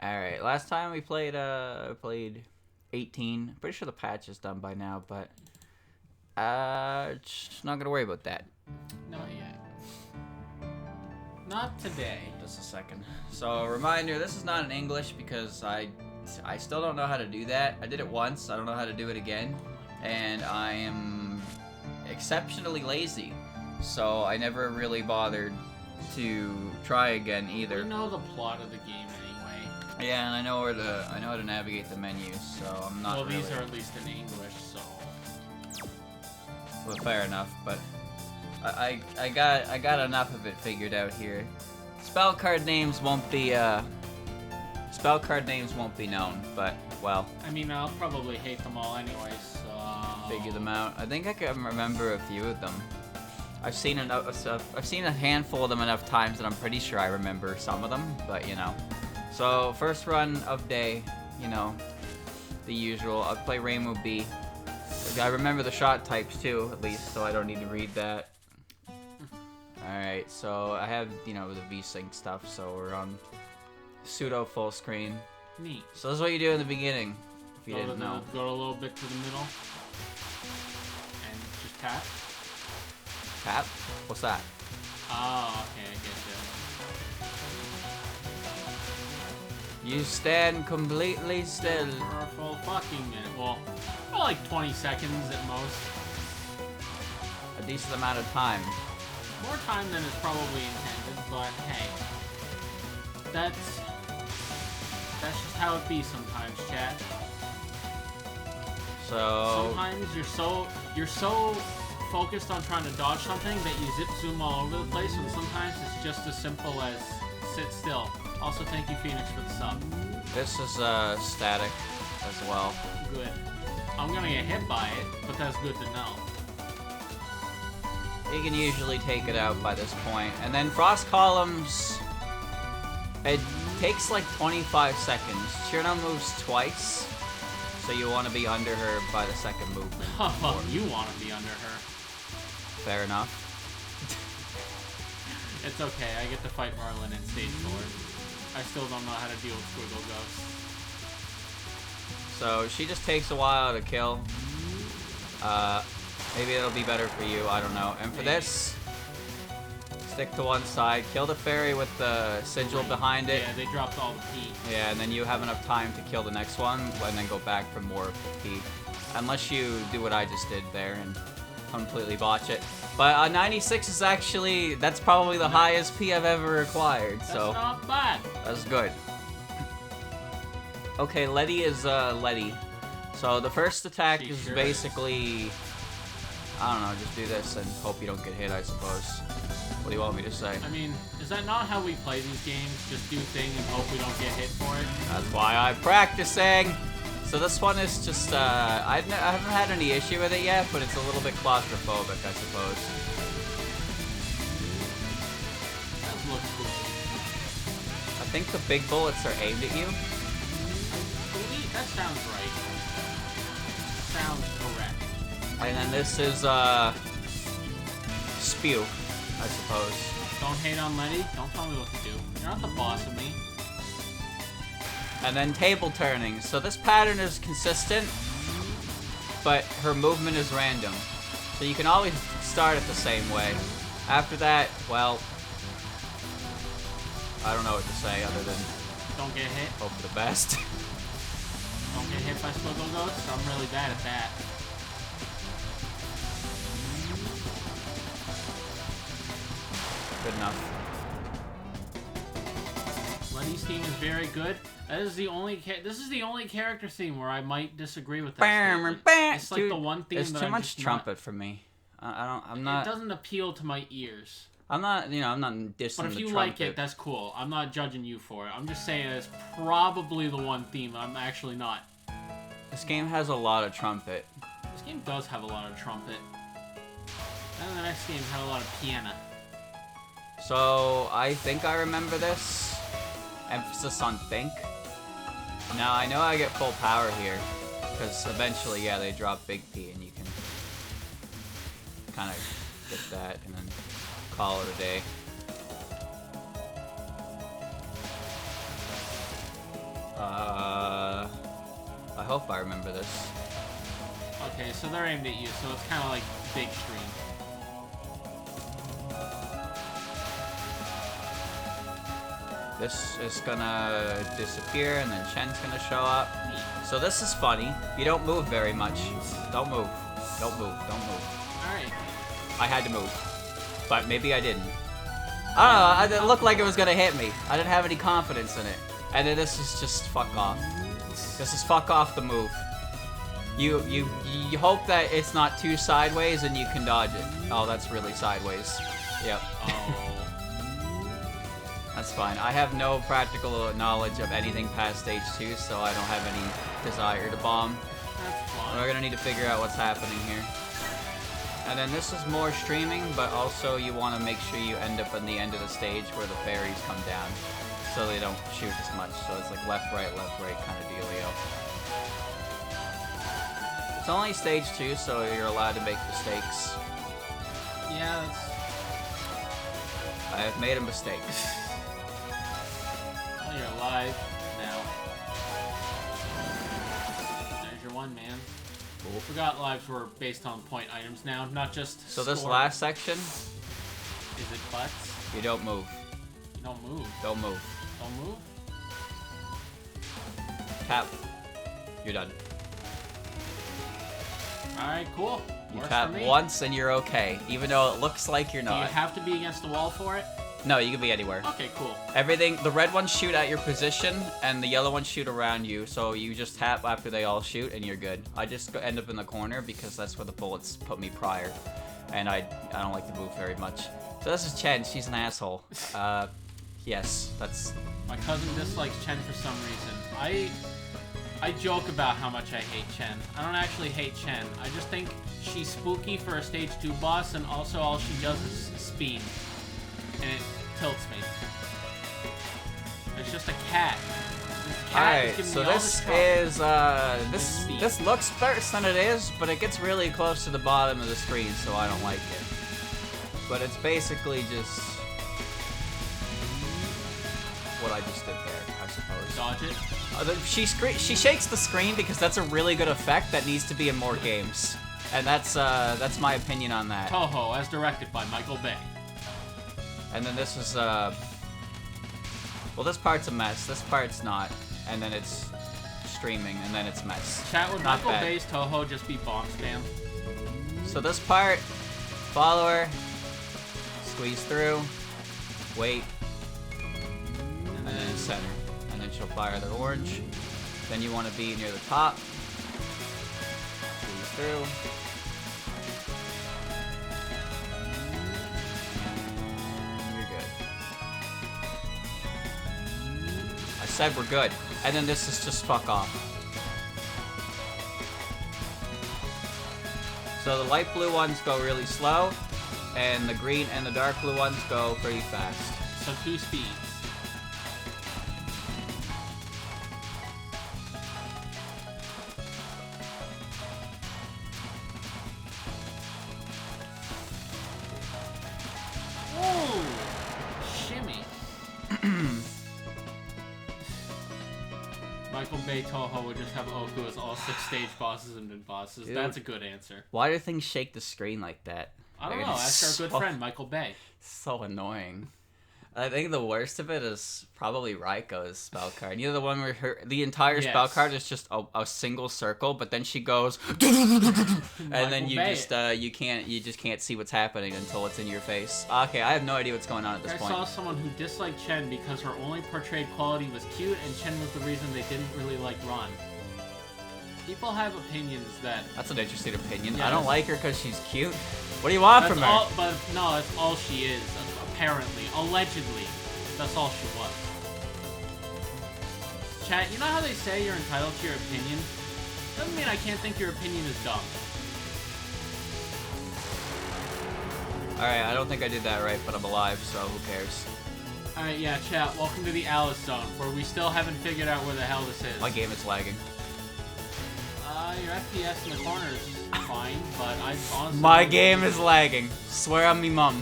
Alright, last time we played 18. Pretty sure the patch is done by now, but just not gonna worry about that. Not yet. Not today. Just a second. So, reminder, this is not in English because I still don't know how to do that. I did it once, I don't know how to do it again, and I am exceptionally lazy, so I never really bothered to try again either. You know the plot of the game anyway. Yeah, and I know how to navigate the menus, so I'm not. Well, really... these are at least in English, so. Well, fair enough, but I got enough of it figured out here. Spell card names won't be known, but well. I mean, I'll probably hate them all anyway, so. Figure them out. I think I can remember a few of them. I've seen a handful of them enough times that I'm pretty sure I remember some of them, but you know. So, first run of day, you know, the usual. I'll play Rainbow B. I remember the shot types too, at least, so I don't need to read that. Alright, so I have, you know, the V-Sync stuff, so we're on pseudo full screen. Neat. So this is what you do in the beginning, if you didn't know. Go a little bit to the middle. And just tap. Tap? What's that? Oh, okay, I get You stand completely still. For a full fucking minute. Well, for like 20 seconds at most. A decent amount of time. More time than is probably intended, but hey. That's just how it be sometimes, chat. So sometimes you're so focused on trying to dodge something that you zip zoom all over the place, and sometimes it's just as simple as sit still. Also, thank you, Phoenix, for the sub. This is static as well. Good. I'm gonna get hit by it, but that's good to know. You can usually take it out by this point. And then Frost Columns, it takes like 25 seconds. Chirna moves twice, so you want to be under her by the second movement. You want to be under her. Fair enough. It's okay, I get to fight Merlin in stage 4. I still don't know how to deal with Squiggle Ghosts. So she just takes a while to kill. Maybe it'll be better for you, I don't know. And for this, stick to one side, kill the fairy with the sigil behind it. Yeah, they dropped all the P. Yeah, and then you have enough time to kill the next one, and then go back for more of the P. Unless you do what I just did there and completely botch it. But 96 is actually, that's probably the highest P I've ever acquired, so. That's not bad. That's good. Okay, Letty is Letty. So the first attack is basically, I don't know, just do this and hope you don't get hit, I suppose. What do you want me to say? I mean, is that not how we play these games? Just do thing and hope we don't get hit for it? That's why I'm practicing! So this one is just, I haven't had any issue with it yet, but it's a little bit claustrophobic, I suppose. That looks cool. I think the big bullets are aimed at you. That sounds right. Sounds correct. And then this is, spew, I suppose. Don't hate on Letty. Don't tell me what to do. You're not the boss of me. And then table turning. So this pattern is consistent, but her movement is random. So you can always start it the same way. After that, well, I don't know what to say other than don't get hit. Hope for the best. Don't get hit by Squiggle Ghosts. I'm really bad at that. Good enough. Letty's theme is very good. That is the only this is the only character theme where I might disagree with that. It's like the one theme There's that too I'm much just trumpet for me. I'm not. It doesn't appeal to my ears. I'm not, you know, I'm not dissing But if the you trumpet. like it, that's cool. I'm not judging you for it. I'm just saying it's probably the one theme I'm actually not. This game has a lot of trumpet. This game does have a lot of trumpet. And the next game had a lot of piano. So, I think I remember this. Emphasis on think. Now, I know I get full power here. Because eventually, yeah, they drop Big P and you can kind of get that and then call it a day. I hope I remember this. Okay, so they're aimed at you, so it's kind of like big stream. This is gonna disappear, and then Chen's gonna show up. So this is funny. You don't move very much. Don't move. Don't move. Don't move. Alright. I had to move. But maybe I didn't. I don't know. It looked like it was gonna hit me. I didn't have any confidence in it. And then this is just fuck off. This is fuck off the move. You hope that it's not too sideways and you can dodge it. Oh, that's really sideways. Yep. Oh. That's fine. I have no practical knowledge of anything past stage 2, so I don't have any desire to bomb. That's fine. We're gonna need to figure out what's happening here. And then this is more streaming, but also you want to make sure you end up in the end of the stage where the fairies come down, so they don't shoot as much. So it's like left, right kind of dealio. It's only stage 2, so you're allowed to make mistakes. Yeah, that's... I have made a mistake. Well, you're alive now. There's your one, man. Cool. Forgot lives were based on point items now, not just So this score. last section, Is it butts? you don't move. You don't move. Don't move. Don't move? Tap. You're done. Alright, cool. You Works tap for me. once and you're okay, even though it looks like you're Do you not. have to be against the wall for it? No, you can be anywhere. Okay, cool. Everything, the red ones shoot at your position, and the yellow ones shoot around you, so you just tap after they all shoot, and you're good. I just end up in the corner, because that's where the bullets put me prior, and I don't like to move very much. So this is Chen, she's an asshole. Yes, that's... My cousin dislikes Chen for some reason. I joke about how much I hate Chen. I don't actually hate Chen. I just think she's spooky for a stage 2 boss, and also all she does is speed. And it tilts me. It's just a cat. This cat Alright, is giving so me all this trouble. is, this looks worse than it is, but it gets really close to the bottom of the screen, so I don't like it. But it's basically just what I just did there, I suppose. Dodge it. She shakes the screen because that's a really good effect that needs to be in more games. And that's my opinion on that. Touhou, as directed by Michael Bay. And then this is, well, this part's a mess. This part's not. And then it's streaming, and then it's mess. Chat, would Not Michael bad. Bay's Touhou just be bomb spam? So this part, follow her, squeeze through, wait, and then center. And then she'll fire the orange. Then you want to be near the top. Squeeze through. And you're good. I said we're good. And then this is just fuck off. So the light blue ones go really slow, and the green and the dark blue ones go pretty fast. So 2 speeds. Whoa! Shimmy. Michael Bay Touhou would just have Oku as all 6 stage bosses and mid-bosses. Dude. That's a good answer. Why do things shake the screen like that? I don't Like, know. it's Ask our good so- friend Michael Bay. So annoying. I think the worst of it is probably Raiko's spell card. You know, the one where the entire spell Yes. card is just a single circle, but then she goes, and then you Bay. just you just can't see what's happening until it's in your face. Okay, I have no idea what's going on at this I point. saw someone who disliked Chen because her only portrayed quality was cute, and Chen was the reason they didn't really like Ron. People have opinions that... That's an interesting opinion. Yeah, I don't that's- like her because she's cute. What do you want That's from her? all, but no, that's all she is, apparently. Allegedly. That's all she was. Chat, you know how they say you're entitled to your opinion? Doesn't mean I can't think your opinion is dumb. Alright, I don't think I did that right, but I'm alive, so who cares? Alright, yeah, chat, welcome to the Alice Zone, where we still haven't figured out where the hell this is. My game is lagging. Your FPS in the corner is fine, but I honestly... My game is lagging. Swear on me mum.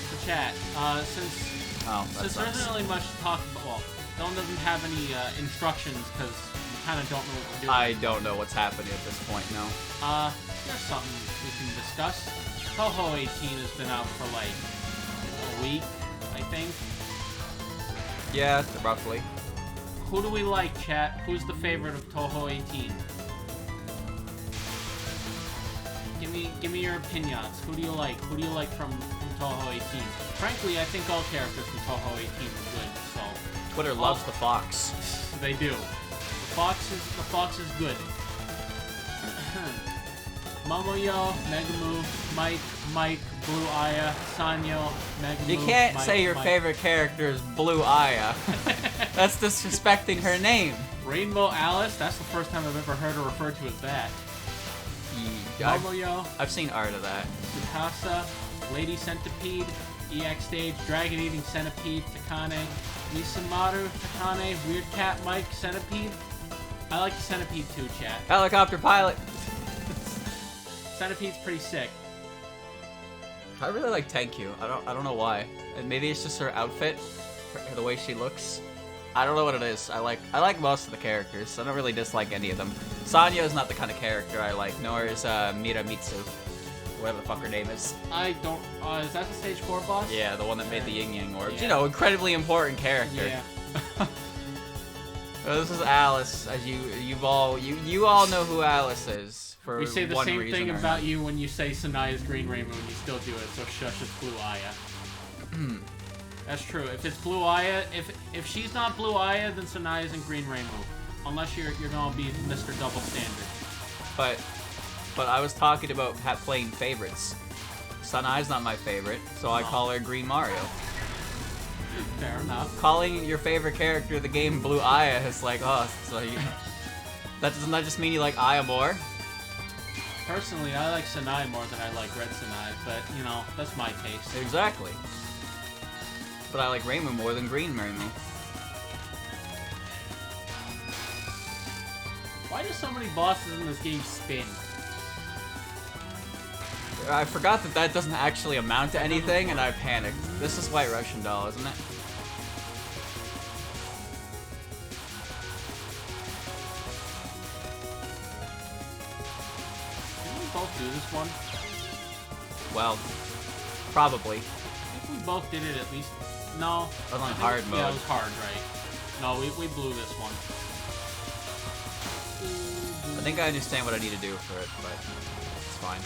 So chat, since Oh, that there sucks. isn't really much to talk about, well, Dawn doesn't have any instructions because we kind of don't know what we're doing. I don't know what's happening at this point, no. There's something we can discuss. Touhou 18 has been out for like a week, I think. Yeah, roughly. Who do we like, chat? Who's the favorite of Touhou 18? Give me your opinions. Who do you like? Who do you like from Touhou 18? Frankly, I think all characters from Touhou 18 are good. So Twitter loves the fox. they do. The fox is good. Momoyo, Megamove, Mike, Blue Aya, Sanyo, Megamove. You can't Mike, say your Mike. favorite character is Blue Aya. That's disrespecting her name. Rainbow Alice. That's the first time I've ever heard her referred to as that. Momoyo, I've seen art of that. Tsukasa, Lady Centipede, EX Stage, Dragon Eating Centipede, Takane, Misamaru, Takane, Weird Cat Mike, Centipede. I like the Centipede too, chat. Helicopter pilot. Centipede's pretty sick. I really like Tenkyu. I don't know why. And maybe it's just her outfit, the way she looks. I don't know what it is. I like most of the characters. I don't really dislike any of them. Sanyo is not the kind of character I like, nor is Miramitsu, whatever the fuck her name is. I don't. Is that the stage 4 boss? Yeah, the one that made the Yin Yang orbs. Yeah. You know, incredibly important character. Yeah. This is Alice. As you all know who Alice is. For We say the one same reason thing or about you when you say Sanaya's Green Rainbow and you still do it, so shush, it's Blue Aya. That's true. If it's Blue Aya, if she's not Blue Aya, then Sanaya's in Green Rainbow. Unless you're gonna be Mr. Double Standard. But I was talking about playing favorites. Sanaya's not my favorite, so I call her Green Mario. Fair enough. Calling your favorite character of the game Blue Aya is like, oh, so you... Doesn't that just mean you like Aya more? Personally, I like Sanaya more than I like Red Sanaya, but, you know, that's my taste. Exactly. But I like Rainbow more than Green Rainbow. Why do so many bosses in this game spin? I forgot that doesn't actually amount to anything, and I panicked. This is White Russian Doll, isn't it? Didn't we both do this one? Well, probably. I think we both did it at least. No. It was on I think- hard Yeah, mode. it was hard, right? No, we blew this one. I think I understand what I need to do for it, but it's fine.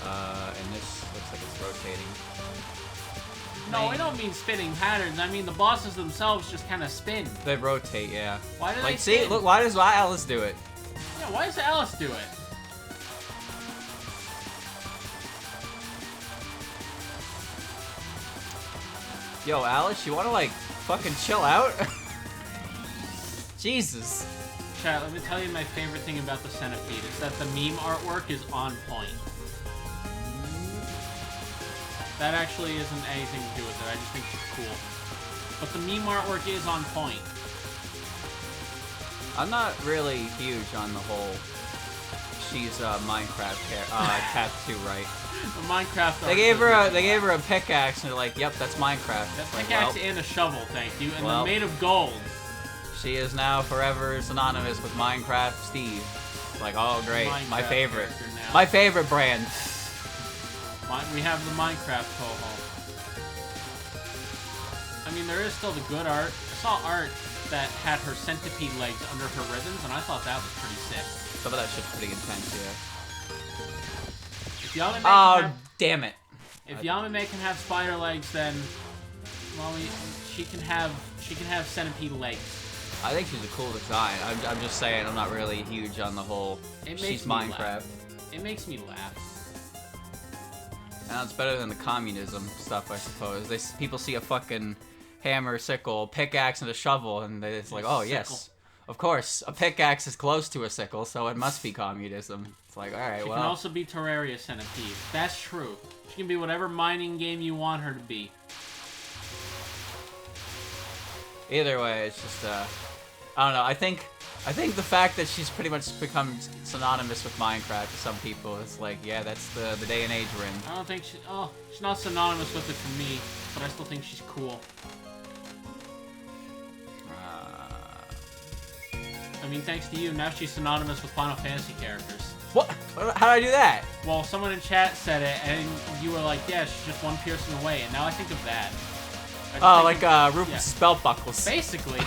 And this looks like it's rotating. No, I don't mean spinning patterns. I mean the bosses themselves just kind of spin. They rotate, yeah. Why do they Like, see, spin? look, why does Alice do it? Yeah, why does Alice do it? Yo, Alice, you wanna, like, fucking chill out? Jesus. Chat, let me tell you my favorite thing about the Centipede is that the meme artwork is on point. That actually isn't anything to do with it, I just think she's cool. But the meme artwork is on point. I'm not really huge on the whole she's a Minecraft cat too, right? The Minecraft They gave her a pickaxe and they're like, "Yep, that's Minecraft." That's Like, pickaxe well, and a shovel, thank you, and well. they're made of gold. she is now forever synonymous with Minecraft Steve. It's like, oh great, my Minecraft favorite. character now. My favorite brand. We have the Minecraft Touhou. I mean, there is still the good art. I saw art that had her centipede legs under her ribbons, and I thought that was pretty sick. Some of that shit's pretty intense, yeah. If Yamame can Oh, have, damn it. if Yamame can have spider legs, then well, she can have centipede legs. I think she's a cool design. I'm just saying, I'm not really huge on the whole It makes she's me Minecraft. laugh. It makes me laugh. And it's better than the communism stuff, I suppose. People see a fucking hammer, sickle, pickaxe, and a shovel, and it's like, oh, yes. Of course, a pickaxe is close to a sickle, so it must be communism. It's like, alright, She well. can also be Terraria Centipede. That's true. She can be whatever mining game you want her to be. Either way, it's just, I don't know. I think the fact that she's pretty much become synonymous with Minecraft to some people is like, yeah, that's the day and age we're in. I don't think she's not synonymous with it for me, but I still think she's cool. I mean, thanks to you, now she's synonymous with Final Fantasy characters. What? How did I do that? Well, someone in chat said it, and you were like, yeah, she's just one piercing away, and now I think of that. Oh, like Rufus' belt buckles. Basically.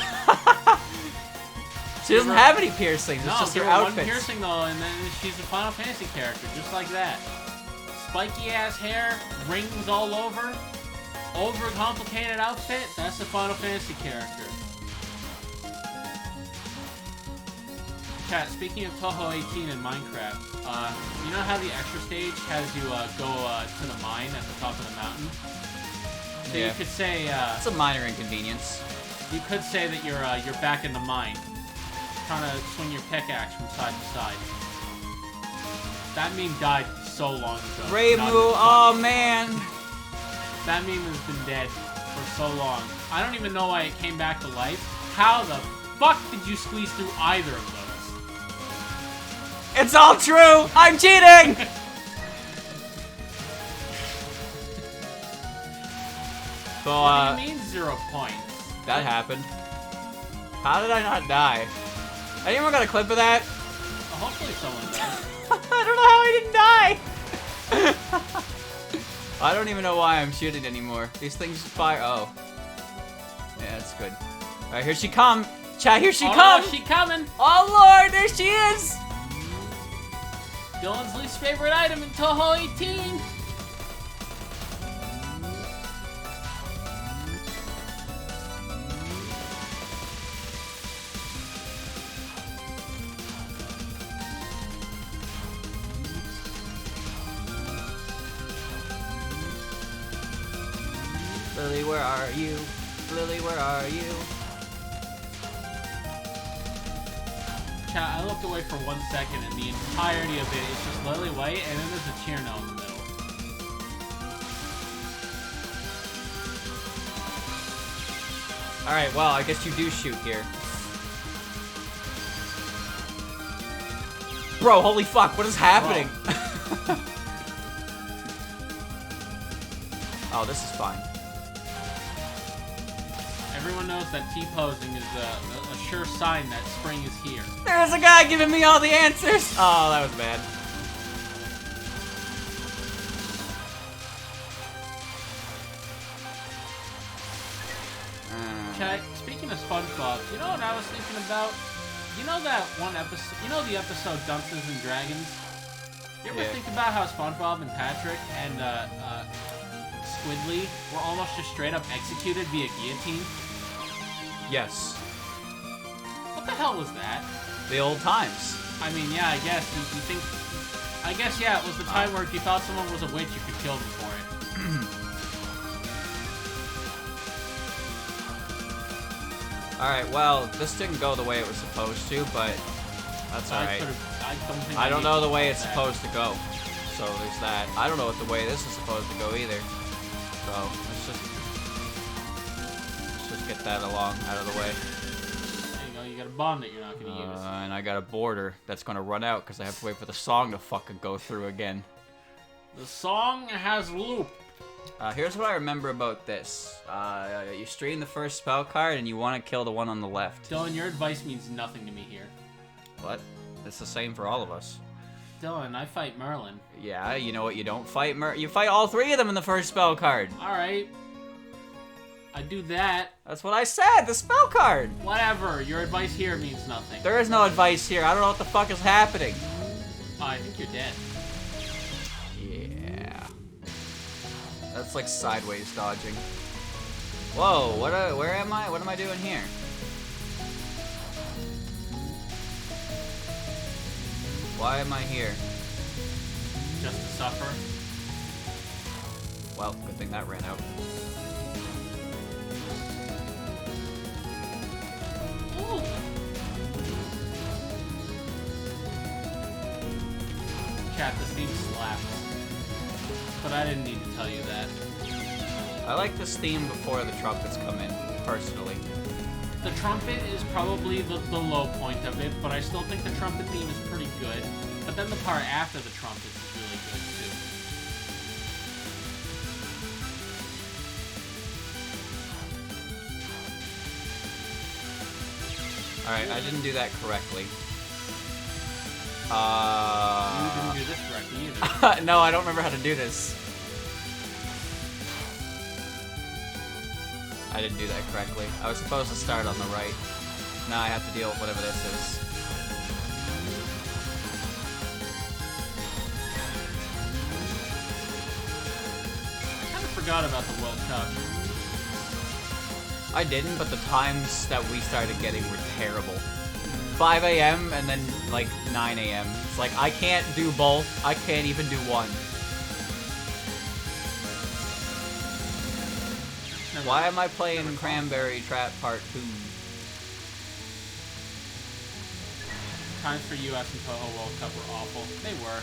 She doesn't have any piercings, it's just her outfits. One piercing though, and then she's a Final Fantasy character, just like that. Spiky ass hair, rings all over, overcomplicated outfit, that's a Final Fantasy character. Chat, speaking of Touhou 18 in Minecraft, you know how the extra stage has you go to the mine at the top of the mountain? So yeah. You could say... it's a minor inconvenience. You could say that you're back in the mine, trying to swing your pickaxe from side to side. That meme died so long ago. Reimu, oh man! That meme has been dead for so long. I don't even know why it came back to life. How the fuck did you squeeze through either of those? It's all true! I'm cheating! So, what do you mean 0 points? That happened. How did I not die? Anyone got a clip of that? Hopefully someone does. I don't know how I didn't die! I don't even know why I'm shooting anymore. These things fire. Oh. Yeah, that's good. Alright, here she come! Chat, here she come! Oh, she coming! Oh lord, there she is! Dylan's least favorite item in Touhou 18! Lily, where are you? Lily, where are you? Chat, I looked away for 1 second and the entirety of it is just Lily White and then there's a Cherno in the middle. Alright, well, I guess you do shoot here. Bro, holy fuck, what is happening? Oh, this is fine. Everyone knows that T-posing is a sure sign that spring is here. There's a guy giving me all the answers! Oh, that was bad. Chat, speaking of SpongeBob, you know what I was thinking about? You know that one episode, you know the episode Dungeons and Dragons? You ever think about how SpongeBob and Patrick and Squidly were almost just straight up executed via guillotine? Yes. What the hell was that? The old times. I mean, yeah, I guess. You think... I guess, yeah, it was the time where if you thought someone was a witch, you could kill them for it. Alright, well, this didn't go the way it was supposed to, but that's alright. I don't know the way it's supposed to go. So there's that. I don't know what the way this is supposed to go either. So let's just get that along out of the way. There you go, you got a bomb that you're not going to use. And I got a border that's going to run out because I have to wait for the song to fucking go through again. The song has loop. Here's what I remember about this. You stream the first spell card and you want to kill the one on the left. Dylan, your advice means nothing to me here. What? It's the same for all of us. Dylan, I fight Merlin. Yeah, you know what you don't fight? You fight all three of them in the first spell card. Alright. I do that. That's what I said, the spell card. Whatever, your advice here means nothing. There is no advice here. I don't know what the fuck is happening. Oh, I think you're dead. Yeah. That's like sideways dodging. Whoa, where am I? What am I doing here? Why am I here? Just to suffer. Well, good thing that ran out. Ooh. Chat, this theme slaps. But I didn't need to tell you that. I like this theme before the trumpets come in, personally. The trumpet is probably the low point of it, but I still think the trumpet theme is pretty good. But then the part after the trumpets is really good too. Alright, I didn't do that correctly. You didn't do this correctly either. No, I don't remember how to do this. I didn't do that correctly. I was supposed to start on the right. Now I have to deal with whatever this is. I kind of forgot about the World Cup. I didn't, but the times that we started getting were terrible. 5 a.m. and then like 9 a.m. It's like I can't do both. I can't even do one. Why am I playing Cranberry Trap Part 2? Times for US and Touhou World Cup were awful. They were.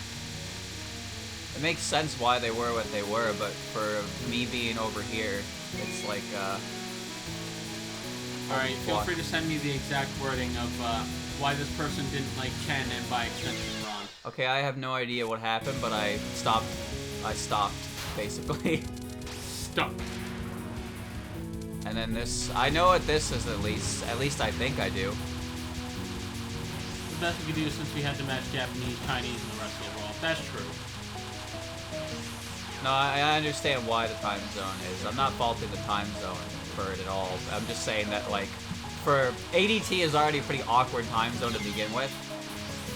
It makes sense why they were what they were, but for me being over here, it's like, Alright, feel free to send me the exact wording of why this person didn't like Chen and by extension Ron. Okay, I have no idea what happened, but I stopped, basically. Stop. And then this, I know what this is at least I think I do. The best we could do since we had to match Japanese, Chinese, and the rest of the world. That's true. No, I understand why the time zone is. I'm not faulting the time zone for it at all. I'm just saying that, like, for ADT is already a pretty awkward time zone to begin with.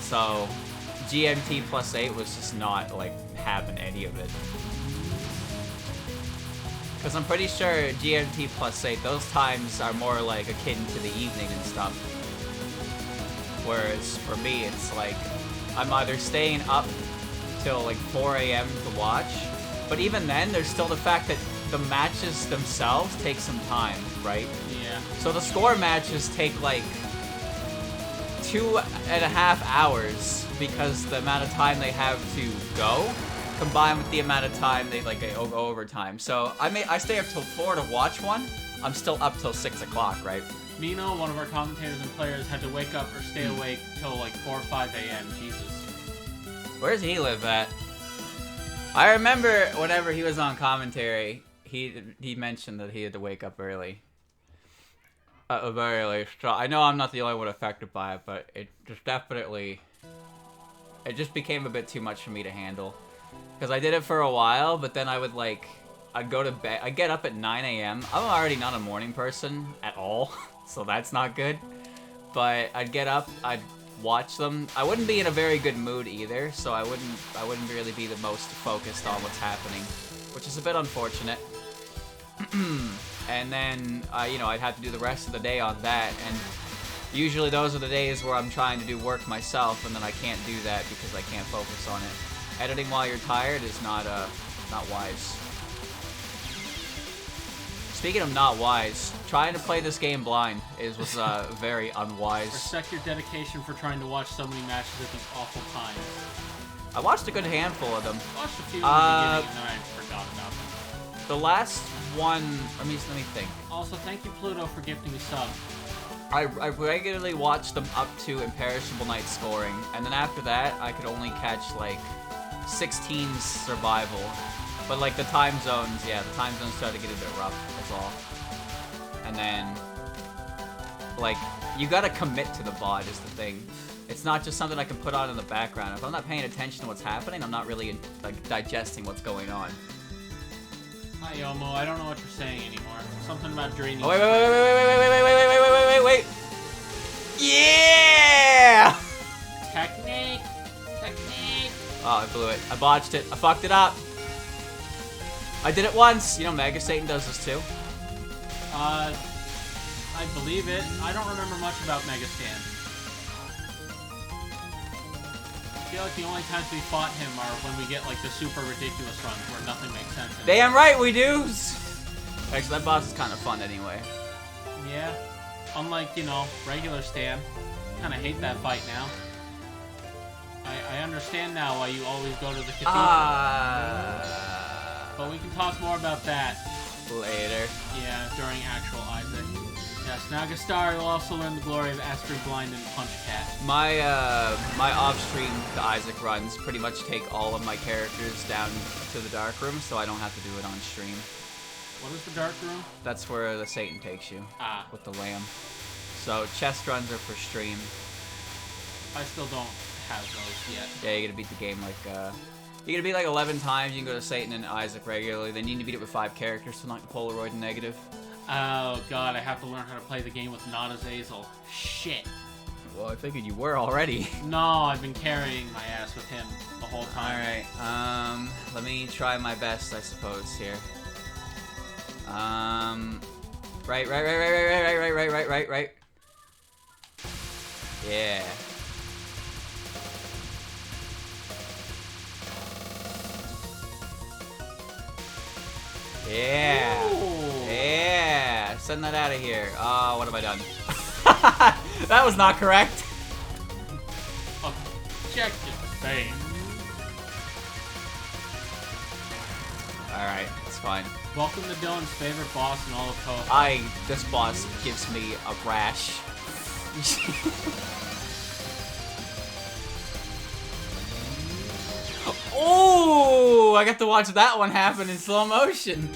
So, GMT +8 was just not, like, having any of it. Because I'm pretty sure GMT +8, those times are more, like, akin to the evening and stuff. Whereas, for me, it's like, I'm either staying up till, like, 4 a.m. to watch, but even then, there's still the fact that the matches themselves take some time, right? Yeah. So the score matches take like 2.5 hours because the amount of time they have to go, combined with the amount of time they like go overtime. So I stay up till 4 to watch one. I'm still up till 6 o'clock, right? Mino, one of our commentators and players, had to wake up or stay awake till like 4 or 5 a.m. Jesus. Where does he live at? I remember whenever he was on commentary, he mentioned that he had to wake up early. Very early. So I know I'm not the only one affected by it, but it just definitely... It just became a bit too much for me to handle. Because I did it for a while, but then I would like... I'd go to bed... I'd get up at 9 a.m. I'm already not a morning person at all, so that's not good. But I'd get up, I'd watch them. I wouldn't be in a very good mood either, so I wouldn't really be the most focused on what's happening, which is a bit unfortunate. And then, you know, I'd have to do the rest of the day on that, and usually those are the days where I'm trying to do work myself, and then I can't do that because I can't focus on it. Editing while you're tired is not wise. Speaking of not wise, trying to play this game blind was very unwise. Respect your dedication for trying to watch so many matches at these awful times. I watched a good handful of them. I watched a few in the beginning and then I forgot about them. The last one, let me think. Also, thank you, Pluto, for gifting me sub. I regularly watched them up to Imperishable Night scoring, and then after that, I could only catch, like, 16's survival. But, like, the time zones, yeah, the time zones started to get a bit rough, that's all. And then, like, you gotta commit to the VOD is the thing. It's not just something I can put on in the background. If I'm not paying attention to what's happening, I'm not really, like, digesting what's going on. Hi, Yomo. I don't know what you're saying anymore. Something about draining. Oh, wait. Yeah! Technique. Oh, I blew it. I botched it. I fucked it up. I did it once. You know, Mega Satan does this too. I believe it. I don't remember much about Mega Stan. I feel like the only times we fought him are when we get like the super ridiculous runs where nothing makes sense. Damn right we do! Actually, that boss is kind of fun anyway. Yeah. Unlike, you know, regular Stan. Kind of hate that fight now. I understand now why you always go to the cathedral. But we can talk more about that. Later. Yeah, during actual Isaac. Yes, Nagastar will also learn the glory of Astrid Blind and Punch Cat. My off-stream the Isaac runs pretty much take all of my characters down to the dark room, so I don't have to do it on stream. What is the dark room? That's where the Satan takes you. Ah. With the lamb. So chest runs are for stream. I still don't have those yet. Yeah, you gotta beat the game like, you gotta beat like 11 times, you can go to Satan and Isaac regularly, then you need to beat it with 5 characters to knock the Polaroid in negative. Oh god, I have to learn how to play the game with not Azazel. Shit. Well, I figured you were already. No, I've been carrying my ass with him the whole time. Alright, let me try my best, I suppose, here. Right. Yeah. Yeah. Ooh. Yeah. Send that out of here. What have I done? That was not correct. Objective fame. Alright, it's fine. Welcome to Dylan's favorite boss in all of Touhou. This boss gives me a rash. Oh, I got to watch that one happen in slow motion.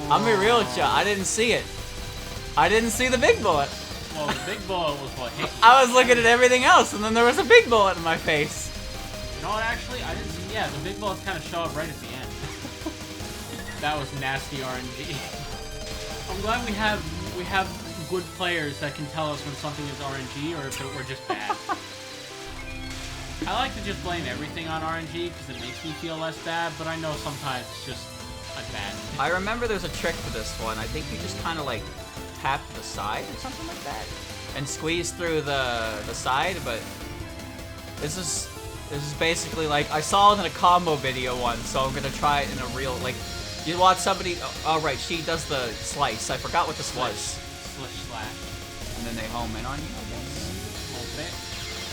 I'm gonna be real with ya, I didn't see it. I didn't see the big bullet. Well, the big bullet was what hit you. I was looking at everything else, and then there was a big bullet in my face. You know what, actually? I didn't see... Yeah, the big bullets kind of show up right at the end. That was nasty RNG. I'm glad we have good players that can tell us when something is RNG or if we're just bad. I like to just blame everything on RNG because it makes me feel less bad, but I know sometimes it's just a bad. I remember there's a trick to this one. I think you just kind of like tap the side or something like that and squeeze through the side, but this is basically like I saw it in a combo video once, so I'm gonna try it in a real, like, you watch somebody. Oh right, she does the slice. I forgot what this was. Slash. And then they home in on you, I guess. Hold it.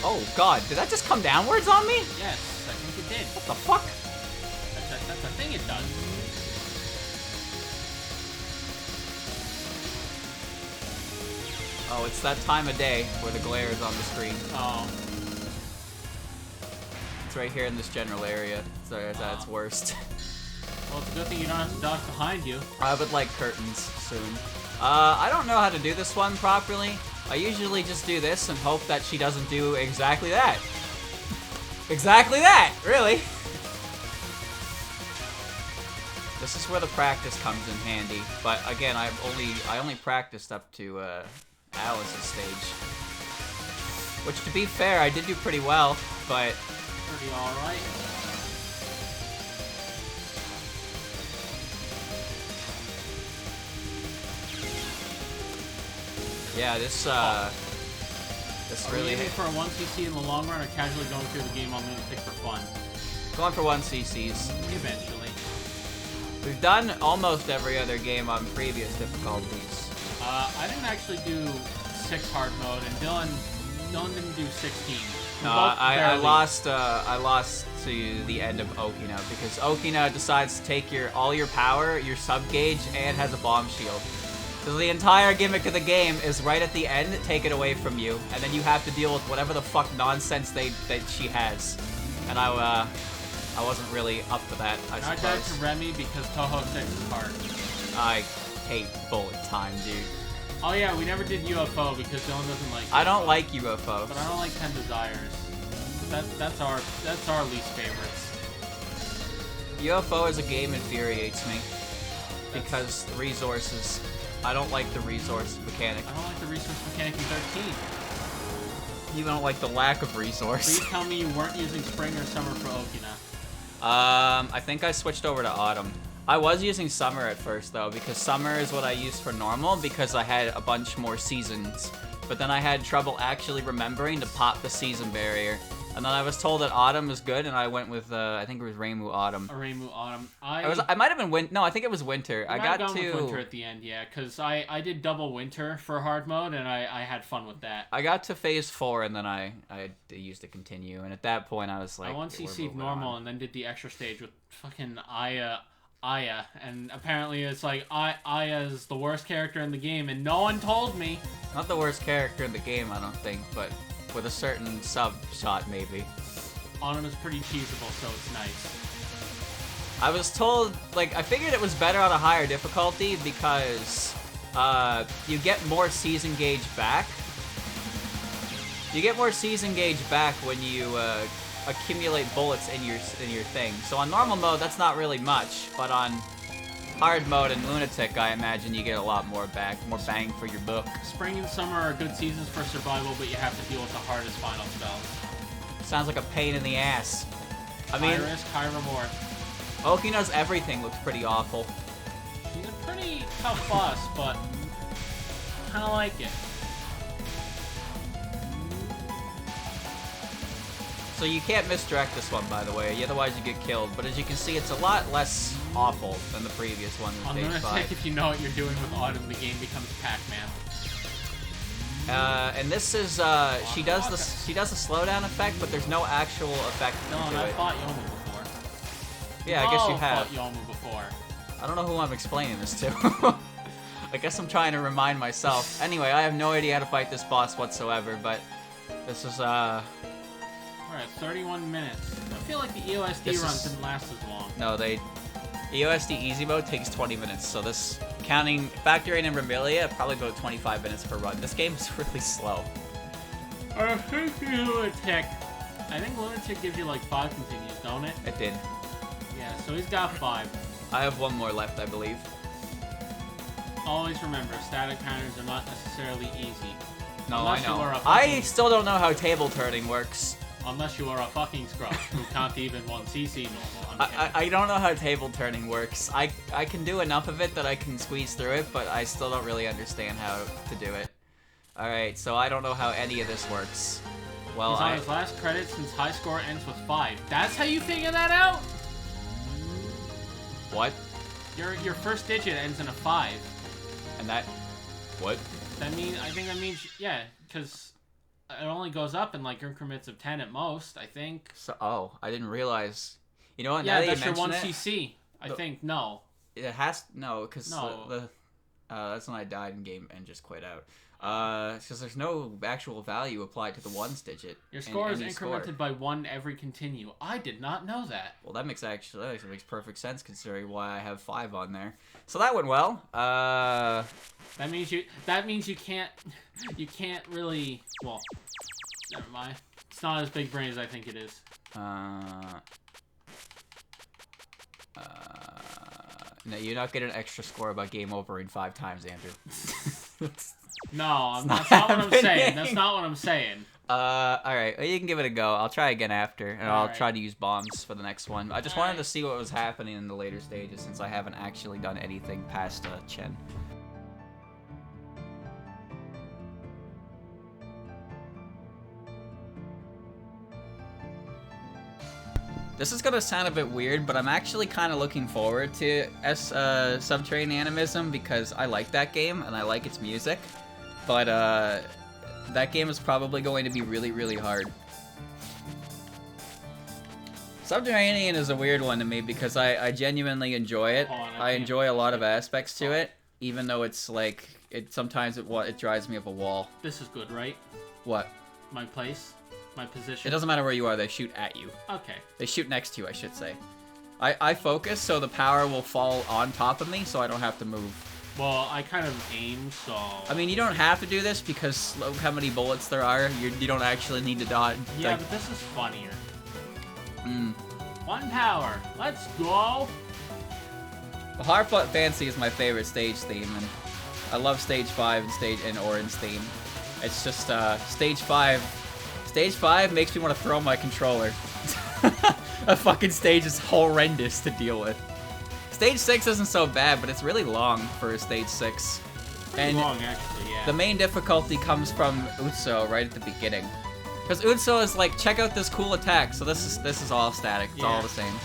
Oh god, did that just come downwards on me? Yes, I think it did. What the fuck? That's a thing it does. Oh, it's that time of day where the glare is on the screen. Oh. It's right here in this general area. Sorry, it's at its worst. Well, it's a good thing you don't have to dodge behind you. I would like curtains soon. I don't know how to do this one properly. I usually just do this and hope that she doesn't do exactly that. Exactly that, really. This is where the practice comes in handy. But again, I only practiced up to Alice's stage. Which, to be fair, I did do pretty well, but Pretty alright. yeah, this really aiming for a 1cc in the long run or casually going through the game on Lunatic for fun? going for 1cc's. Eventually. We've done almost every other game on previous difficulties. I didn't actually do 6 hard mode, and Dylan didn't do 16. No, I lost to the end of Okina because Okina decides to take all your power, your sub gauge, and has a bomb shield. So the entire gimmick of the game is right at the end, take it away from you, and then you have to deal with whatever the fuck nonsense that she has. And I wasn't really up for that, I suppose. I died to Remy because Touhou 6 is hard. I hate bullet time, dude. Oh yeah, we never did UFO because Dylan doesn't like UFO. I don't like UFO. But I don't like 10 Desires. That's our least favorites. UFO as a game infuriates me. Because the resources. I don't like the resource mechanic. I don't like the resource mechanic in 13. You don't like the lack of resource. Please tell me you weren't using spring or summer for Okina. I think I switched over to autumn. I was using summer at first though, because summer is what I used for normal because I had a bunch more seasons. But then I had trouble actually remembering to pop the season barrier. And then I was told that autumn is good, and I went with I think it was Reimu Autumn. Reimu Autumn. I might have been no, I think it was winter. I got gone to with winter at the end, yeah, because I did double winter for hard mode, and I had fun with that. I got to phase 4, and then I used to continue, and at that point I was like, I 1cc'd normal, and then did the extra stage with fucking Aya, and apparently it's like Aya is the worst character in the game, and no one told me. Not the worst character in the game, I don't think, but with a certain sub shot, maybe. Autumn is pretty cheesable, so it's nice. I was told, like, I figured it was better on a higher difficulty because you get more season gauge back. You get more season gauge back when you accumulate bullets in your thing. So on normal mode, that's not really much, but on hard mode and lunatic, I imagine you get a lot more back, more bang for your buck. Spring and summer are good seasons for survival, but you have to deal with the hardest final spells. Sounds like a pain in the ass. I mean, high risk, high reward. Okina's everything looks pretty awful. She's a pretty tough boss, but kind of like it. So you can't misdirect this one, by the way, otherwise you get killed. But as you can see, it's a lot less awful than the previous one in Stage 5. If you know what you're doing with Autumn, the game becomes Pac-Man. And this is she does the slowdown effect, but there's no actual effect to I it. fought Yomu before. Yeah, I guess you have. Fought Yomu before. I don't know who I'm explaining this to. I guess I'm trying to remind myself. Anyway, I have no idea how to fight this boss whatsoever, but this is Alright, 31 minutes. I feel like the EOSD runs didn't last as long. No, EOSD easy mode takes 20 minutes, so this, factoring in Remilia, probably about 25 minutes per run. This game is really slow. I think Lunatic gives you like 5 continues, don't it? It did. Yeah, so he's got 5. I have one more left, I believe. Always remember, static counters are not necessarily easy. No, I know. I still don't know how table turning works. Unless you are a fucking scrub who can't even 1cc normal. I don't know how table turning works. I can do enough of it that I can squeeze through it, but I still don't really understand how to do it. Alright, so I don't know how any of this works. Well, he's on his last credit since high score ends with 5. That's how you figure that out? What? Your first digit ends in a 5. And that... What? I think that means, yeah, because... It only goes up in like increments of 10 at most, I think. So, I didn't realize. You know what? Yeah, now that's that your you 1cc. I think no. It has because no. That's when I died in game and just quit out. Because there's no actual value applied to the ones digit. Your score is incremented by 1 every continue. I did not know that. Well, that makes perfect sense considering why I have 5 on there. So that went well. That means you can't really, well, never mind. It's not as big brain as I think it is. No, you're not getting an extra score by game over in 5 times, Andrew. No, that's not what I'm saying. That's not what I'm saying. Alright, well, you can give it a go. I'll try again after, and I'll right. try to use bombs for the next one. I just wanted to see what was happening in the later stages since I haven't actually done anything past Chen. This is gonna sound a bit weird, but I'm actually kind of looking forward to Subterranean Animism because I like that game and I like its music. But that game is probably going to be really, really hard. Subterranean is a weird one to me because I genuinely enjoy it. I enjoy a lot of aspects to it, even though it's like sometimes it drives me up a wall. This is good, right? What? My place. My position. It doesn't matter where you are, they shoot at you. Okay. They shoot next to you, I should say. I focus so the power will fall on top of me so I don't have to move. Well, I kind of aim, so... I mean, you don't have to do this because look how many bullets there are. You don't actually need to dodge. Yeah, but this is funnier. Mm. 1 power. Let's go! The Heartfelt Fancy is my favorite stage theme, and I love Stage 5 and Orange theme. It's just, Stage 5... Stage 5 makes me want to throw my controller. A fucking stage is horrendous to deal with. Stage 6 isn't so bad, but it's really long for a Stage 6. Pretty long, actually, yeah. The main difficulty comes from Utso right at the beginning. Because Utso is like, check out this cool attack. So this is all static. It's all the same.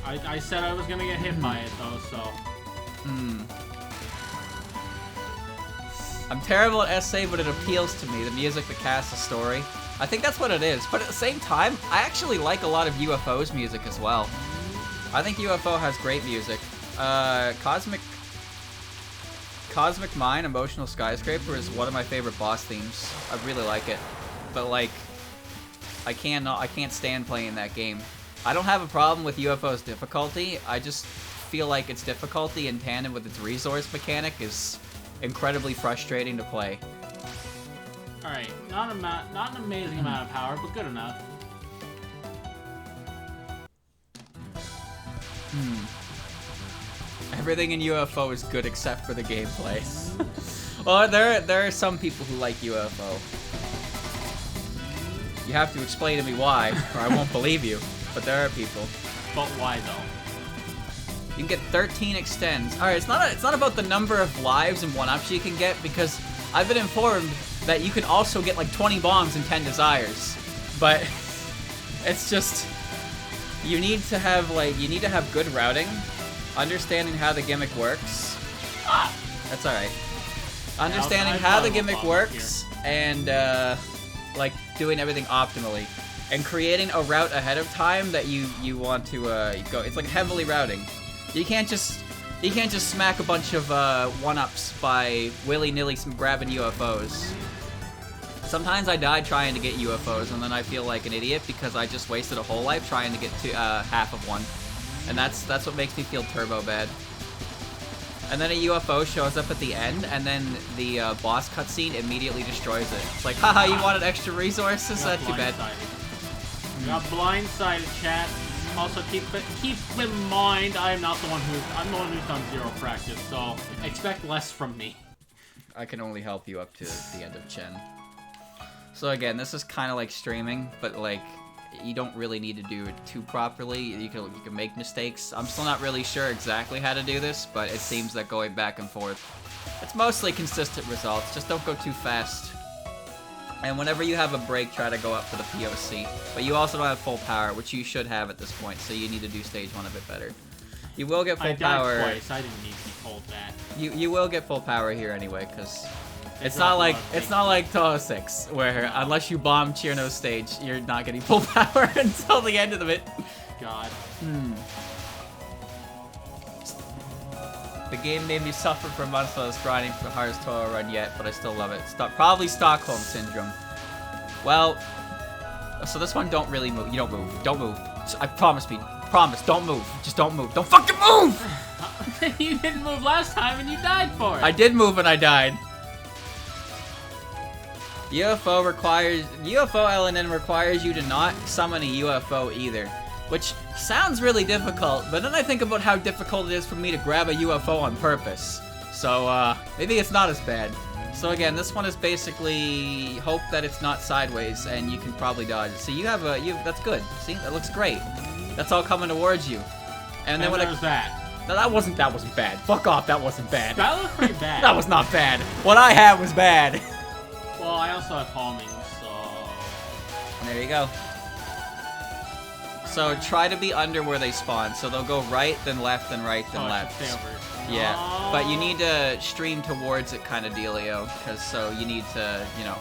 I said I was gonna get hit by it though, so... Hmm. I'm terrible at SA, but it appeals to me. The music, the cast, the story. I think that's what it is. But at the same time, I actually like a lot of UFO's music as well. I think UFO has great music. Cosmic Mine, Emotional Skyscraper is one of my favorite boss themes. I really like it. But like, I can't stand playing that game. I don't have a problem with UFO's difficulty. I just feel like its difficulty in tandem with its resource mechanic is incredibly frustrating to play. Alright, not an amazing amount of power, but good enough. Everything in UFO is good except for the gameplay. Well, there are some people who like UFO. You have to explain to me why, or I won't believe you. But there are people. But why though? You can get 13 extends. Alright, it's not about the number of lives and 1-ups you can get, because I've been informed that you can also get like 20 bombs and 10 desires. But it's just you need to have good routing, understanding how the gimmick works. That's alright. Understanding how the gimmick works and like doing everything optimally. And creating a route ahead of time that you want to go. It's like heavily routing. You can't just smack a bunch of 1-ups by willy-nilly grabbing UFOs. Sometimes I die trying to get UFOs, and then I feel like an idiot because I just wasted a whole life trying to get to half of one, and that's what makes me feel turbo bad. And then a UFO shows up at the end, and then the boss cutscene immediately destroys it. It's like, haha, you wanted extra resources? That's too bad. You got blindsided, chat. Also, keep in mind, I'm the one who's done 0 practice, so expect less from me. I can only help you up to the end of Chen. So again, this is kind of like streaming, but like you don't really need to do it too properly. You can make mistakes. I'm still not really sure exactly how to do this, but it seems that going back and forth, it's mostly consistent results. Just don't go too fast. And whenever you have a break, try to go up for the POC. But you also don't have full power, which you should have at this point, so you need to do stage 1 a bit better. You will get full power. I died twice. I didn't need to be told that. You will get full power here anyway, because it's not like Touhou 6, where unless you bomb Chirno's stage, you're not getting full power until the end of it. God. The game made me suffer for months while I was grinding for the hardest Touhou run yet, but I still love it. Probably Stockholm Syndrome. Well, so this one don't really move. You don't move. Don't move. I promise me. Promise, don't move. Just don't move. Don't fucking move! You didn't move last time and you died for it. I did move and I died. UFO LNN requires you to not summon a UFO either. Which sounds really difficult, but then I think about how difficult it is for me to grab a UFO on purpose. So, maybe it's not as bad. So again, this one is basically hope that it's not sideways, and you can probably dodge it. So you have that's good. See, that looks great. That's all coming towards you. And then when there's that. No, that wasn't bad. Fuck off, that wasn't bad. That was pretty bad. That was not bad. What I had was bad. Well, I also have homing, so... There you go. So try to be under where they spawn. So they'll go right, then left, then right, then left. Yeah, but you need to stream towards it, kind of dealio, because so you need to, you know.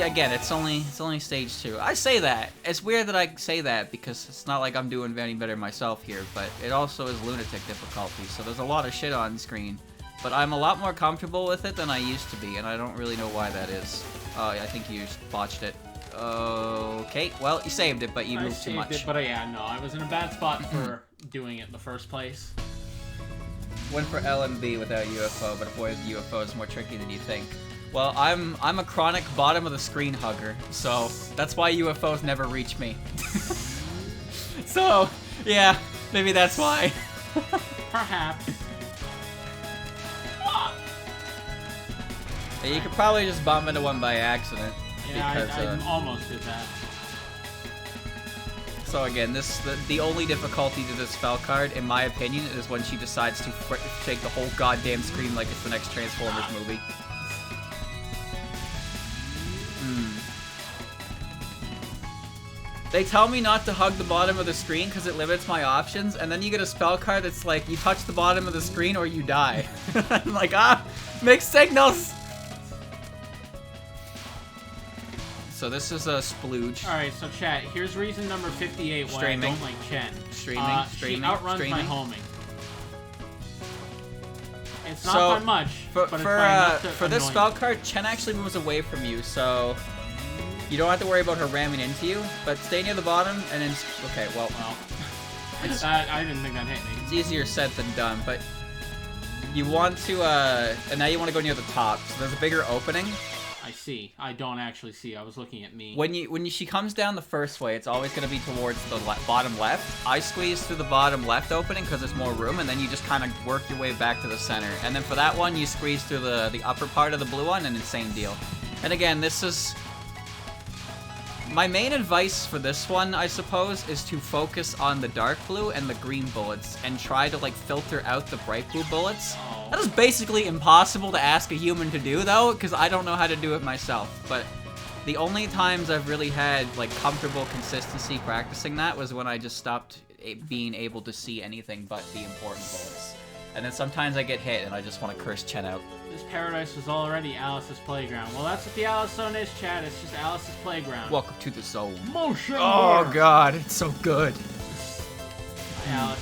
Again, it's only stage 2. I say that. It's weird that I say that because it's not like I'm doing any better myself here, but it also is lunatic difficulty. So there's a lot of shit on screen, but I'm a lot more comfortable with it than I used to be, and I don't really know why that is. Oh, I think you just botched it. Okay, well, you saved it, but you moved too much. I saved it, but no, I was in a bad spot for doing it in the first place. Went for LMB without UFO, but avoided UFO is more tricky than you think. Well, I'm a chronic bottom of the screen hugger, so that's why UFOs never reach me. So, yeah, maybe that's why. Perhaps. Yeah, you could probably just bump into one by accident. Yeah, because, I almost did that. So again, the only difficulty to this spell card, in my opinion, is when she decides to shake the whole goddamn screen like it's the next Transformers movie. They tell me not to hug the bottom of the screen because it limits my options, and then you get a spell card that's like, you touch the bottom of the screen or you die. I'm like, mixed signals! So this is a splooge. Alright, so chat, here's reason number 58 why I don't like Chen. Streaming. She outruns my homing. It's not by much, but it's by enough to for this spell card, Chen actually moves away from you, so you don't have to worry about her ramming into you, but stay near the bottom, and then... Okay, well... I didn't think that hit me. It's easier said than done, but you want to, and now you want to go near the top. So there's a bigger opening. I see. I don't actually see. I was looking at me. When she comes down the first way, it's always going to be towards the bottom left. I squeeze through the bottom left opening because there's more room, and then you just kind of work your way back to the center. And then for that one, you squeeze through the upper part of the blue one, and insane deal. And again, this is... My main advice for this one, I suppose, is to focus on the dark blue and the green bullets and try to, like, filter out the bright blue bullets. Oh. That is basically impossible to ask a human to do, though, because I don't know how to do it myself. But the only times I've really had, like, comfortable consistency practicing that was when I just stopped being able to see anything but the important bullets. And then sometimes I get hit and I just want to curse Chen out. This paradise was already Alice's playground. Well, that's what the Alice Zone is, Chad. It's just Alice's playground. Welcome to the zone. Motion! Oh, God, it's so good. Hi, Alice.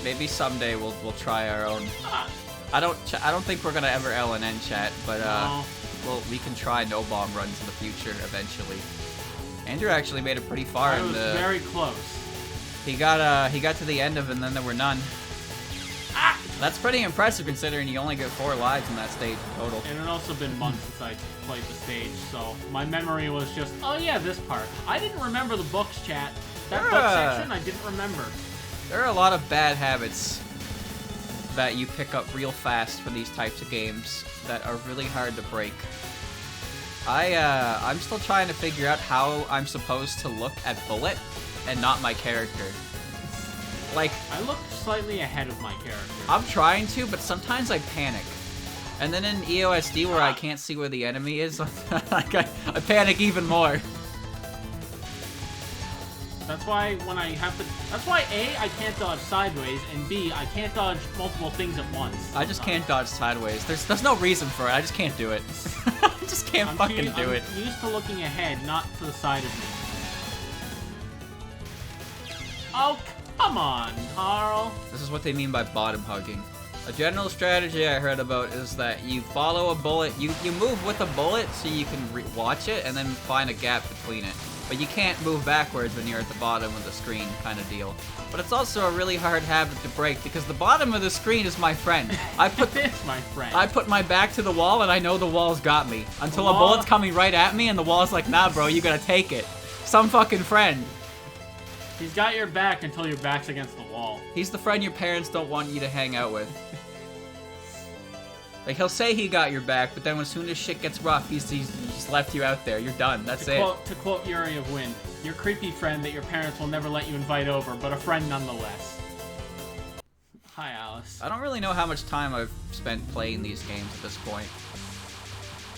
Maybe someday we'll try our own. I don't think we're gonna ever LNN chat, but No. well, we can try no bomb runs in the future eventually. Andrew actually made it pretty far I in was the. very close. He got to the end of it, and then there were none. Ah! That's pretty impressive considering you only get 4 lives in that stage total. And it also been months since I played the stage, so my memory was just, oh yeah, this part. I didn't remember the books, chat. That book section, I didn't remember. There are a lot of bad habits that you pick up real fast for these types of games that are really hard to break. I'm still trying to figure out how I'm supposed to look at Bullet and not my character. Like, I look slightly ahead of my character. I'm trying to, but sometimes I panic. And then in EOSD where I can't see where the enemy is, like I panic even more. That's why when I have to... That's why A, I can't dodge sideways, and B, I can't dodge multiple things at once. I just can't dodge sideways. There's no reason for it. I just can't do it. I just can't fucking do it. I'm used to looking ahead, not to the side of me. Oh, come on, Carl. This is what they mean by bottom hugging. A general strategy I heard about is that you follow a bullet, you move with a bullet so you can watch it and then find a gap between it. But you can't move backwards when you're at the bottom of the screen kind of deal. But it's also a really hard habit to break because the bottom of the screen is my friend. It's my friend. I put my back to the wall and I know the wall's got me. Until a bullet's coming right at me and the wall's like, nah bro, you gotta take it. Some fucking friend. He's got your back until your back's against the wall. He's the friend your parents don't want you to hang out with. Like, he'll say he got your back, but then as soon as shit gets rough, he's left you out there. You're done. That's it. To quote Yuri of Wind, your creepy friend that your parents will never let you invite over, but a friend nonetheless. Hi, Alice. I don't really know how much time I've spent playing these games at this point.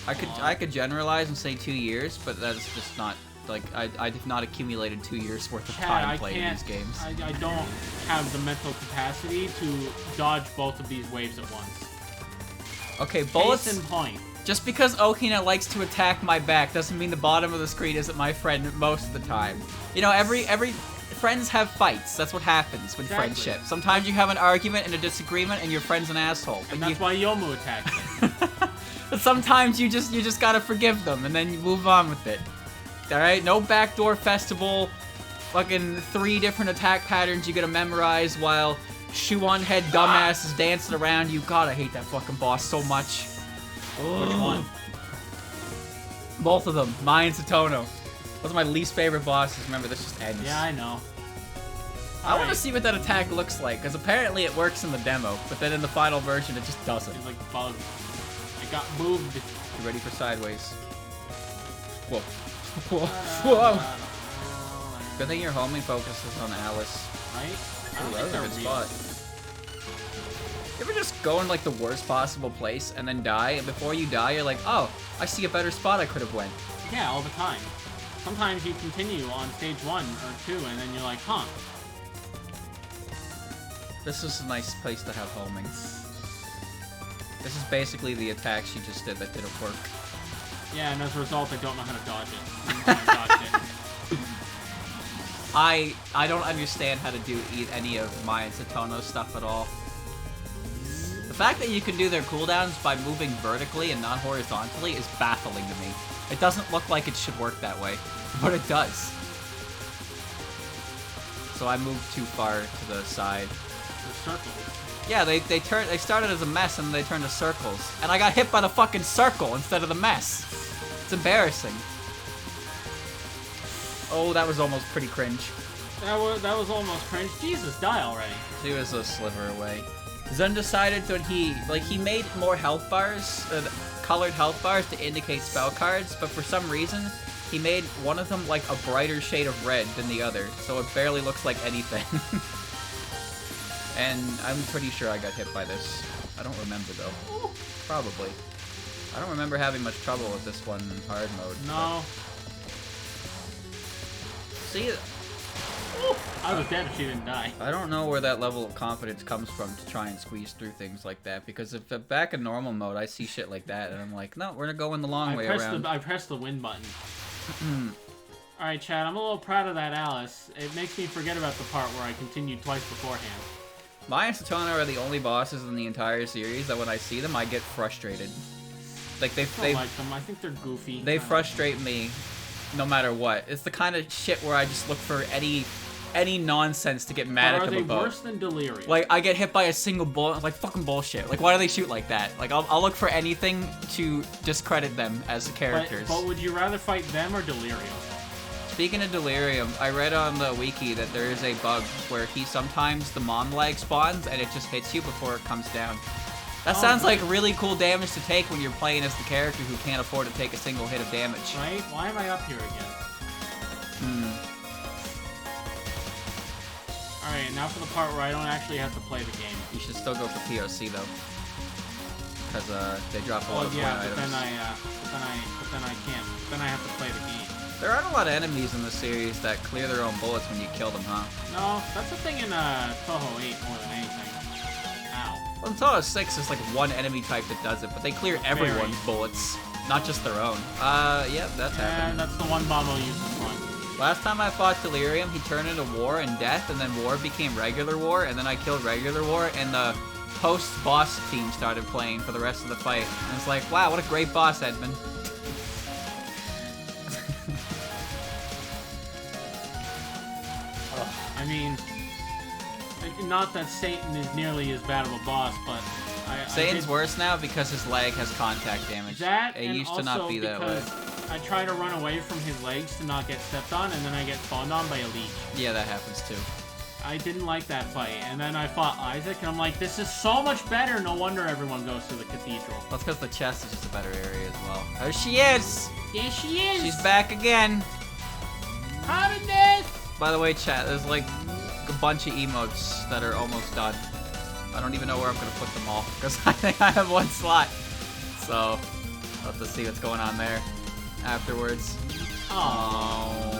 I could generalize and say 2 years, but that's just not... Like, I've not accumulated 2 years worth of time playing these games. I don't have the mental capacity to dodge both of these waves at once. Okay, bullets... Case in point. Just because Okina likes to attack my back doesn't mean the bottom of the screen isn't my friend most of the time. You know, every friends have fights. That's what happens with friendship. Sometimes you have an argument and a disagreement and your friend's an asshole. And that's why Yomu attacks him. But sometimes you just gotta forgive them and then you move on with it. Alright, no backdoor festival, fucking 3 different attack patterns you gotta memorize while shoe-on-head dumbass is dancing around you. God, I hate that fucking boss so much. Which one? Both of them, Mai and Satono. Those are my least favorite bosses. Remember, this just ends. Yeah, I know. I want to see what that attack looks like, because apparently it works in the demo, but then in the final version it just doesn't. It's like bug. It got moved. You ready for sideways? Whoa. Whoa. Whoa. Good thing your homing focuses on Alice. Right? I don't That was think a they're good real. spot. You ever just go in like the worst possible place and then die, and before you die you're like, oh, I see a better spot I could have went. Yeah, all the time. Sometimes you continue on stage 1 or 2 and then you're like, huh. This is a nice place to have homing. This is basically the attack she just did that didn't work. Yeah, and as a result I don't know how to dodge it. I dodged it. I don't understand how to do any of Mai and Satono's stuff at all. The fact that you can do their cooldowns by moving vertically and not horizontally is baffling to me. It doesn't look like it should work that way. But it does. So I moved too far to the side. The circles. Yeah, they started as a mess and they turned to circles. And I got hit by the fucking circle instead of the mess. It's embarrassing. Oh, that was almost pretty cringe. That was almost cringe. Jesus, die already. He was a sliver away. Zun decided that he made more health bars, colored health bars to indicate spell cards, but for some reason, he made one of them like a brighter shade of red than the other, so it barely looks like anything. And I'm pretty sure I got hit by this. I don't remember though. Probably. I don't remember having much trouble with this one in hard mode. No. See, I was dead if she didn't die. I don't know where that level of confidence comes from to try and squeeze through things like that, because if back in normal mode I see shit like that and I'm like, no, we're gonna go in the long way around. I pressed the win button. Alright, Chad, I'm a little proud of that, Alice. It makes me forget about the part where I continued twice beforehand. Mai and Satana are the only bosses in the entire series that when I see them I get frustrated. Like I don't like them. I think they're goofy. They frustrate me no matter what. It's the kind of shit where I just look for any nonsense to get mad at them about. Are they worse than Delirium? Like, I get hit by a single bullet, like, fucking bullshit. Like, why do they shoot like that? Like, I'll look for anything to discredit them as characters. But would you rather fight them or Delirium? Speaking of Delirium, I read on the wiki that there is a bug where sometimes the mom leg spawns and it just hits you before it comes down. That sounds like really cool damage to take when you're playing as the character who can't afford to take a single hit of damage. Right? Why am I up here again? Alright, now for the part where I don't actually have to play the game. You should still go for POC though. Because they drop a lot of point items. But then I can't. Then I have to play the game. There aren't a lot of enemies in the series that clear their own bullets when you kill them, huh? No, that's the thing in Touhou 8 more than anything. Ow. Well, in Touhou 6, there's like one enemy type that does it, but they clear everyone's bullets, not just their own. Yeah, that's happened. And that's the one bomb I'll use this one. Last time I fought Delirium, he turned into War and Death, and then War became Regular War, and then I killed Regular War, and the post-boss team started playing for the rest of the fight. And it's like, wow, what a great boss, Edmund. I mean, not that Satan is nearly as bad of a boss, but Satan's worse now because his leg has contact damage. It used to not be that way. I try to run away from his legs to not get stepped on, and then I get spawned on by a leech. Yeah, that happens too. I didn't like that fight, and then I fought Isaac, and I'm like, this is so much better. No wonder everyone goes to the cathedral. Well, it's because the chest is just a better area as well. There she is! Yeah, she is! She's back again! Happiness! By the way, chat, there's like a bunch of emotes that are almost done. I don't even know where I'm gonna put them all, because I think I have one slot. So, I'll have to see what's going on there afterwards. Oh.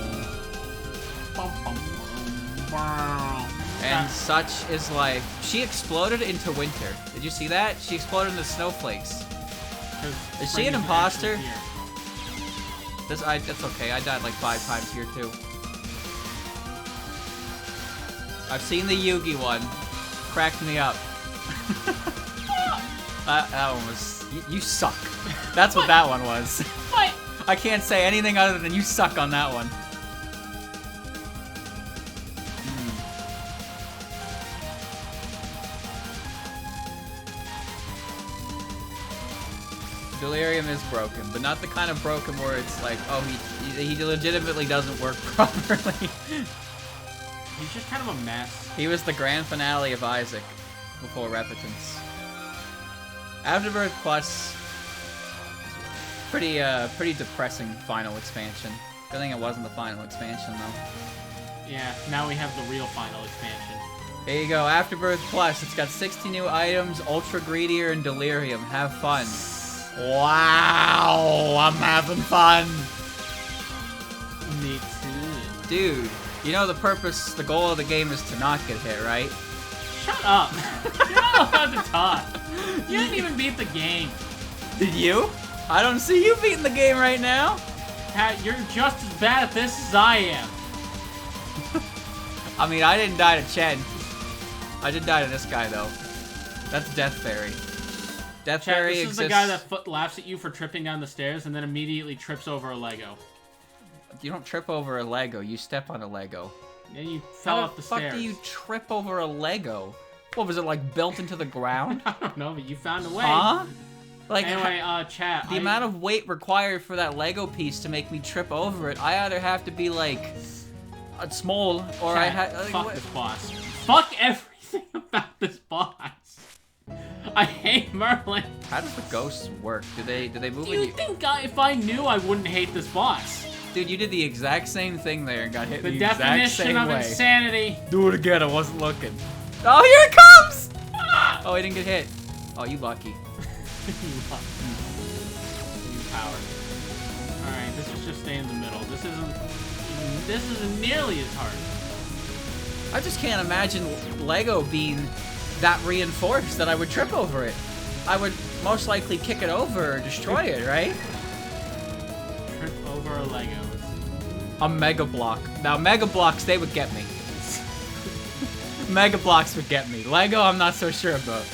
And such is life. She exploded into winter. Did you see that? She exploded into snowflakes. Is she an imposter? That's okay. I died like 5 times here too. I've seen the Yugi one. Cracked me up. that one was... You suck. That's what that one was. What? I can't say anything other than you suck on that one. Delirium is broken, but not the kind of broken where it's like, oh, he legitimately doesn't work properly. He's just kind of a mess. He was the grand finale of Isaac before Repentance. Afterbirth Plus, pretty depressing final expansion. Good thing it wasn't the final expansion though. Yeah, now we have the real final expansion. There you go, Afterbirth Plus. It's got 60 new items, Ultra Greedier, and Delirium. Have fun. Wow, I'm having fun. Me too. Dude, you know the goal of the game is to not get hit, right? Shut up. You're not allowed to talk. You didn't even beat the game. Did you? I don't see you beating the game right now. Pat, you're just as bad at this as I am. I mean, I didn't die to Chen. I did die to this guy, though. That's Death Fairy. Death Fairy exists... This is the guy that laughs at you for tripping down the stairs and then immediately trips over a Lego. don't trip over a Lego. You step on a Lego. And you fell How off the fuck stairs. do you trip over a Lego? What was it like built into the ground? I don't know, but you found a way. Huh? Like Anyway, chat. the amount of weight required for that Lego piece to make me trip over it, I either have to be like small or I Chat, have. fuck this boss. Fuck everything about this boss. I hate Merlin. How does the ghosts work? Do they move Do when you you? think if I knew, I wouldn't hate this boss? Dude, you did the exact same thing there and got hit The the exact definition same of way. insanity. Do it again. I wasn't looking. Oh, here it comes! Oh, I didn't get hit. Oh, you lucky. You power. Alright, this is just stay in the middle. This isn't nearly as hard. I just can't imagine Lego being that reinforced that I would trip over it. I would most likely kick it over or destroy it, right? Trip over Legos. A Mega Block. Now, Mega Blocks, they would get me. Mega Blocks would get me. Lego, I'm not so sure about.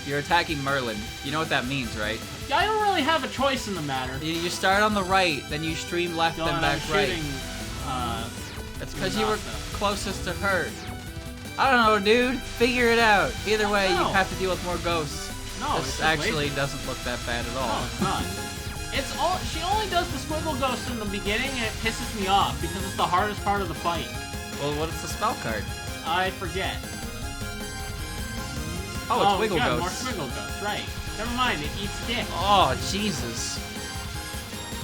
You're attacking Merlin. You know what that means, right? Yeah, I don't really have a choice in the matter. You start on the right, then you stream left, Go then on, back I'm right. shooting, That's because you were Nasa. closest to her. I don't know, dude. Figure it out. Either way, you No. have to deal with more ghosts. No, This it's just actually lazy. doesn't look that bad at No, all. it's not. It's all. She only does the squiggle ghost in the beginning, and it pisses me off because it's the hardest part of the fight. Well, what is the spell card? I forget. Oh, it's Wiggle yeah, Ghosts. more squiggle ghosts, right. Never mind, it eats dick. Oh, Jesus.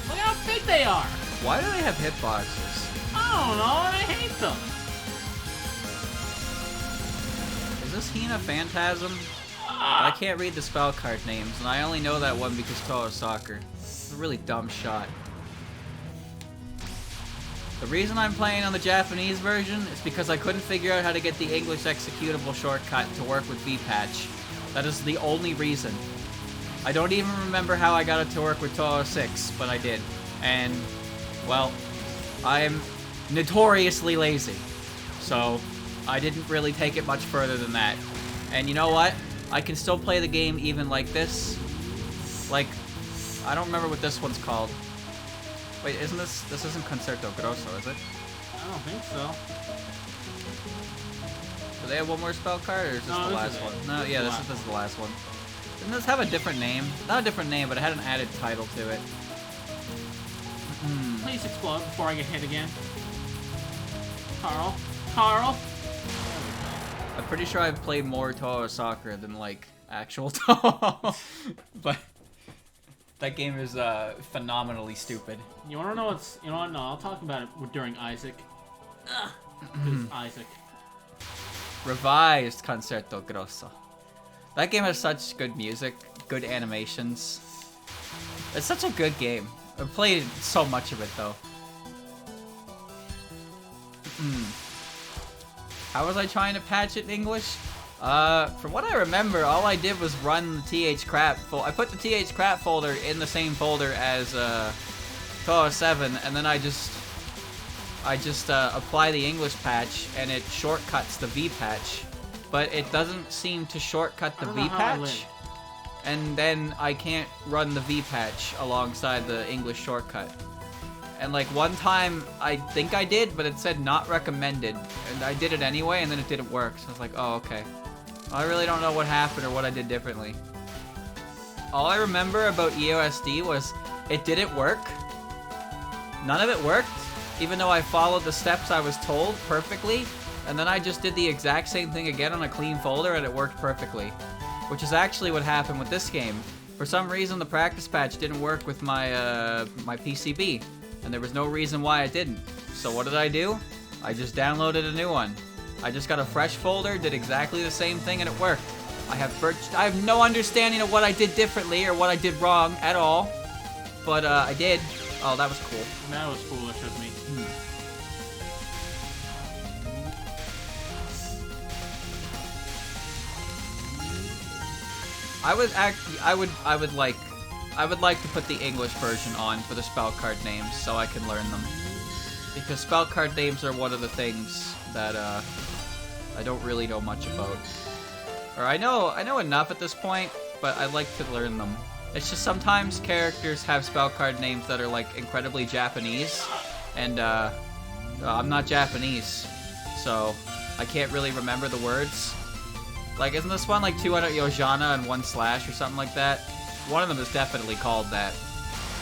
Look how big they are! Why do they have hitboxes? I don't know, and I hate them. Is this Hina Phantasm? I can't read the spell card names, and I only know that one because Touhou Soccer. It's a really dumb shot. The reason I'm playing on the Japanese version is because I couldn't figure out how to get the English executable shortcut to work with V-Patch. That is the only reason. I don't even remember how I got it to work with Touhou 6, but I did. And, well, I'm notoriously lazy. So, I didn't really take it much further than that. And you know what? I can still play the game even like this. Like, I don't remember what this one's called. Wait, isn't this isn't Concerto Grosso, is it? I don't think so. Do they have one more spell card, or is this No, the this last is it. one? This No, is yeah, the this last is the last one. Didn't this have a different name? Not a different name, but it had an added title to it. Please explode before I get hit again. Carl? Carl? I'm pretty sure I've played more Touhou Soccer than, like, actual Touhou. But that game is phenomenally stupid. You wanna know what's... You know what? No, I'll talk about it during Isaac. Because Isaac. Revised Concerto Grosso. That game has such good music, good animations. It's such a good game. I've played so much of it, though. How was I trying to patch it in English? From what I remember, all I did was run the TH crap folder. I put the TH crap folder in the same folder as Touhou 7, and then I just apply the English patch, and it shortcuts the V patch. But it doesn't seem to shortcut the V patch, and then I can't run the V patch alongside the English shortcut. And like one time, I think I did, but it said not recommended, and I did it anyway, and then it didn't work. So I was like, oh, okay. I really don't know what happened or what I did differently. All I remember about EOSD was it didn't work. None of it worked, even though I followed the steps I was told perfectly. And then I just did the exact same thing again on a clean folder, and it worked perfectly. Which is actually what happened with this game. For some reason, the practice patch didn't work with my my PCB, and there was no reason why it didn't. So what did I do? I just downloaded a new one. I just got a fresh folder, did exactly the same thing, and it worked. I have no understanding of what I did differently or what I did wrong at all, but I did. Oh, that was cool. That was foolish of me. I would like to put the English version on for the spell card names so I can learn them. Because spell card names are one of the things that I don't really know much about. Or I know enough at this point, but I like to learn them. It's just sometimes characters have spell card names that are like incredibly Japanese, and I'm not Japanese, so I can't really remember the words. Like, isn't this one like 200 Yojana and 1 slash or something like that? One of them is definitely called that.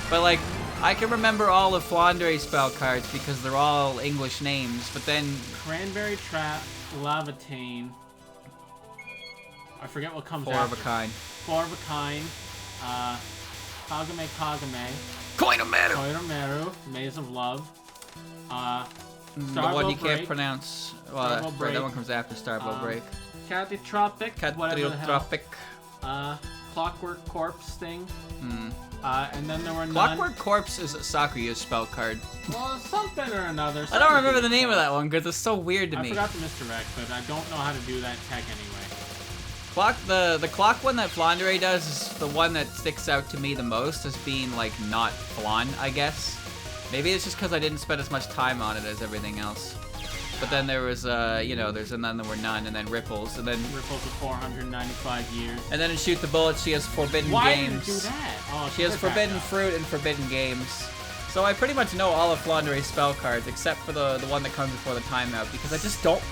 But like, I can remember all of Flandre's spell cards because they're all English names, but then... Cranberry Trap, Lavatane. I forget what comes after. Four of a kind. Kagame Kagame. Koinomaru! Koinomaru, Maze of Love. The one you can't pronounce. Well, right, that one comes after Starbow Break. Catitropic. Catitropic. Clockwork Corpse thing. Hmm. And then there were Clockwork Corpse is Sakuya's spell card. Well, something or another. I don't remember the name of that one because it's so weird to me. I forgot the misdirect, but I don't know how to do that tech anyway. The clock one that Flandre does is the one that sticks out to me the most as being like not Flan, I guess. Maybe it's just because I didn't spend as much time on it as everything else. But then there was, you know, and then there were none, and then Ripples, and then... Ripples of 495 years. And then in Shoot the Bullet, she has Forbidden Games. Why did you do that? Oh, she has Forbidden Fruit and Forbidden Games. So I pretty much know all of Flandre's spell cards, except for the one that comes before the timeout, because I just don't...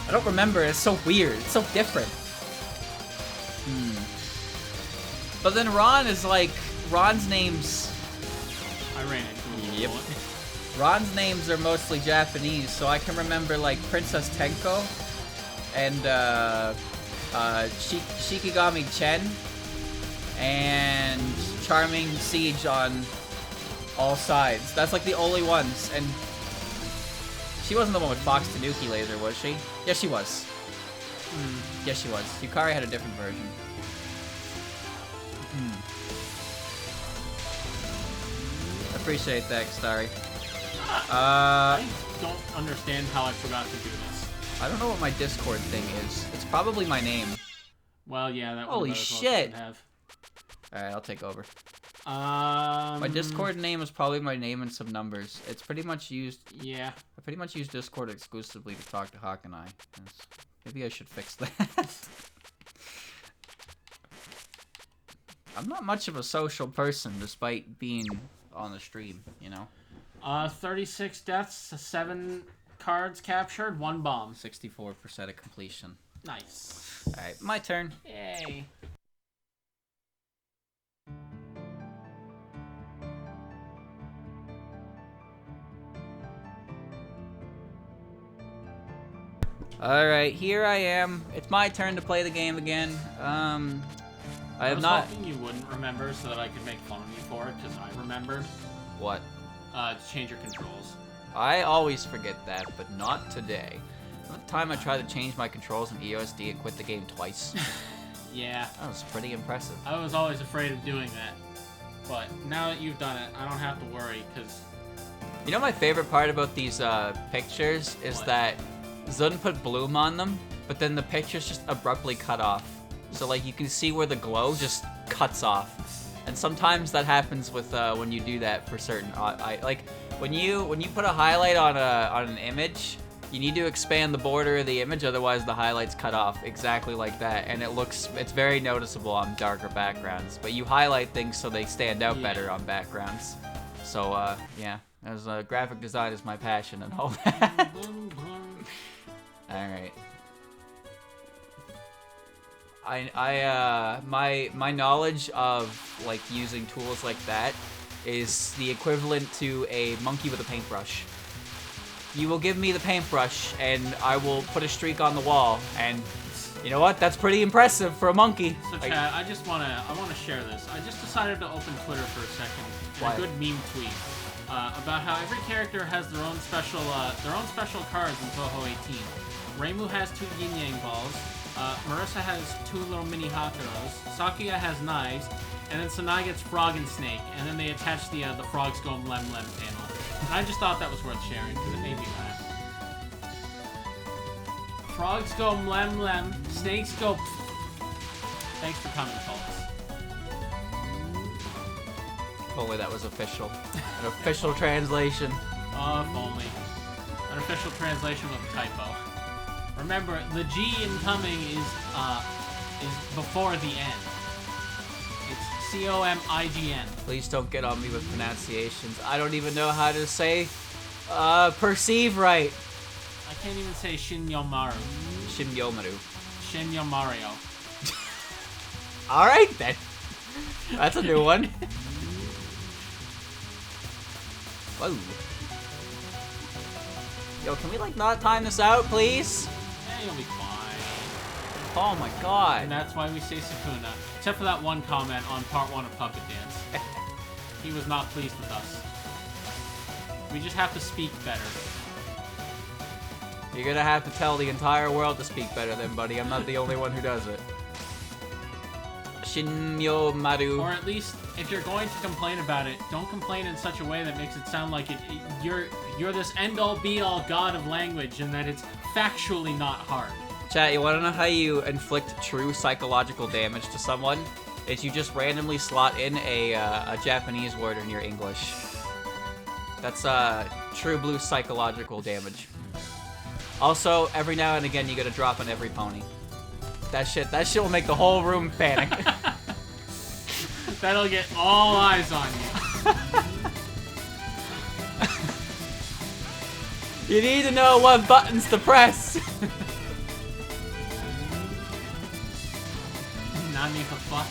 I don't remember. It's so weird. It's so different. But then Ron is like... Ron's names... I ran into a bullet. Ron's names are mostly Japanese, so I can remember like Princess Tenko and Shikigami Chen and Charming Siege on all sides. That's like the only ones, and she wasn't the one with Fox Tanuki laser, was she? Yes, she was. Yes, she was. Yukari had a different version. Appreciate that, Starry. I don't understand how I forgot to do this. I don't know what my Discord thing is. It's probably my name. Well, yeah, that Holy shit! Alright, I'll take over. My Discord name is probably my name and some numbers. It's pretty much used... Yeah. I pretty much use Discord exclusively to talk to Hawk and I. Maybe I should fix that. I'm not much of a social person, despite being on the stream, you know? 36 deaths, 7 cards captured, 1 bomb. 64% of completion. Nice. Alright, my turn. Yay. Alright, here I am. It's my turn to play the game again. I was hoping you wouldn't remember so that I could make fun of you for it, because I remembered. What? To change your controls. I always forget that, but not today. The time I tried to change my controls in EOSD and quit the game twice. Yeah. That was pretty impressive. I was always afraid of doing that. But now that you've done it, I don't have to worry, because... You know my favorite part about these pictures is that Zun put bloom on them, but then the pictures just abruptly cut off. So like you can see where the glow just cuts off. And sometimes that happens with when you do that for certain like when you put a highlight on an image, you need to expand the border of the image, otherwise the highlight's cut off exactly like that, and it's very noticeable on darker backgrounds. But you highlight things so they stand out better on backgrounds. So yeah, as graphic design is my passion and all that. All right. My knowledge of like using tools like that is the equivalent to a monkey with a paintbrush. You will give me the paintbrush and I will put a streak on the wall, and you know what? That's pretty impressive for a monkey. So Chad, I wanna share this. I just decided to open Twitter for a second. Why? A good meme tweet about how every character has their own special cards in Touhou 18. Reimu has 2 yin yang balls. Marissa has 2 little mini Hakuros, Sakuya has knives, and then Sanai gets frog and snake, and then they attach the frogs go mlem mlem panel. And I just thought that was worth sharing, because it made me laugh. Frogs go mlem mlem, snakes go Thanks for coming, folks. If only that was official. An official translation. Oh, if only. An official translation with a typo. Remember, the G incoming is before the N. Comign. Please don't get on me with pronunciations. I don't even know how to say perceive right. I can't even say Shinyomaru. Shinyomario. Alright then. That's a new one. Whoa. Yo, can we like not time this out, please? Yeah, you'll be fine. Oh my god. And that's why we say Sukuna. Except for that one comment on part 1 of Puppet Dance. He was not pleased with us. We just have to speak better. You're gonna have to tell the entire world to speak better then, buddy. I'm not the only one who does it. Shinyo Maru. Or at least, if you're going to complain about it, don't complain in such a way that makes it sound like you're this end-all be-all god of language and that it's factually not hard. Chat, you wanna know how you inflict true psychological damage to someone? Is you just randomly slot in a Japanese word in your English. That's true blue psychological damage. Also, every now and again you gotta drop on every pony. That shit will make the whole room panic. That'll get all eyes on you. You need to know what buttons to press. Nani the fuck?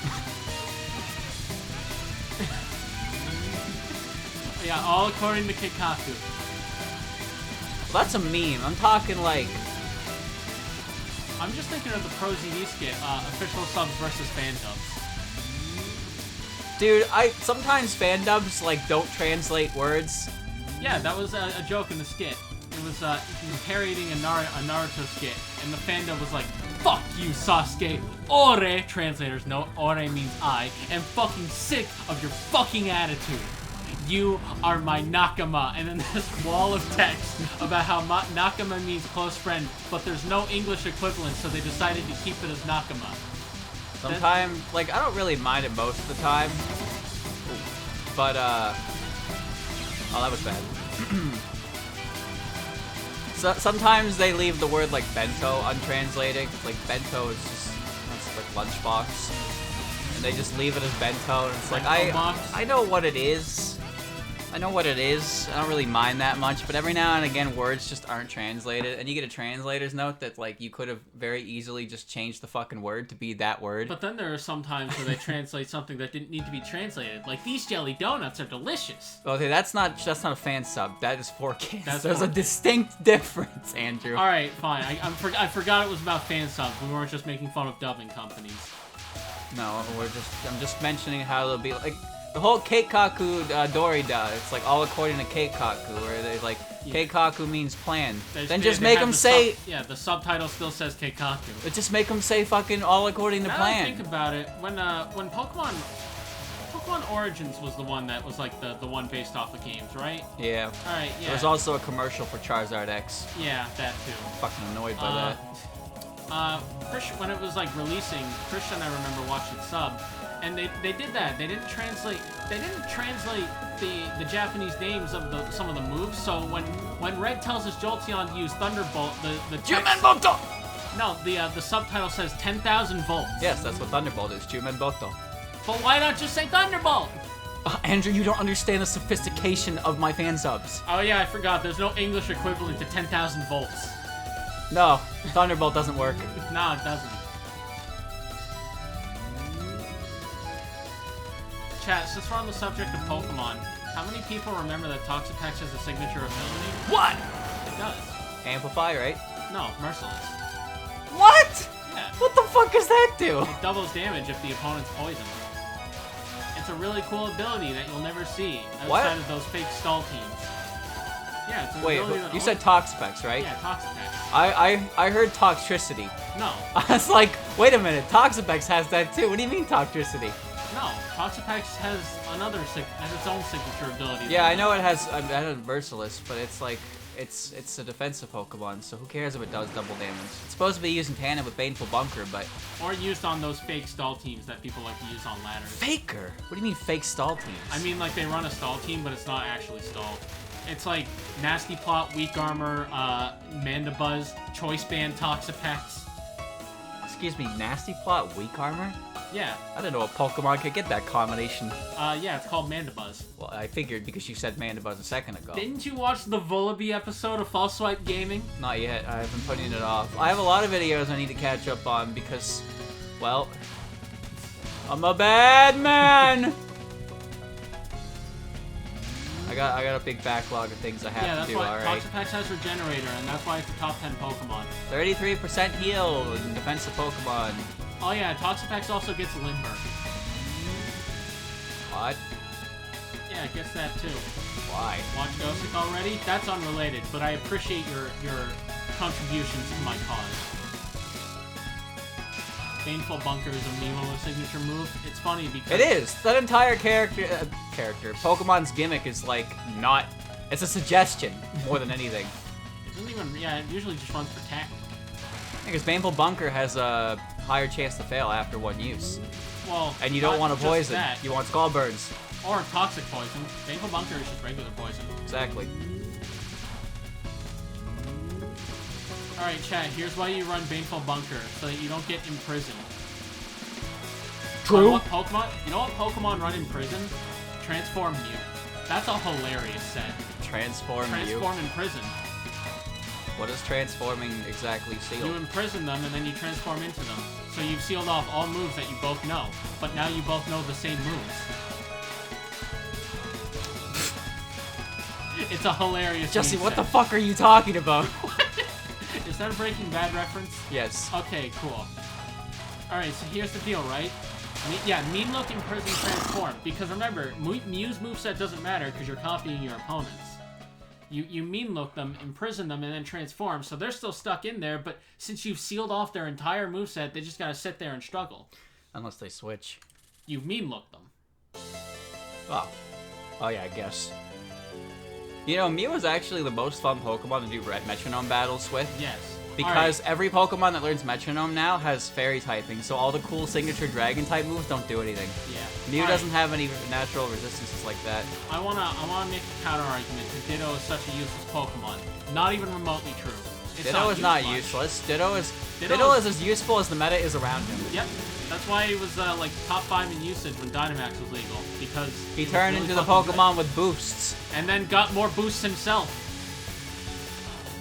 Yeah, all according to Kikaku. Well, that's a meme. I'm talking like... I'm just thinking of the Pro ZD skit, official subs versus fan dubs. Dude, sometimes fan dubs like don't translate words. Yeah, that was a joke in the skit. It was he was parodying a Naruto skit, and the fan dub was like, "Fuck you, Sasuke. Ore," translators note, ore means I, am fucking sick of your fucking attitude. You are my nakama, and then this wall of text about how nakama means close friend, but there's no English equivalent, so they decided to keep it as nakama. Sometimes, like, I don't really mind it most of the time, but, oh, that was bad. So, sometimes they leave the word, like, bento untranslated. Like, bento is just, that's like lunchbox. And they just leave it as bento, and it's like, I know what it is. I know what it is. I don't really mind that much, but every now and again, words just aren't translated, and you get a translator's note that, like, you could have very easily just changed the fucking word to be that word. But then there are some times where they translate something that didn't need to be translated, like, "These jelly donuts are delicious." Okay, that's not a fan sub. That is for kids. There's a distinct difference, Andrew. All right, fine. I forgot it was about fan subs. We weren't just making fun of dubbing companies. No, I'm just mentioning how it'll be like. The whole Keikaku Dorida, it's like all according to Keikaku, where they like, Keikaku means plan. Then just make them say... Yeah, the subtitle still says Keikaku. But just make them say fucking all according to plan. Now I think about it, when Pokemon Origins was the one that was like the one based off of games, right? Yeah. Alright, yeah. There was also a commercial for Charizard X. Yeah, that too. I'm fucking annoyed by that. When it was like releasing, Christian and I remember watching sub. And they did that. They didn't translate the Japanese names of some of the moves. So when Red tells his Jolteon to use Thunderbolt, the text, no, the subtitle says 10,000 volts. Yes, that's what Thunderbolt is. Jumenboto. But why not just say Thunderbolt? Andrew, you don't understand the sophistication of my fan subs. Oh yeah, I forgot. There's no English equivalent to 10,000 volts. No, Thunderbolt doesn't work. No, it doesn't. Chat, since we're on the subject of Pokemon, how many people remember that Toxapex has a signature ability? What? It does. Amplify, right? No, Merciless. What? Yeah. What the fuck does that do? It doubles damage if the opponent's poisoned. It's a really cool ability that you'll never see outside of those fake stall teams. Yeah, it's an ability that you said Toxapex, right? Yeah, Toxapex. I heard Toxtricity. No. I was like, wait a minute, Toxapex has that too. What do you mean Toxtricity? No, Toxapex has its own signature ability. Yeah, I know it has Merciless, but it's like it's a defensive Pokemon, so who cares if it does double damage? It's supposed to be used in tandem with Baneful Bunker, but or used on those fake stall teams that people like to use on ladders. Faker? What do you mean fake stall teams? I mean like they run a stall team, but it's not actually stall. It's like Nasty Plot, Weak Armor, Mandibuzz, Choice Band, Toxapex. Excuse me, nasty plot, weak armor? Yeah. I didn't know a Pokemon could get that combination. Yeah, it's called Mandibuzz. Well, I figured because you said Mandibuzz a second ago. Didn't you watch the Vullaby episode of False Swipe Gaming? Not yet. I've been putting it off. I have a lot of videos I need to catch up on because, well, I'm a bad man! I got a big backlog of things I have to do, alright? Yeah, that's why Toxapex has Regenerator, and that's why it's a top 10 Pokemon. 33% heal in defensive Pokemon. Oh yeah, Toxapex also gets Limber. What? Yeah, it gets that too. Why? Watch Ghostic already? That's unrelated, but I appreciate your contributions to my cause. Baneful Bunker is a Mimo signature move. It's funny because... It is! That entire character... Pokemon's gimmick is like not... It's a suggestion more than anything. It doesn't even... Yeah, it usually just runs for tech. Because Baneful Bunker has a higher chance to fail after one use. Well, and you don't want to poison. That. You want Skull Burns. Or toxic poison. Baneful Bunker is just regular poison. Exactly. Alright, chat, here's why you run Baneful Bunker, so that you don't get imprisoned. True. You know what Pokemon run in prison? Transform Mew. That's a hilarious set. Transform Mew? Transform in prison. What does transforming exactly seal? You imprison them and then you transform into them. So you've sealed off all moves that you both know. But now you both know the same moves. It's a hilarious Jesse, what the fuck are you talking about? Is that a Breaking Bad reference? Yes. Okay, cool. Alright, so here's the deal, right? Mean Look in Prison Transform. Because remember, Mew's moveset doesn't matter because you're copying your opponents. You Mean Look them, imprison them, and then transform, so they're still stuck in there, but since you've sealed off their entire moveset, they just gotta sit there and struggle. Unless they switch. You Mean Look them. Oh. Oh yeah, I guess. You know, Mew is actually the most fun Pokemon to do Metronome battles with. Yes. Because every Pokemon that learns Metronome now has Fairy typing, so all the cool signature Dragon type moves don't do anything. Yeah. Mew doesn't have any natural resistances like that. I wanna make a counter argument that Ditto is such a useless Pokemon. Not even remotely true. Ditto is not useless. Ditto is as useful as the meta is around him. Yep. That's why he was like top 5 in usage when Dynamax was legal, because he turned into the Pokemon with boosts. And then got more boosts himself.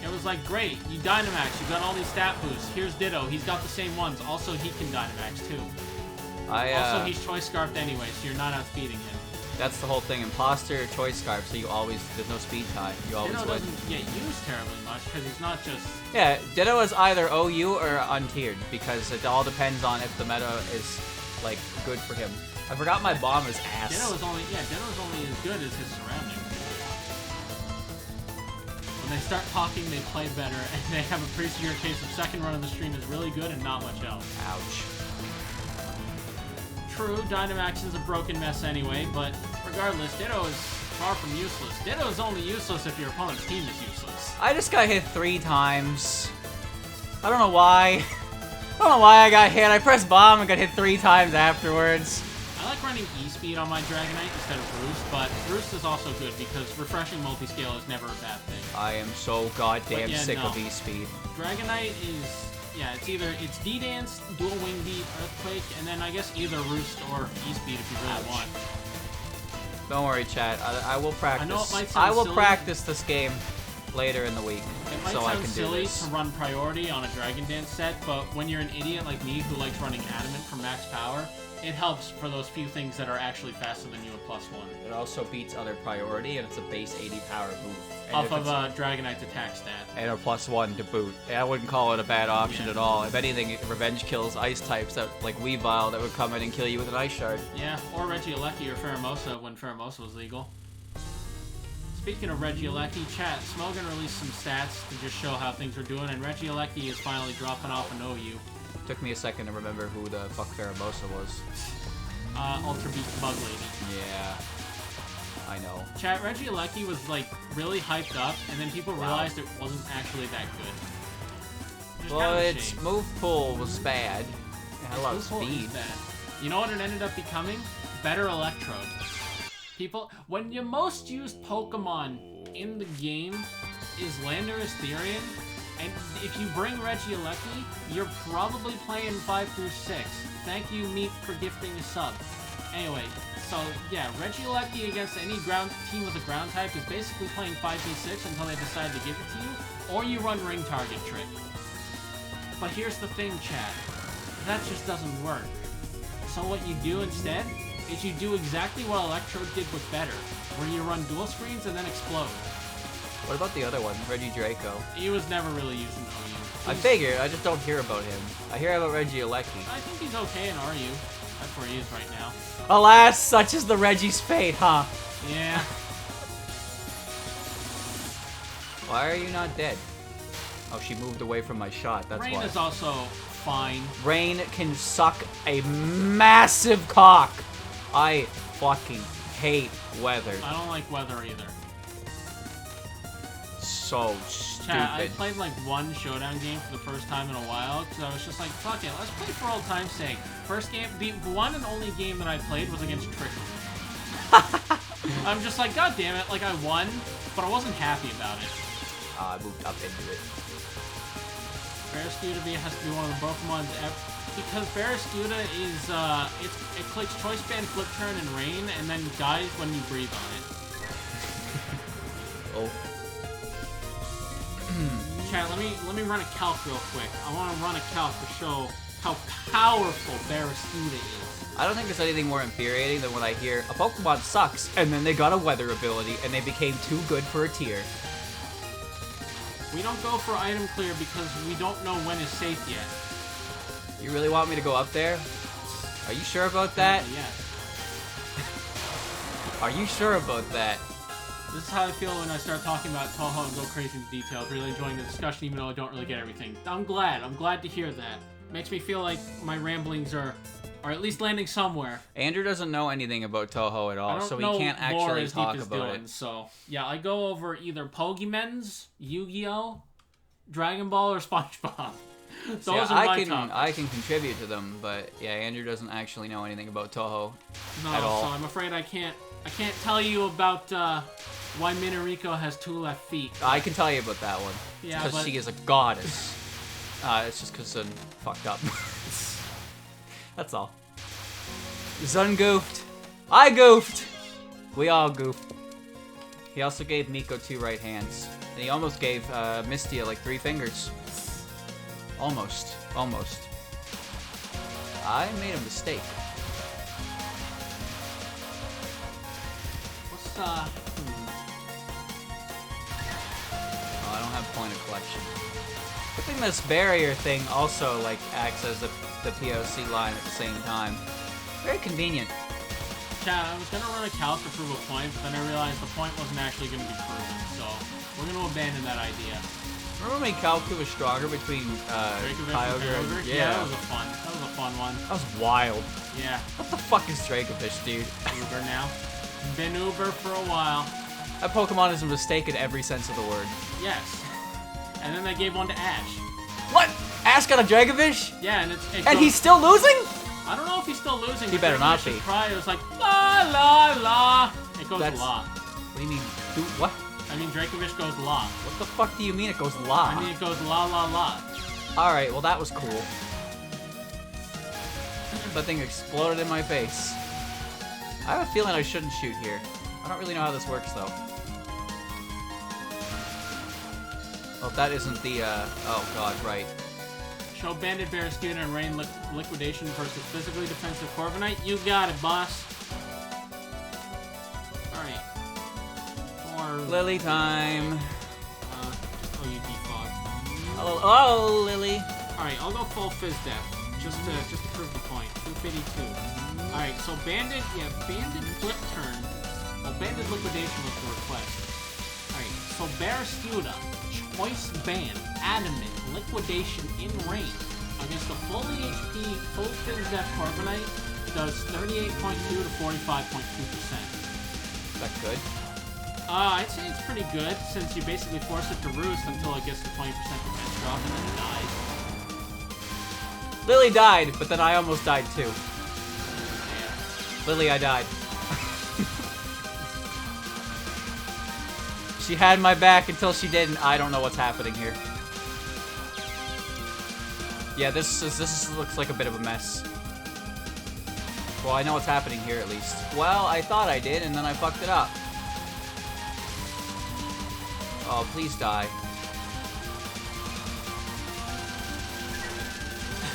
It was like, great, you Dynamax, you got all these stat boosts. Here's Ditto, he's got the same ones. Also, he can Dynamax too. Also, he's Choice Scarfed anyway, so you're not outspeeding him. That's the whole thing. Imposter, Choice Scarf, so there's no speed tie. You always Ditto win. doesn't get used terribly much, because he's not just... Yeah, Ditto is either OU or untiered, because it all depends on if the meta is, like, good for him. I forgot my bomb is ass. Ditto's only as good as his surroundings. When they start talking, they play better, and they have a pretty severe case of second run of the stream is really good and not much else. Ouch. True, Dynamax is a broken mess anyway, but regardless, Ditto is far from useless. Ditto is only useless if your opponent's team is useless. I just got hit 3 times. I don't know why. I don't know why I got hit. I pressed bomb and got hit 3 times afterwards. I like running E-Speed on my Dragonite instead of Roost, but Roost is also good because refreshing multi-scale is never a bad thing. I am so goddamn sick of E-Speed. Dragonite is... Yeah, it's D-Dance, Dual Wing Beat, Earthquake, and then I guess either Roost or E-Speed if you really want. Don't worry, chat. I will practice. I know it might sound silly. Practice this game later in the week, it might so I sound can silly do this. to run Priority on a Dragon Dance set, but when you're an idiot like me who likes running Adamant for max power, it helps for those few things that are actually faster than you at +1. It also beats other Priority, and it's a base 80 power move. And off of Dragonite's attack stat. And a +1 to boot. I wouldn't call it a bad option at all. If anything, Revenge kills ice types that, like Weavile, that would come in and kill you with an ice shard. Yeah, or Regieleki or Pheromosa when Pheromosa was legal. Speaking of Regieleki, chat, Smogan released some stats to just show how things are doing, and Regieleki is finally dropping off an OU. Took me a second to remember who the fuck Pheromosa was. Ultra Beast Bug Lady. Yeah. I know. Chat, Regieleki was like really hyped up, and then people realized it wasn't actually that good. Well, its move pool was bad. It had a lot of speed. Bad. You know what it ended up becoming? Better Electrode. People, when your most used Pokemon in the game is Landorus Therian, And if you bring Regieleki, you're probably playing 5 through 6. Thank you, Meep, for gifting a sub. Anyway, so yeah, Regieleki against any ground team with a ground type is basically playing 5v6 until they decide to give it to you, or you run ring target trick. But here's the thing, chat. That just doesn't work. So what you do instead is you do exactly what Electrode did but better, where you run dual screens and then explode. What about the other one, Reggie Draco? He was never really used in OU. I figured, I just don't hear about him. I hear about Regieleki. I think he's okay in RU. That's where he is right now. Alas, such is the Reggie's fate, huh? Yeah. Why are you not dead? Oh, she moved away from my shot, that's Rain why. is also fine. Rain can suck a massive cock. I fucking hate weather. I don't like weather either. So stupid. Chat, I played like one showdown game for the first time in a while, because I was just like, fuck it, let's play for old time's sake. First game, the one and only game that I played was against Tricky. I'm just like, god damn it, like I won, but I wasn't happy about it. I moved up into it. Barraskewda has to be one of the Pokemon's because Barraskewda is, it clicks Choice Band, Flip Turn, and Rain, and then dies when you breathe on it. Oh. Chat, let me run a calc real quick. I want to run a calc to show how powerful Barraskewda is. I don't think there's anything more infuriating than when I hear a Pokemon sucks, and then they got a weather ability, and they became too good for a tier. We don't go for item clear because we don't know when is safe yet. You really want me to go up there? Are you sure about that? Yes. Are you sure about that? This is how I feel when I start talking about Touhou and go crazy into details. Really enjoying the discussion even though I don't really get everything. I'm glad to hear that. Makes me feel like my ramblings are at least landing somewhere. Andrew doesn't know anything about Touhou at all, so he can't lore actually as talk deep as about Dylan, it. So, yeah, I go over either Pokemon's, Yu-Gi-Oh!, Dragon Ball, or SpongeBob. Those are my topics. I can contribute to them, but yeah, Andrew doesn't actually know anything about Touhou at all. So I'm afraid I can't tell you about why Minariko has 2 left feet. I can tell you about that one. Yeah, because she is a goddess. It's just because Sun fucked up. That's all. Sun goofed. I goofed. We all goofed. He also gave Miko 2 right hands. And he almost gave Mistia like 3 fingers. Almost. Almost. I made a mistake. What's Oh, I don't have point of collection. Good thing this barrier thing also like acts as the POC line at the same time. Very convenient. Chat, I was gonna run a calc to prove a point, but then I realized the point wasn't actually gonna be proven, so we're gonna abandon that idea. Remember when Kalku was stronger between Kyogre and... Yeah, that was a fun one. That was wild. Yeah. What the fuck is Dracovish, dude? Uber now. Been Uber for a while. That Pokemon is a mistake in every sense of the word. Yes. And then they gave one to Ash. What? Ash got a Dracovish? Yeah, and and he's still losing? I don't know if he's still losing. He better not be. It was like, la, la, la. It goes la. What do you mean? What? I mean, Dracovish goes la. What the fuck do you mean it goes la? I mean, it goes la, la, la. Alright, well that was cool. That thing exploded in my face. I have a feeling I shouldn't shoot here. I don't really know how this works, though. Oh, that isn't the, oh god, right. Show Banded Barraskewda and Rain Liquidation versus Physically Defensive Corviknight. You got it, boss. Alright. Lily time. Oh, you default. Oh, Lily. Alright, I'll go full Fizz Death. Just to prove the point. 252. Alright, so Banded Flip Turn. Well, Banded Liquidation was the request. Alright, so Barraskewda, Choice Band, Adamant, Liquidation in range against the fully HP, full Fizz Death Corviknight does 38.2 to 45.2%. That's good. I'd say it's pretty good, since you basically force it to roost until it gets to 20% defense drop, and then it dies. Lily died, but then I almost died too. Yeah. Lily, I died. She had my back until she didn't. I don't know what's happening here. Yeah, this looks like a bit of a mess. Well, I know what's happening here at least. Well, I thought I did, and then I fucked it up. Oh, please die.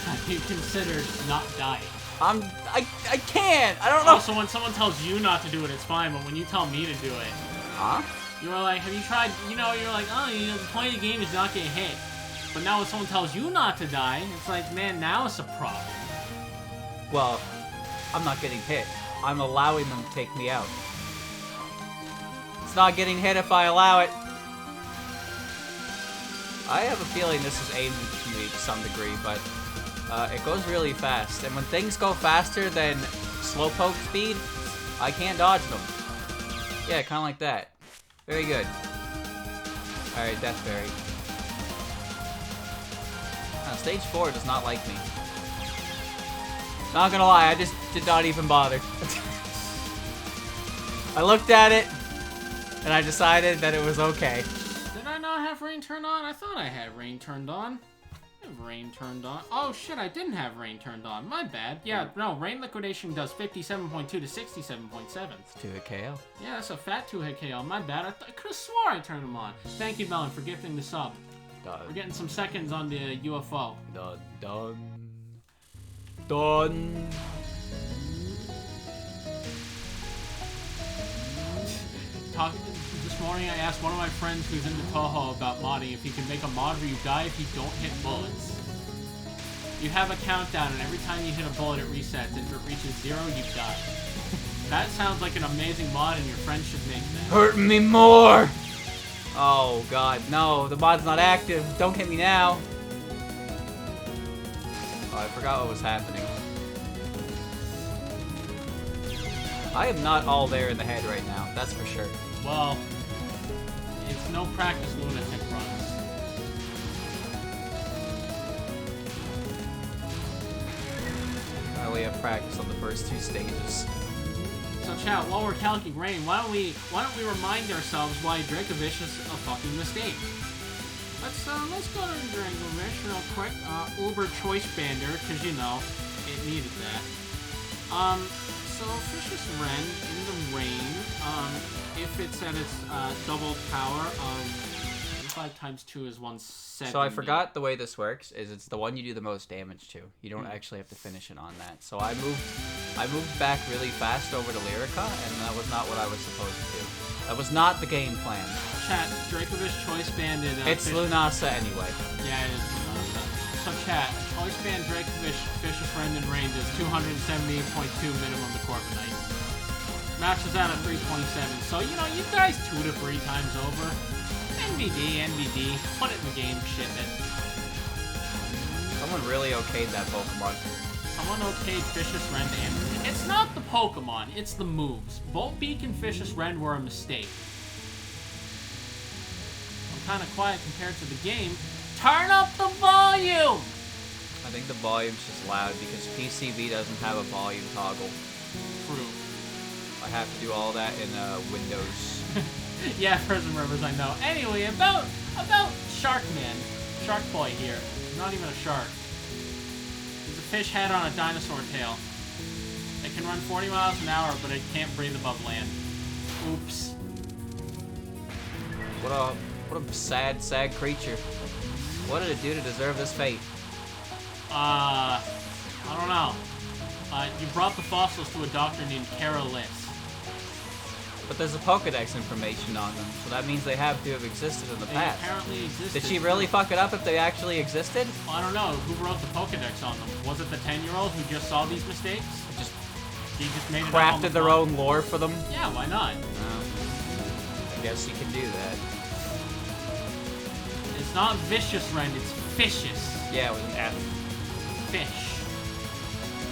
Have you considered not dying? I can't! I don't know! Also, when someone tells you not to do it, it's fine, but when you tell me to do it... Huh? You're like, have you tried... You know, you're like, oh, you know, the point of the game is not getting hit. But now when someone tells you not to die, it's like, man, now it's a problem. Well, I'm not getting hit. I'm allowing them to take me out. It's not getting hit if I allow it. I have a feeling this is aimed at me to some degree, but it goes really fast. And when things go faster than slowpoke speed, I can't dodge them. Yeah, kind of like that. Very good. Alright, Deathberry. Stage 4 does not like me. Not gonna lie, I just did not even bother. I looked at it, and I decided that it was okay. Did I not have rain turned on? I thought I had rain turned on. I have rain turned on. Oh shit, I didn't have rain turned on. My bad. Yeah, no, rain liquidation does 57.2 to 67.7. It's 2-hit KO. Yeah, that's a fat 2-hit KO. My bad. I could have swore I turned them on. Thank you, Melon, for gifting the sub. Done. We're getting some seconds on the UFO. Done. Done. Done. This morning I asked one of my friends who's into Touhou about modding if you can make a mod where you die if you don't hit bullets. You have a countdown and every time you hit a bullet it resets. If it reaches 0, you die. That sounds like an amazing mod and your friend should make that. Hurt me more! Oh god, no, the mod's not active. Don't hit me now. Oh, I forgot what was happening. I am not all there in the head right now, that's for sure. Well, it's no practice lunatic runs. I only have practice on the first 2 stages. So chat, while we're calculating rain, why don't we remind ourselves why Dracovish is a fucking mistake? Let's go to Dracovish real quick. Uber Choice Bander, because you know, it needed that. So Vicious Ren in the rain, if it's at its double power of 5 times 2 is 170. So I forgot the way this works is it's the one you do the most damage to. You don't actually have to finish it on that. So I moved back really fast over to Lyrica, and that was not what I was supposed to do. That was not the game plan. Chat, Dracovish Choice Banded. It's Lunasa anyway. Yeah, it is Lunasa. So chat, Choice Band Dracovish Vicious Ren and range is 278.2 minimum to Corviknight. Matches out at 327. So you know, you guys 2 to 3 times over. NBD, put it in the game, ship it. Someone really okayed that Pokemon. Someone okayed Vicious Ren and it's not the Pokemon, it's the moves. Voltbeak and Vicious Ren were a mistake. I'm kind of quiet compared to the game. Turn up the volume! I think the volume's just loud because PCB doesn't have a volume toggle. True. I have to do all that in Windows. Yeah, Prison Rivers, I know. Anyway, about Sharkman. Shark Boy here. Not even a shark. He's a fish head on a dinosaur tail. It can run 40 miles an hour, but it can't breathe above land. Oops. What a sad creature. What did it do to deserve this fate? I don't know. You brought the fossils to a doctor named Carol Liss. But there's a Pokedex information on them, so that means they have to have existed in the past. They apparently existed. Did she really fuck it up if they actually existed? Well, I don't know. Who wrote the Pokedex on them? Was it the 10-year-old who just saw these mistakes? He just made it crafted their own lore for them? Yeah, why not? I guess you can do that. It's not Vicious Ren, it's Vicious. Yeah, with an F. Fish.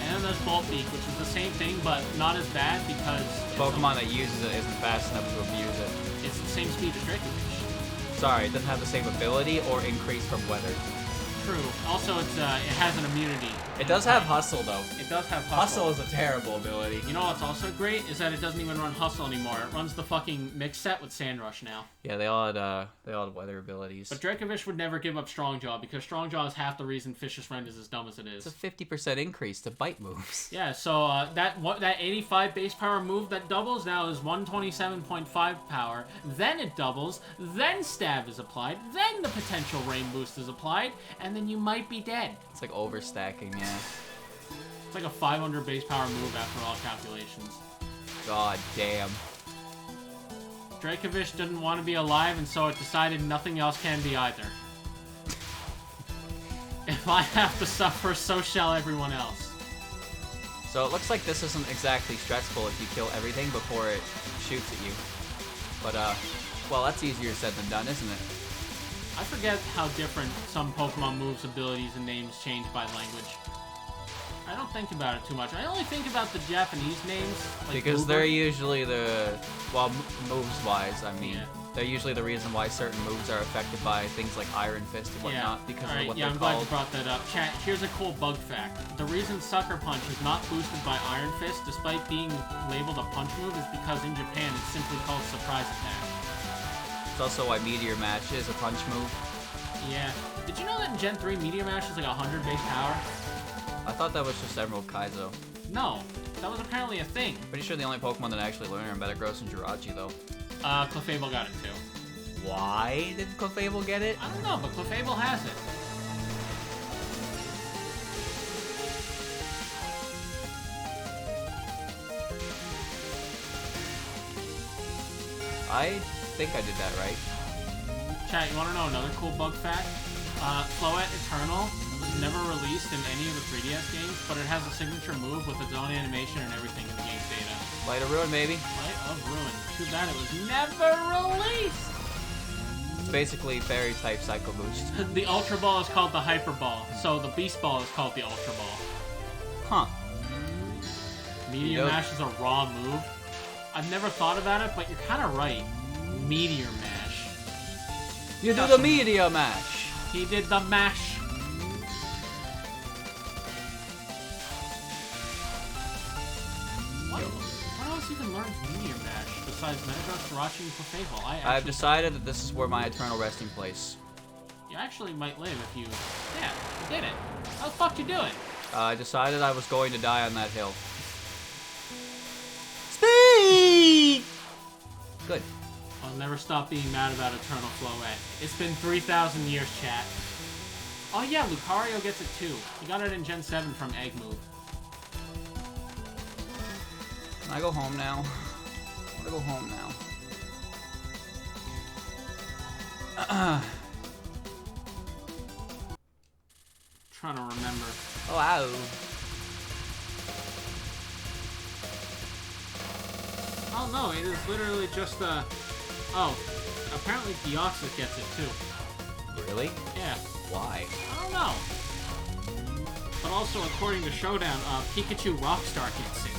And then there's Voltbeak, which is the same thing, but not as bad because... The Pokemon that uses it isn't fast enough to abuse it. It's the same speed as Dracovish. Sorry, it doesn't have the same ability or increase from weather. true. Also, it has an immunity. It does have Hustle, though. It does have Hustle is a terrible ability. You know what's also great is that it doesn't even run Hustle anymore. It runs the fucking mix set with Sand Rush now. Yeah, they all had weather abilities. But Dracovish would never give up Strongjaw because Strongjaw is half the reason Fish's Friend is as dumb as it is. It's a 50% increase to bite moves. Yeah, so that 85 base power move that doubles now is 127.5 power. Then it doubles. Then Stab is applied. Then the potential Rain Boost is applied, and then you might be dead. It's like overstacking, yeah. It's like a 500 base power move after all calculations. God damn. Dracovish didn't want to be alive, and so it decided nothing else can be either. If I have to suffer, so shall everyone else. So it looks like this isn't exactly stressful if you kill everything before it shoots at you. But, well, that's easier said than done, isn't it? I forget how different some Pokemon moves, abilities, and names change by language. I don't think about it too much. I only think about the Japanese names. Like because Uber. they're usually the... Well, moves-wise, I mean. Yeah. They're usually the reason why certain moves are affected by things like Iron Fist and whatnot, because of what they're I'm called. glad you brought that up. Chat, here's a cool bug fact. The reason Sucker Punch is not boosted by Iron Fist, despite being labeled a punch move, is because in Japan it's simply called Surprise Attack. It's also why Meteor Mash is a punch move. Yeah. Did you know that in Gen 3, Meteor Mash is like 100 base power? I thought that was just Emerald Kaizo. No. That was apparently a thing. Pretty sure the only Pokemon that actually learned are Metagross and Jirachi, though. Clefable got it too. Why did Clefable get it? I don't know, but Clefable has it. I think I did that right. Chat, you want to know another cool bug fact? Floette Eternal was never released in any of the 3DS games, but it has a signature move with its own animation and everything in the game's data. Light of Ruin, maybe? Light of Ruin. Too bad it was never released! It's basically Fairy-type Psycho Boost. The Ultra Ball is called the Hyper Ball, so the Beast Ball is called the Ultra Ball. Huh. Meteor Mash is a raw move. I've never thought about it, but you're kind of right. Meteor Mash. You do the Meteor Mash! He did the mash. What else even learns Meteor Mash besides Metagross, Jirachi, and Clefable? I've decided that this is where my eternal resting place. You actually might live if you... Yeah, you did it. How the fuck you do it? I decided I was going to die on that hill. Speed! Good. I'll never stop being mad about Eternal Floette. It's been 3,000 years, chat. Oh yeah, Lucario gets it too. He got it in Gen 7 from Egg Move. Can I go home now? I want to go home now. Trying to remember. Oh, wow. Oh no, it is literally just Oh, apparently Deoxys gets it too. Really? Yeah. Why? I don't know. But also, according to Showdown, Pikachu Rockstar gets it.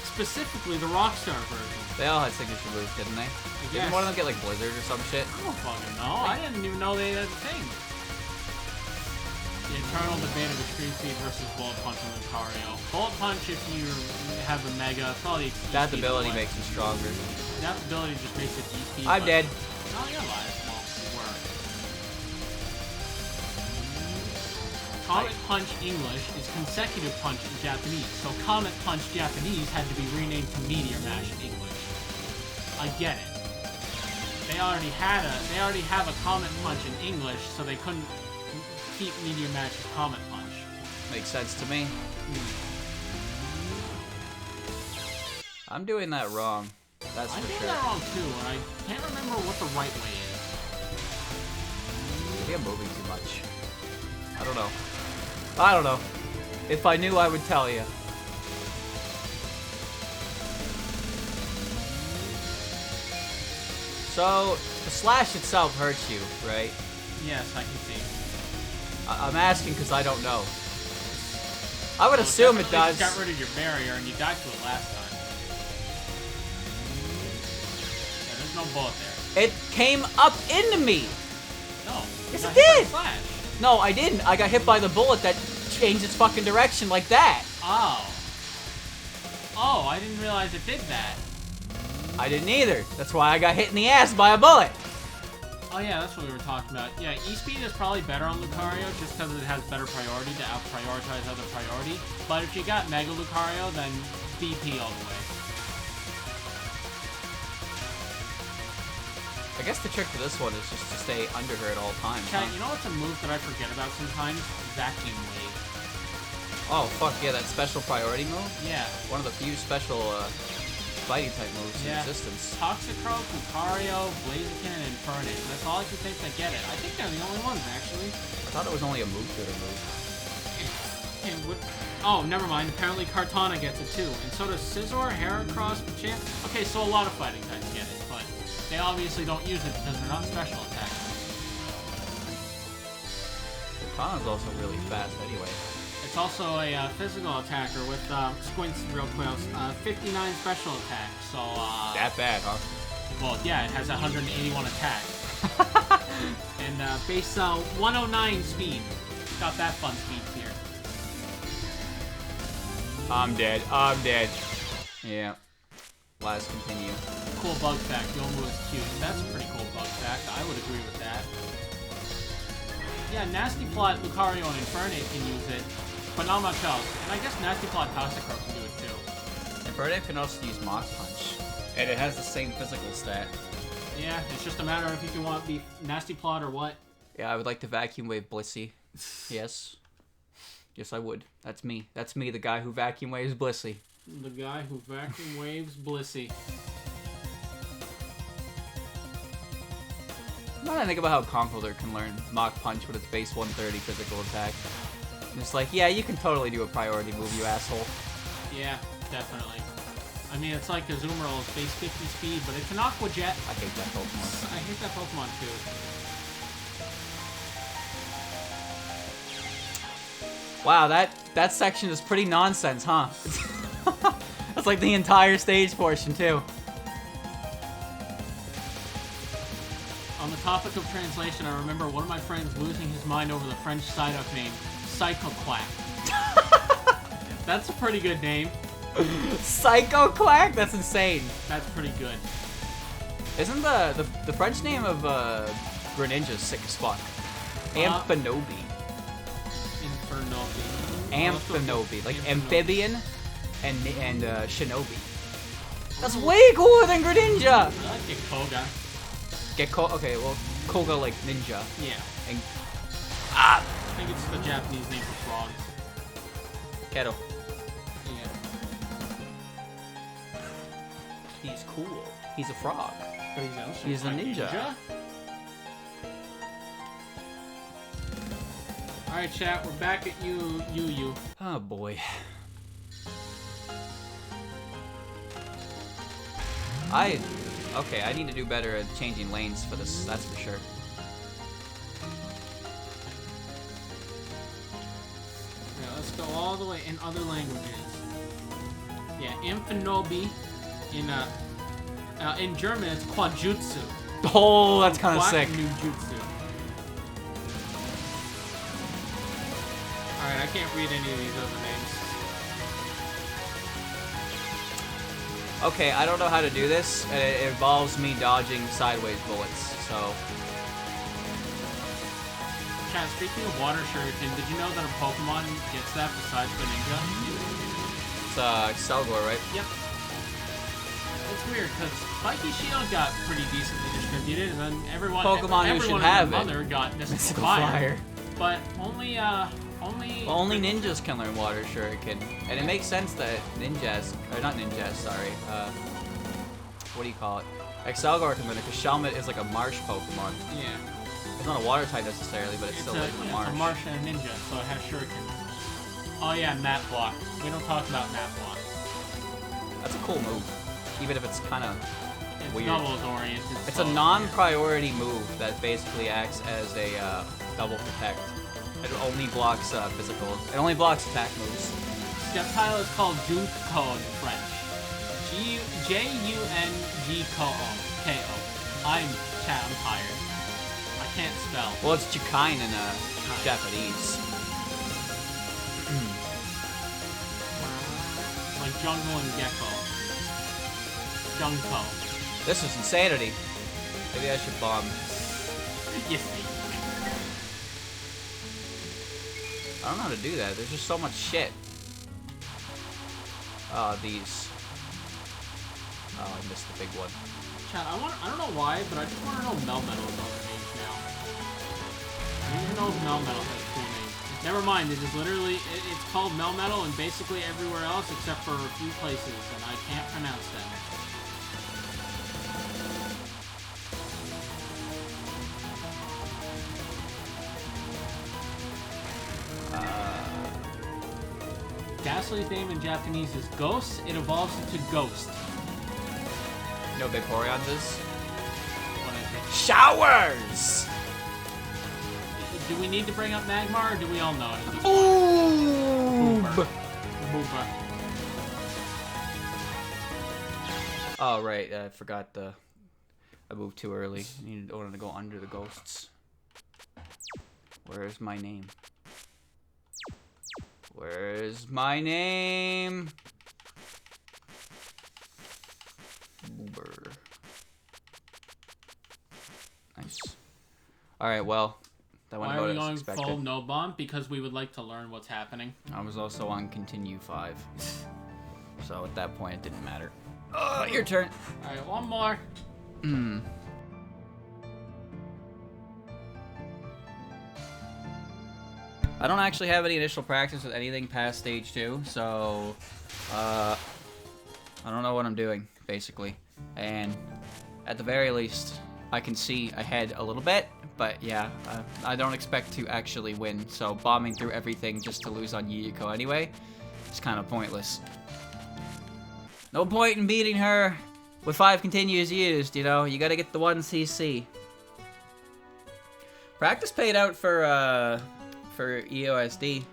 Specifically, the Rockstar version. They all had signature moves, didn't they? Didn't one of them get like Blizzard or some shit? I don't fucking know. I didn't even know they had a thing. The eternal debate of Extreme Speed versus Bullet Punch and Lucario. Bullet Punch, if you have a Mega, probably... That ability makes you stronger. That ability just makes it EP. I'm dead. No, you're alive. Well, you were. Comet Punch English is consecutive punch in Japanese, so Comet Punch Japanese had to be renamed to Meteor Mash in English. I get it. They already have a Comet Punch in English, so they couldn't keep Meteor Mash as Comet Punch. Makes sense to me. I'm doing that wrong. That's I'm for doing sure. that wrong too, and I can't remember what the right way is. Maybe I'm moving too much. I don't know. I don't know. If I knew, I would tell you. So, the slash itself hurts you, right? Yes, I can see. I'm asking because I don't know. I would assume it does. You got rid of your barrier and you died to it last time. Yeah, there's no bullet there. It came up into me. No. Yes, got it hit by did. Slash. No, I didn't. I got hit by the bullet that changed its fucking direction like that. Oh. Oh, I didn't realize it did that. I didn't either. That's why I got hit in the ass by a bullet. Oh yeah, that's what we were talking about. Yeah, E-Speed is probably better on Lucario just because it has better priority to out-prioritize other priority. But if you got Mega Lucario, then BP all the way. I guess the trick to this one is just to stay under her at all times. Chat, you know what's a move that I forget about sometimes? Vacuum Wave. Oh, fuck yeah, that special priority move? Yeah. One of the few special fighting type moves in Yeah. existence. Toxicroak, Lucario, Blaziken, and Infernape. That's all I can think that get it. I think they're the only ones, actually. I thought it was only a move to the move. Oh, never mind. Apparently Kartana gets it too. And so does Scizor, Heracross, Chance. Okay, so a lot of fighting types get it, but they obviously don't use it because they're not special attacks. Katana's also really fast anyway. It's also a physical attacker with squints real close. 59 special attack, so That bad, huh? well, yeah, it has 181 attack. And base 109 speed. Got that fun speed tier. I'm dead. I'm dead. Yeah. Let's continue. Cool bug fact. Yomu is cute. That's a pretty cool bug fact. I would agree with that. Yeah, Nasty Plot, Lucario, and Infernape can use it, but not much else. And I guess Nasty Plot Toxicroak can do it too. Infernape can also use Mach Punch. And it has the same physical stat. Yeah, it's just a matter of if you want to be Nasty Plot or what. Yeah, I would like to Vacuum Wave Blissey. Yes. Yes, I would. That's me. That's me, the guy who Vacuum Waves Blissey. The guy who Vacuum Waves Blissey. Now that I think about how Conkeldurr can learn Mach Punch with its base 130 physical attack. It's like, yeah, you can totally do a priority move, you asshole. Yeah, definitely. I mean, it's like Azumarill is base 50 speed, but it can Aqua Jet. I hate that Pokemon. I hate that Pokemon too. Wow, that section is pretty nonsense, huh? That's like the entire stage portion, too. On the topic of translation, I remember one of my friends losing his mind over the French Psyduck name, Psycho Quack. That's a pretty good name. Psycho Quack? That's insane. That's pretty good. Isn't the French name of Greninja sick as fuck? Amphinobi. Amphinobi, like amphibian and shinobi. That's way cooler than Greninja. I like Koga. Okay, well, Koga like ninja. Yeah. And I think it's the Japanese name for frogs. Keto. Yeah. He's cool. He's a frog. But he's also He's a ninja. Alright, chat, we're back at you. Oh boy. Okay, I need to do better at changing lanes for this, that's for sure. Yeah, let's go all the way in other languages. Yeah, Amphinobi. In German, it's Quajutsu. Oh, that's kind of sick. Jutsu. Alright, I can't read any of these other names. Okay, I don't know how to do this, and it involves me dodging sideways bullets, so... Chat, speaking of Water Shuriken, did you know that a Pokemon gets that besides the Ninja? It's Selgor, right? Yep. It's weird, because Spiky Shield got pretty decently distributed, and then everyone Who should have and their mother got Mystical Fire. But only ninjas can learn Water Shuriken, and it makes sense that ninjas, or not ninjas, sorry, what do you call it? Excelgor can learn it, because Shelmet is like a marsh Pokemon. Yeah. It's not a water type necessarily, but it's still like a marsh. It's a marsh and a ninja, so it has Shuriken. Oh yeah, Map Block. We don't talk about Map Block. That's a cool move, even if it's kind of weird. Doubles oriented. It's a non-priority move that basically acts as a double protect. It only blocks physical. It only blocks attack moves. Sceptile is called Junko in French. J-U-N-G-K-O. I'm tired. I can't spell. Well, it's Chikain in Japanese. Like jungle and gecko. Junko. This is insanity. Maybe I should bomb. Yes. I don't know how to do that. There's just so much shit. These. Oh, I missed the big one. Chat, I don't know why, but I just want to know Melmetal's other names now. I need to know if Melmetal has a cool name. Never mind, it is literally, it's called Melmetal and basically everywhere else except for a few places, and I can't pronounce them. Ghastly's name in Japanese is Ghost. It evolves into Ghost. You know what Vaporeon's is? What is it? Showers! Do we need to bring up Magmar, or do we all know it at this Boob! Booba. Oh, right. I forgot I moved too early. I wanted to go under the ghosts. Where's my name? Where's my name? Boober. Nice. Alright, well. That went Why are we about as going expected. full no bomb? Because we would like to learn what's happening. I was also on continue 5. So at that point it didn't matter. Your turn. Alright, one more. I don't actually have any initial practice with anything past stage 2, so I don't know what I'm doing, basically. And at the very least, I can see ahead a little bit, but yeah, I don't expect to actually win, so bombing through everything just to lose on Yuyuko anyway is kind of pointless. No point in beating her with 5 continues used, you know? You gotta get the 1 CC. Practice paid out for EOSD.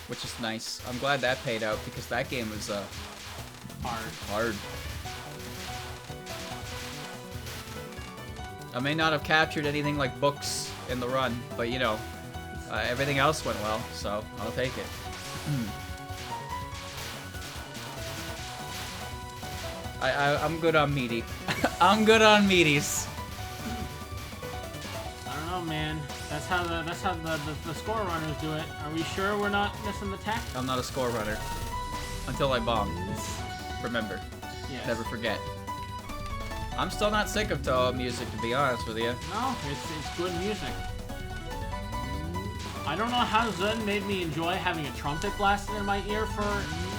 Which is nice. I'm glad that paid out because that game was hard. I may not have captured anything like books in the run, but you know, everything else went well, so I'll take it. I'm good on meaty. I'm good on meaties. I don't know, man. That's how the score runners do it. Are we sure we're not missing the tech? I'm not a score runner. Until I bomb. Remember. Yes. Never forget. I'm still not sick of Touhou music, to be honest with you. No, it's good music. I don't know how Zen made me enjoy having a trumpet blasted in my ear for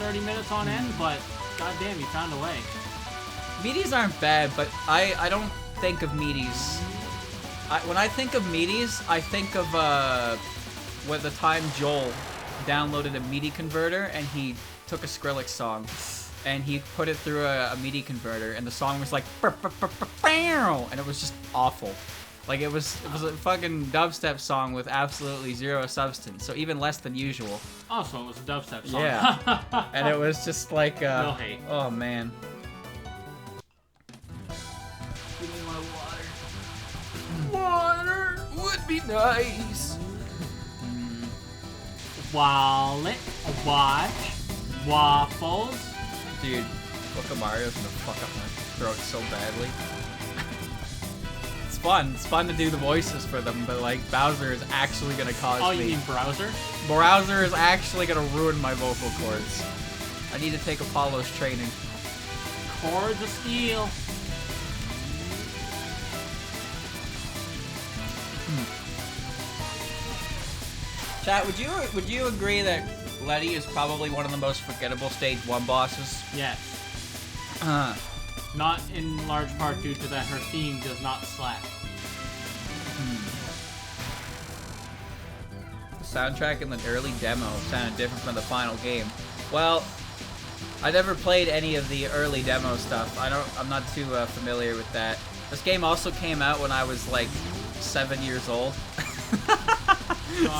30 minutes on end, but goddamn, he found a way. Meaties aren't bad, but I don't think of meaties. When I think of meaties, I think of when the time Joel downloaded a MIDI converter and he took a Skrillex song and he put it through a MIDI converter and the song was like and it was just awful. Like it was a fucking dubstep song with absolutely zero substance, so even less than usual. Oh, so it was a dubstep song. Yeah. And it was just like no hate. Oh man. Give me my water. Water would be nice. Wallet, watch, waffles. Dude, Book of Mario's gonna fuck up my throat so badly. It's fun. It's fun to do the voices for them, but like Bowser is actually gonna cause Oh, me. you mean Browser? Browser is actually gonna ruin my vocal cords. I need to take Apollo's training. Cords of steel. Chat, would you agree that Letty is probably one of the most forgettable stage 1 bosses? Yes. Not in large part due to that her theme does not slap. The soundtrack in the early demo sounded different from the final game. Well, I never played any of the early demo stuff. I'm not too familiar with that. This game also came out when I was like 7 years old.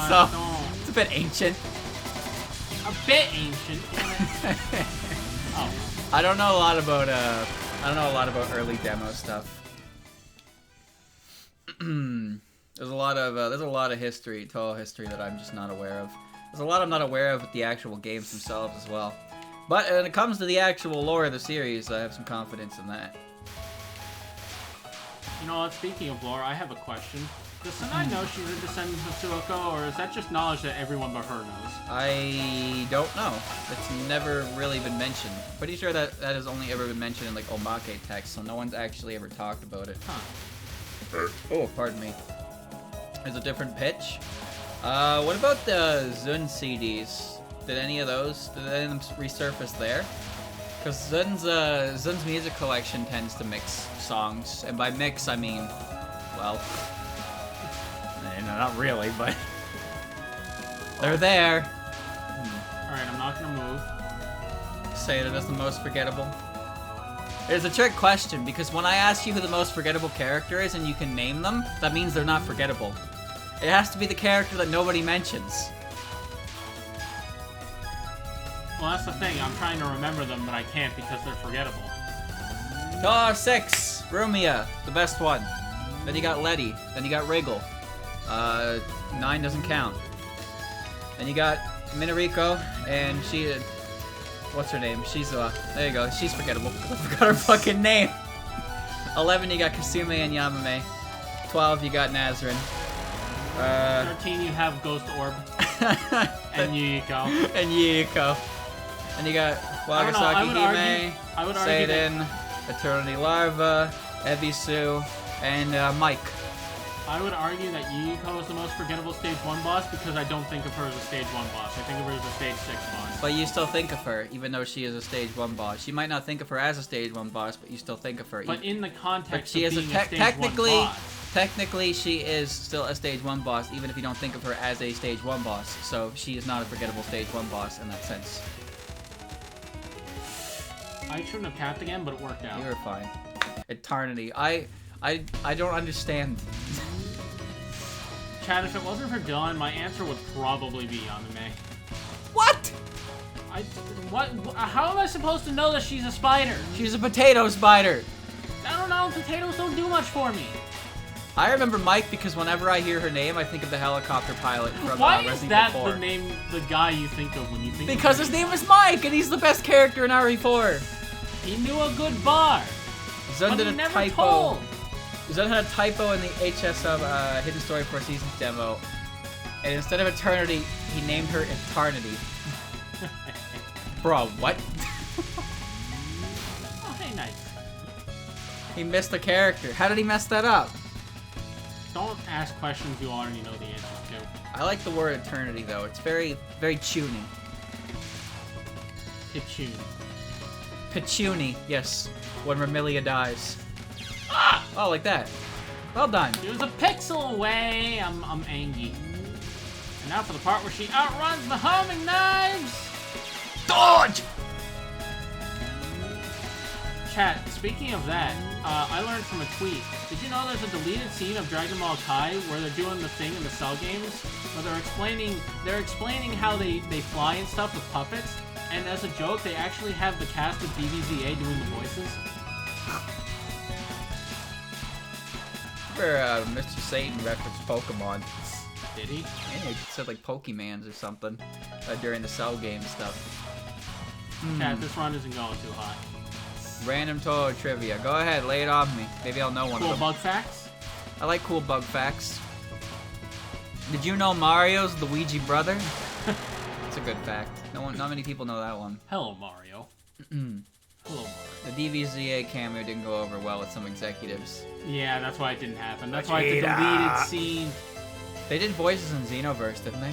So it's a bit ancient. A bit ancient. Oh. I don't know a lot about early demo stuff. there's a lot of history, Touhou history that I'm just not aware of. There's a lot I'm not aware of with the actual games themselves as well. But when it comes to the actual lore of the series, I have some confidence in that. You know what, speaking of lore, I have a question. Does Sanai know she's a descendant of Suiko, or is that just knowledge that everyone but her knows? I don't know. It's never really been mentioned. Pretty sure that has only ever been mentioned in like omake text, so no one's actually ever talked about it. Huh. Oh, pardon me. There's a different pitch. What about the Zun CDs? Did any of them resurface there? Because Zun's music collection tends to mix songs, and by mix I mean, well, not really, but they're there. Alright, I'm not gonna move. Say that as the most forgettable. It's a trick question, because when I ask you who the most forgettable character is and you can name them, that means they're not forgettable. It has to be the character that nobody mentions. Well, that's the thing. I'm trying to remember them, but I can't because they're forgettable. 6, Rumia, the best one. Then you got Letty. Then you got Wriggle. 9 doesn't count. Then you got Minariko, and she... what's her name? She's, there you go. She's forgettable. I forgot her fucking name. 11, you got Kasume and Yamame. 12, you got Nazrin. 13, you have Ghost Orb. And Yuiko. And Yuiko. And you got Wagasaki Hime, Seiden, Eternity Larva, Ebisu, and Mike. I would argue that Yuiko is the most forgettable Stage 1 boss because I don't think of her as a Stage 1 boss. I think of her as a Stage 6 boss. But you still think of her, even though she is a Stage 1 boss. You might not think of her as a Stage 1 boss, but you still think of her. But in the context she of is being a Stage 1 boss. Technically, she is still a Stage 1 boss, even if you don't think of her as a Stage 1 boss. So she is not a forgettable Stage 1 boss in that sense. I shouldn't have tapped again, but it worked out. You were fine. Eternity. I don't understand. Chad, if it wasn't for Dylan, my answer would probably be Yamame. What? How am I supposed to know that she's a spider? She's a potato spider. I don't know. Potatoes don't do much for me. I remember Mike because whenever I hear her name, I think of the helicopter pilot from Why Resident is that Evil 4. the name, the guy you think of when you think Because of his name is Mike, and he's the best character in RE4. He knew a good bar. Zun But did he a never typo. told. Zun had a typo in the HS of Hidden Story 4 Seasons demo, and instead of Eternity, he named her Eternity. Bro, what? Oh, hey, nice. He missed the character. How did he mess that up? Don't ask questions you already know the answers to. I like the word Eternity, though. It's very, very tuny. Pichun. Pichuni, yes. When Remilia dies. Ah! Oh, like that. Well done. It was a pixel away. I'm angry. And now for the part where she outruns the homing knives. Dodge! Chat, speaking of that, I learned from a tweet. Did you know there's a deleted scene of Dragon Ball Kai where they're doing the thing in the Cell games? Where they're explaining how they fly and stuff with puppets, and as a joke, they actually have the cast of DBZA doing the voices. Mr. Satan referenced Pokemon. Did he? Yeah, he said like Pokemans or something during the Cell game stuff. Chat, this run isn't going too hot. Random Touhou trivia. Go ahead, lay it on me. Maybe I'll know one of Cool them. bug facts? I like cool bug facts. Did you know Mario's the Ouija brother? That's a good fact. Not many people know that one. Hello, Mario. Hello, Mario. The DBZA cameo didn't go over well with some executives. Yeah, that's why it didn't happen. That's why it's a deleted scene. They did voices in Xenoverse, didn't they?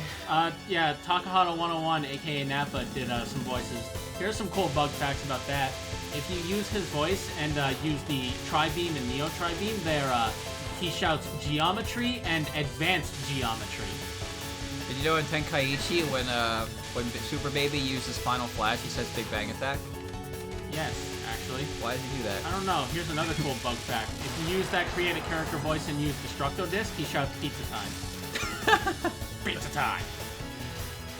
Yeah, Takahata 101, aka Nappa, did some voices. Here's some cool bug facts about that. If you use his voice and use the Tri-Beam and Neo Tri-Beam, he shouts geometry and advanced geometry. Did you know in Tenkaichi when Super Baby uses Final Flash, he says Big Bang Attack? Yes, actually. Why does he do that? I don't know. Here's another cool bug fact. If you use that create a character voice and use Destructo Disc, he shouts pizza time. Pizza time.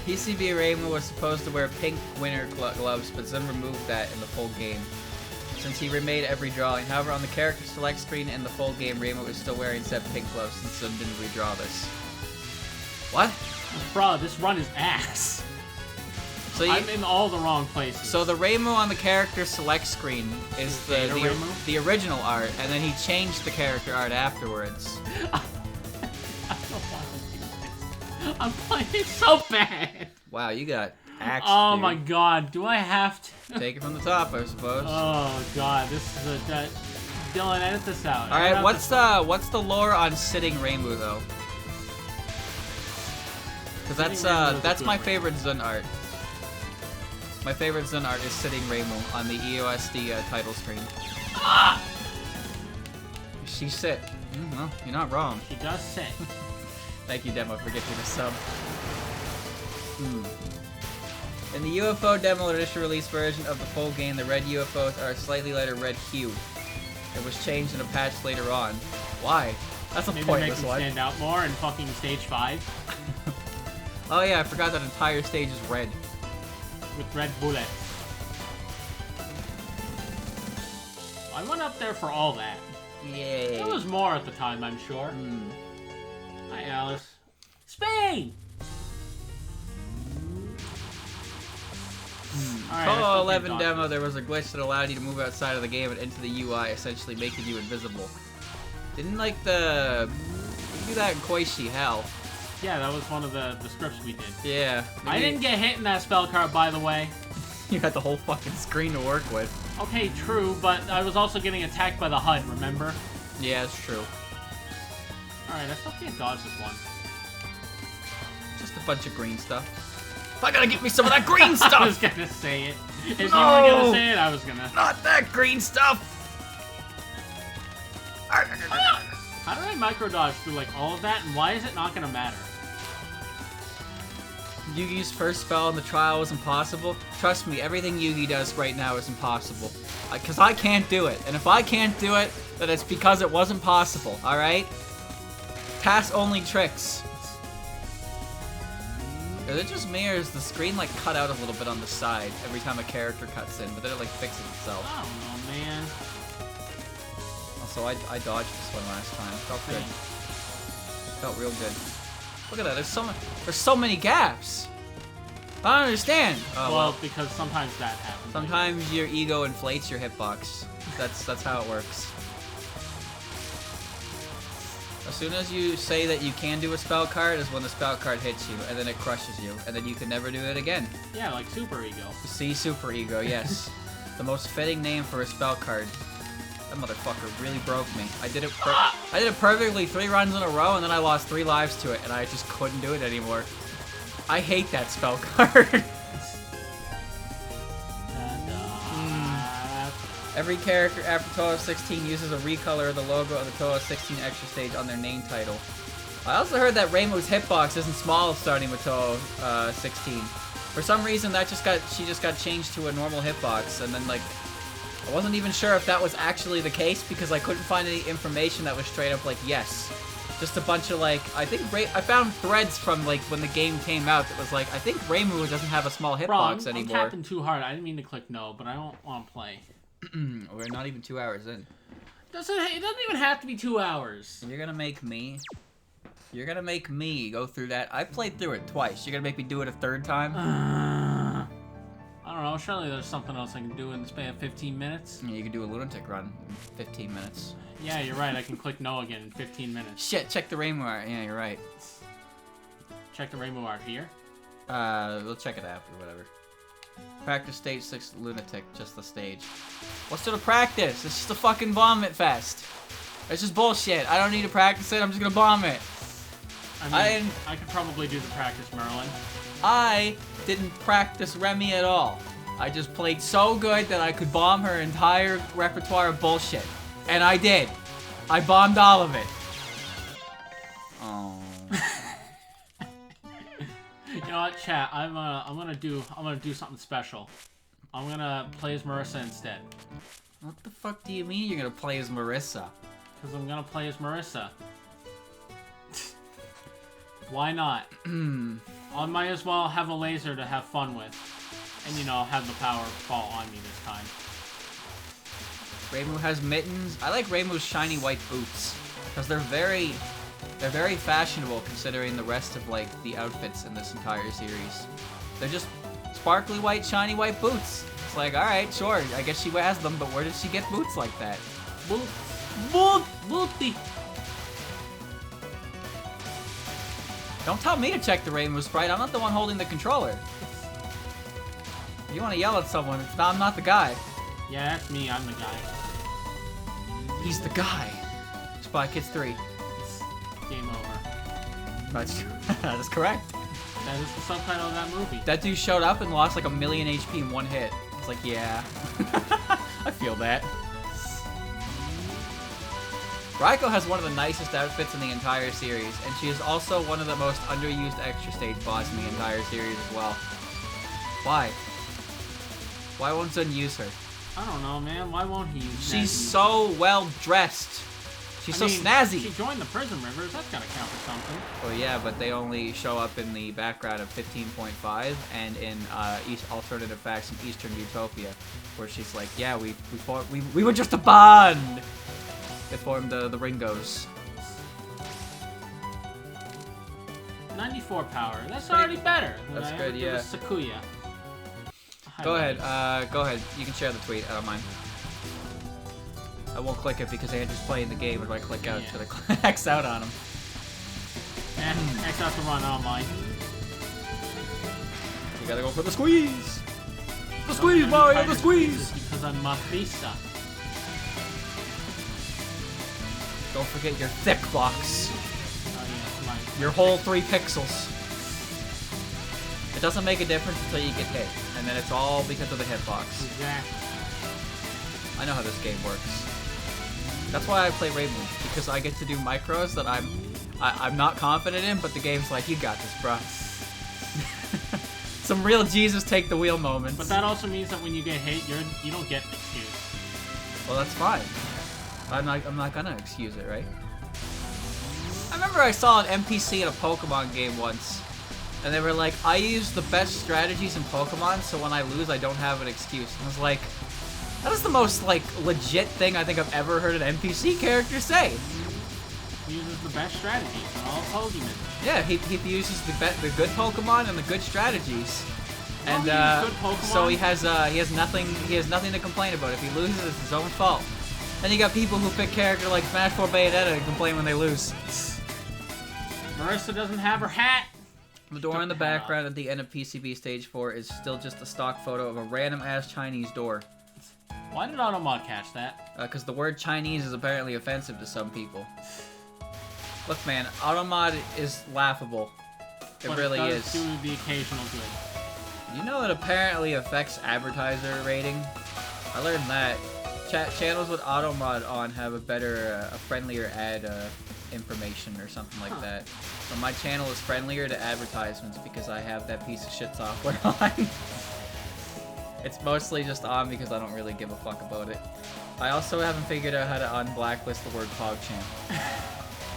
PCB Reimu was supposed to wear pink winter gloves, but Zen removed that in the full game. since he remade every drawing. However, on the character select screen in the full game, Reimu is still wearing said pink clothes, since Sun didn't redraw this. What? Bro, this run is ass. So I'm in all the wrong places. So the Reimu on the character select screen is the original art, and then he changed the character art afterwards. I don't want to do this. I'm playing it so bad. Wow, you got axed, Oh dude. my god, do I have to? Take it from the top, I suppose. Oh god, this is a... Dylan, edit this out. All right, what's the lore on sitting Reimu though? Because that's my favorite Zun art. My favorite Zun art is sitting Reimu on the EOSD title screen. Ah! She sit. Well, you're not wrong. She does sit. Thank you, Demo, for giving me the sub. In the UFO demo initial release version of the full game, the red UFOs are a slightly lighter red hue. It was changed in a patch later on. Why? That's a Maybe pointless make them one. stand out more in fucking stage 5. Oh yeah, I forgot that entire stage is red. With red bullets. I went up there for all that. Yay. There was more at the time, I'm sure. Hi, Alice. Spain! Touhou 11 demo, there was a glitch that allowed you to move outside of the game and into the UI, essentially making you invisible. Didn't like the... We do that in Koishi, hell. Yeah, that was one of the scripts we did. Yeah. I didn't get hit in that spell card, by the way. You had the whole fucking screen to work with. Okay, true, but I was also getting attacked by the HUD, remember? Yeah, it's true. Alright, I still can't dodge this one. Just a bunch of green stuff. I gotta get me some of that green stuff! I was gonna say it. If you were No! gonna say it, I was gonna. Not that green stuff! How did I micro dodge through like all of that, and why is it not gonna matter? Yugi's first spell in the trial was impossible. Trust me, everything Yugi does right now is impossible. Because I can't do it. And if I can't do it, then it's because it wasn't possible, alright? Pass-only tricks. Is it just me, or is the screen like cut out a little bit on the side every time a character cuts in, but then it like fixes itself? I don't know, man. Also, I dodged this one last time. Felt good. Felt real good. Look at that. There's so many gaps. I don't understand. Oh, well, because sometimes that happens. Sometimes your ego inflates your hitbox. That's how it works. As soon as you say that you can do a spell card is when the spell card hits you, and then it crushes you, and then you can never do it again. Yeah, like Super Ego. See, Super Ego, yes. The most fitting name for a spell card. That motherfucker really broke me. I did it perfectly 3 runs in a row, and then I lost 3 lives to it, and I just couldn't do it anymore. I hate that spell card. Every character after Touhou 16 uses a recolor of the logo of the Touhou 16 extra stage on their name title. I also heard that Reimu's hitbox isn't small starting with Touhou 16. For some reason, she just got changed to a normal hitbox, and then like I wasn't even sure if that was actually the case because I couldn't find any information that was straight up like yes. Just a bunch of like I found threads from like when the game came out that was like I think Reimu doesn't have a small hitbox anymore. I'm tapping too hard. I didn't mean to click no, but I don't want to play. We're not even 2 hours in. It doesn't even have to be 2 hours. You're gonna make me go through that. I played through it twice. You're gonna make me do it a 3rd time? I don't know. Surely there's something else I can do in the span of 15 minutes. Yeah, you can do a lunatic run in 15 minutes. Yeah, you're right. I can click no again in 15 minutes. Shit, check the Reimu art. Yeah, you're right. Check the Reimu art here. We'll check it after, whatever. Practice stage 6 lunatic, just the stage. What's there to practice? It's just a fucking vomit fest. It's just bullshit. I don't need to practice it. I'm just gonna bomb it. I mean, I could probably do the practice, Merlin. I didn't practice Remy at all. I just played so good that I could bomb her entire repertoire of bullshit. And I did. I bombed all of it. Oh. You know what, chat? I'm gonna do something special. I'm gonna play as Marissa instead. What the fuck do you mean you're gonna play as Marissa? Because I'm gonna play as Marissa. Why not? I might as well have a laser to have fun with. And, you know, have the power fall on me this time. Reimu has mittens. I like Reimu's shiny white boots because they're very fashionable considering the rest of like the outfits in this entire series. They're just sparkly white, shiny white boots. It's like, all right, sure, I guess she wears them, but where did she get boots like that? Booty. Don't tell me to check the Reimu sprite. I'm not the one holding the controller. If you want to yell at someone, I'm not the guy. Yeah, that's me. I'm the guy. He's the guy. Spy Kids 3. Game over. That is correct. That is the subtitle of that movie. That dude showed up and lost like 1,000,000 HP in one hit. It's like, yeah. I feel that. Raiko has one of the nicest outfits in the entire series, and she is also one of the most underused extra stage boss in the entire series as well. Why? Why won't Zun use her? I don't know, man. Why won't he use She's Snazzy? so well dressed. She's so snazzy. She joined the Prison Rivers. That's gotta count for something. Oh yeah, but they only show up in the background of 15.5 and in alternative facts in Eastern Utopia, where she's like, yeah, we were just a bond. They formed the Ringos. 94 power. That's already better. That's good, yeah. Sakuya. Go ahead. Go ahead. You can share the tweet. I don't mind. I won't click it because Andrew's playing the game. If I click out, it's gonna X out on him. X out to run online. You gotta go for the squeeze. The squeeze, Mario. The squeeze. Because I'm Mafisa. Don't forget your thick box. Oh yeah, my. Your whole 3 pixels. It doesn't make a difference until you get hit, and then it's all because of the hitbox. Exactly. I know how this game works. That's why I play Reimu, because I get to do micros that I'm not confident in, but the game's like, you got this, bro. Some real Jesus take the wheel moments. But that also means that when you get hit, you don't get an excuse. Well, that's fine. I'm not gonna excuse it, right? I remember I saw an NPC in a Pokemon game once, and they were like, I use the best strategies in Pokemon, so when I lose, I don't have an excuse. And I was like, that is the most, like, legit thing I think I've ever heard an NPC character say. He uses the best strategies in all Pokemon. Yeah, he uses the good Pokemon and the good strategies. And good Pokemon. so he has nothing to complain about. If he loses, it's his own fault. Then you got people who pick character like Smash 4 Bayonetta and complain when they lose. Marissa doesn't have her hat. The door in the background at the end of PCB Stage 4 is still just a stock photo of a random-ass Chinese door. Why did Automod catch that? Because the word Chinese is apparently offensive to some people. Look, man, Automod is laughable. It really it is. does do the occasional good. You know it apparently affects advertiser rating? I learned that. Channels with Automod on have a better, a friendlier ad information or something like that. So my channel is friendlier to advertisements because I have that piece of shit software on. It's mostly just on because I don't really give a fuck about it. I also haven't figured out how to unblacklist the word PogChamp.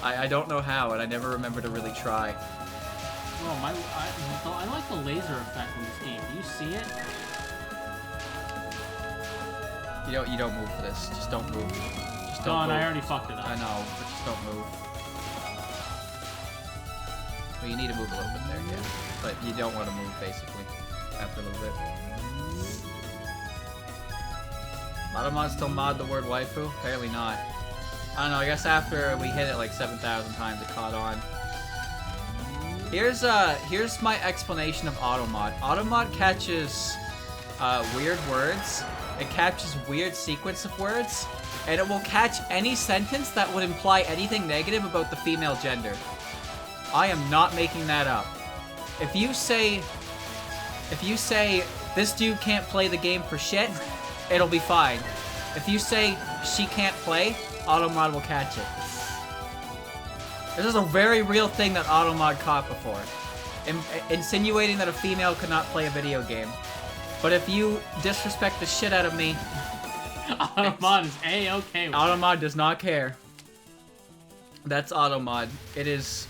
I don't know how, and I never remember to really try. Oh, I like the laser effect in this game. Do you see it? You don't move for this. Just don't move. Just don't Don, move. I already fucked it up. I know, but just don't move. Well, you need to move a little bit there, yeah. But you don't want to move, basically, after a little bit. Automod still mod the word waifu? Apparently not. I don't know, I guess after we hit it like 7,000 times, it caught on. Here's my explanation of Automod. Automod catches weird words. It catches weird sequence of words, and it will catch any sentence that would imply anything negative about the female gender. I am not making that up. If you say this dude can't play the game for shit, it'll be fine. If you say she can't play, Automod will catch it. This is a very real thing that Automod caught before. Insinuating that a female could not play a video game. But if you disrespect the shit out of me... Automod is A-okay with Automod does not care. That's Automod. It is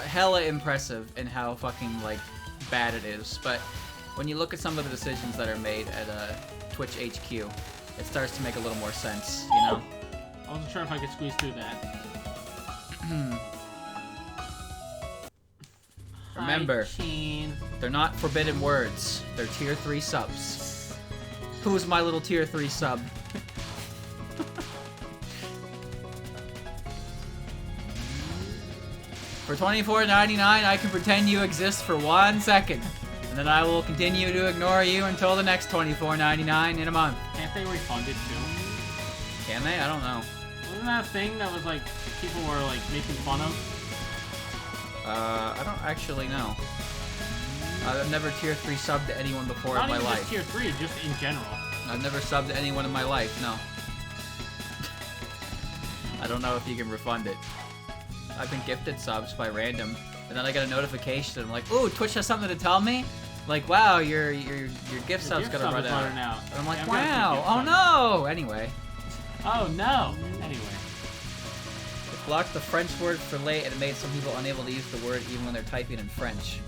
hella impressive in how fucking, like, bad it is. But when you look at some of the decisions that are made at Twitch HQ, it starts to make a little more sense, you know? I wasn't sure if I could squeeze through that. Remember, Hi, Chen. they're not forbidden words. They're tier 3 subs. Who's my little tier 3 sub? For $24.99, I can pretend you exist for 1 second. And then I will continue to ignore you until the next $24.99 in a month. Can't they refund it too? Can they? I don't know. Wasn't that a thing that was like people were like making fun of? I don't actually know. I've never tier 3 subbed to anyone before Not in my even life. just tier 3, just in general. I've never subbed to anyone in my life, no. I don't know if you can refund it. I've been gifted subs by random, and then I get a notification, and I'm like, ooh, Twitch has something to tell me? Like, wow, your gift sub's gonna run out. And I'm like, wow, oh no! Anyway. Oh no! Anyway. It blocked the French word for late, and it made some people unable to use the word even when they're typing in French.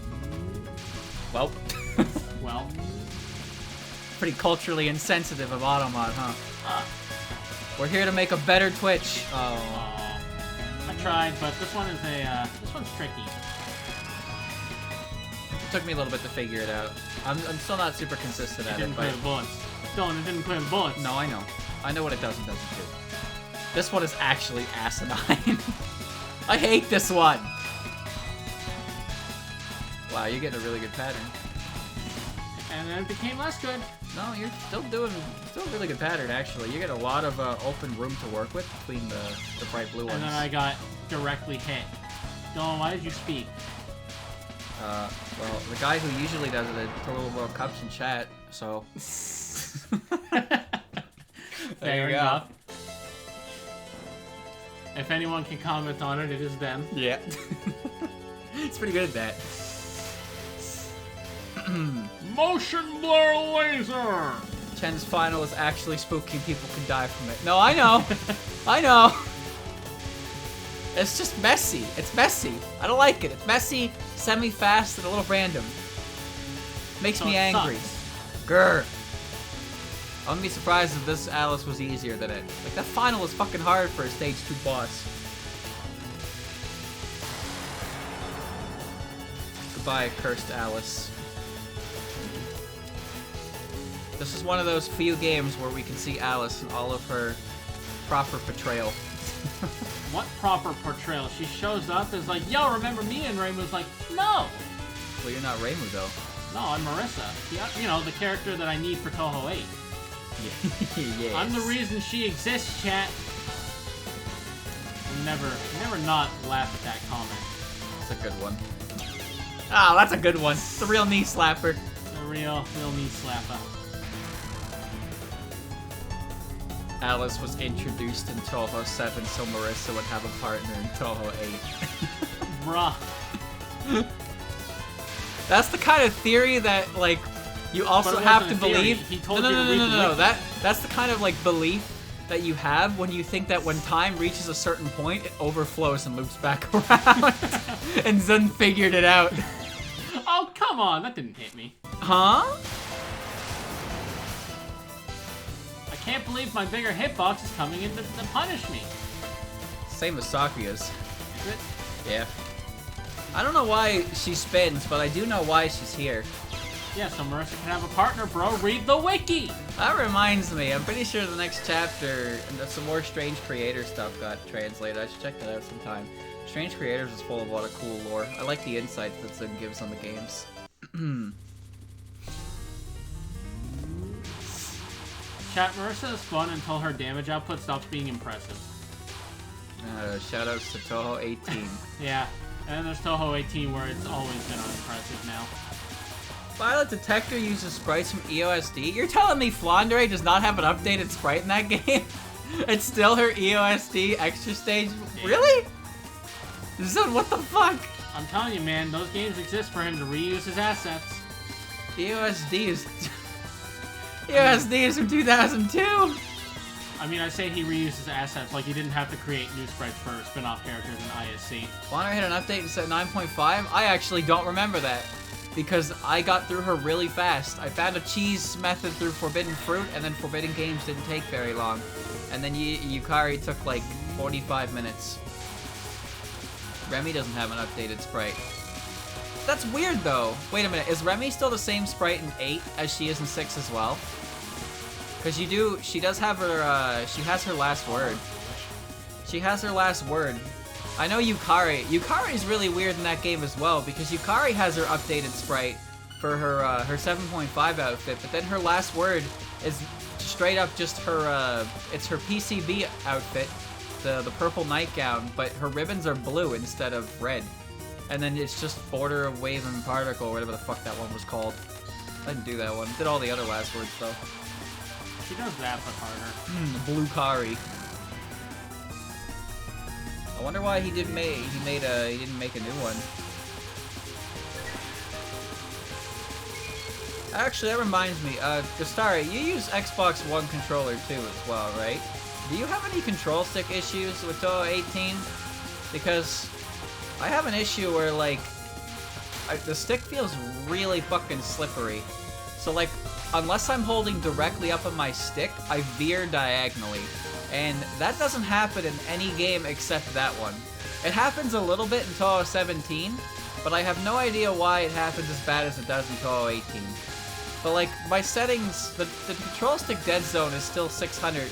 Well. Well. Pretty culturally insensitive of Automod, huh? We're here to make a better Twitch. Oh. I tried, but this one is this one's tricky. It took me a little bit to figure it out. I'm still not super consistent at it. Didn't clear the bullets. Dylan, it didn't clear the bullets. No, I know. I know what it does and doesn't do. This one is actually asinine. I hate this one. Wow, you're getting a really good pattern. And then it became less good. No, you're still a really good pattern, actually. You get a lot of open room to work with between the bright blue ones. And then I got directly hit. Dylan, why did you speak? Well, the guy who usually does it at Total World Cups in chat, so... Fair enough. If anyone can comment on it, it is them. Yeah. It's pretty good at that. Motion blur laser! Chen's final is actually spooky and people can die from it. No, I know. I know. It's just messy. It's messy. I don't like it. It's messy, semi-fast, and a little random. Makes me angry. Grr. I wouldn't be surprised if this Alice was easier than it. Like, that final is fucking hard for a stage 2 boss. Goodbye, cursed Alice. This is one of those few games where we can see Alice in all of her proper portrayal. What proper portrayal? She shows up as like, yo, remember me? And Reimu's like, no! Well, you're not Reimu, though. No, I'm Marissa. You know, the character that I need for Touhou 8. Yes. I'm the reason she exists, chat. Never not laugh at that comment. That's a good one. Oh, that's a good one. It's a real knee slapper. A real knee slapper. Alice was introduced in Touhou 7 so Marissa would have a partner in Touhou 8. Bruh. That's the kind of theory that, like, you also have to believe. He told you to read the No. wiki. That's the kind of, like, belief that you have when you think that when time reaches a certain point, it overflows and loops back around. And Zun figured it out. Oh, come on. That didn't hit me. Huh? I can't believe my bigger hitbox is coming in to punish me. Same as Sakuya's. Is it? Yeah. I don't know why she spins, but I do know why she's here. Yeah, so Marissa can have a partner, bro. Read the wiki! That reminds me, I'm pretty sure the next chapter, some more Strange Creator stuff got translated. I should check that out sometime. Strange Creators is full of a lot of cool lore. I like the insight that Zun gives on the games. Chat, Marissa is fun until her damage output stops being impressive. Shoutouts to Touhou 18. Yeah, and then there's Touhou 18 where it's always been unimpressive now. Violet Detector uses sprites from EOSD? You're telling me Flandre does not have an updated sprite in that game? It's still her EOSD extra stage? Yeah. Really? Zun, what the fuck? I'm telling you, man, those games exist for him to reuse his assets. EOSD is... EOSD is from 2002! I mean, I say he reuses assets, like he didn't have to create new sprites for spin-off characters in ISC. Flandre hit an update and set 9.5? I actually don't remember that. because I got through her really fast. I found a cheese method through Forbidden Fruit, and then Forbidden Games didn't take very long. And then Yukari took like 45 minutes. Remy doesn't have an updated sprite. That's weird though. Wait a minute, is Remy still the same sprite in 8 as she is in 6 as well? Because she does have her, she has her last word. She has her last word. I know Yukari. Yukari's really weird in that game as well, because Yukari has her updated sprite for her her 7.5 outfit, but then her last word is straight up just her, it's her PCB outfit, the purple nightgown, but her ribbons are blue instead of red. And then it's just border, wave, and particle, whatever the fuck that one was called. I didn't do that one. Did all the other last words, though. She does that, but harder. Blue Kari. I wonder why he didn't make a new one. Actually, that reminds me. Gastari, you use Xbox One controller too as well, right? Do you have any control stick issues with Touhou 18? Because I have an issue where like the stick feels really fucking slippery. So like, unless I'm holding directly up on my stick, I veer diagonally. And that doesn't happen in any game except that one. It happens a little bit in Touhou 17, but I have no idea why it happens as bad as it does in Touhou 18. But like, my settings, the control stick dead zone is still 600,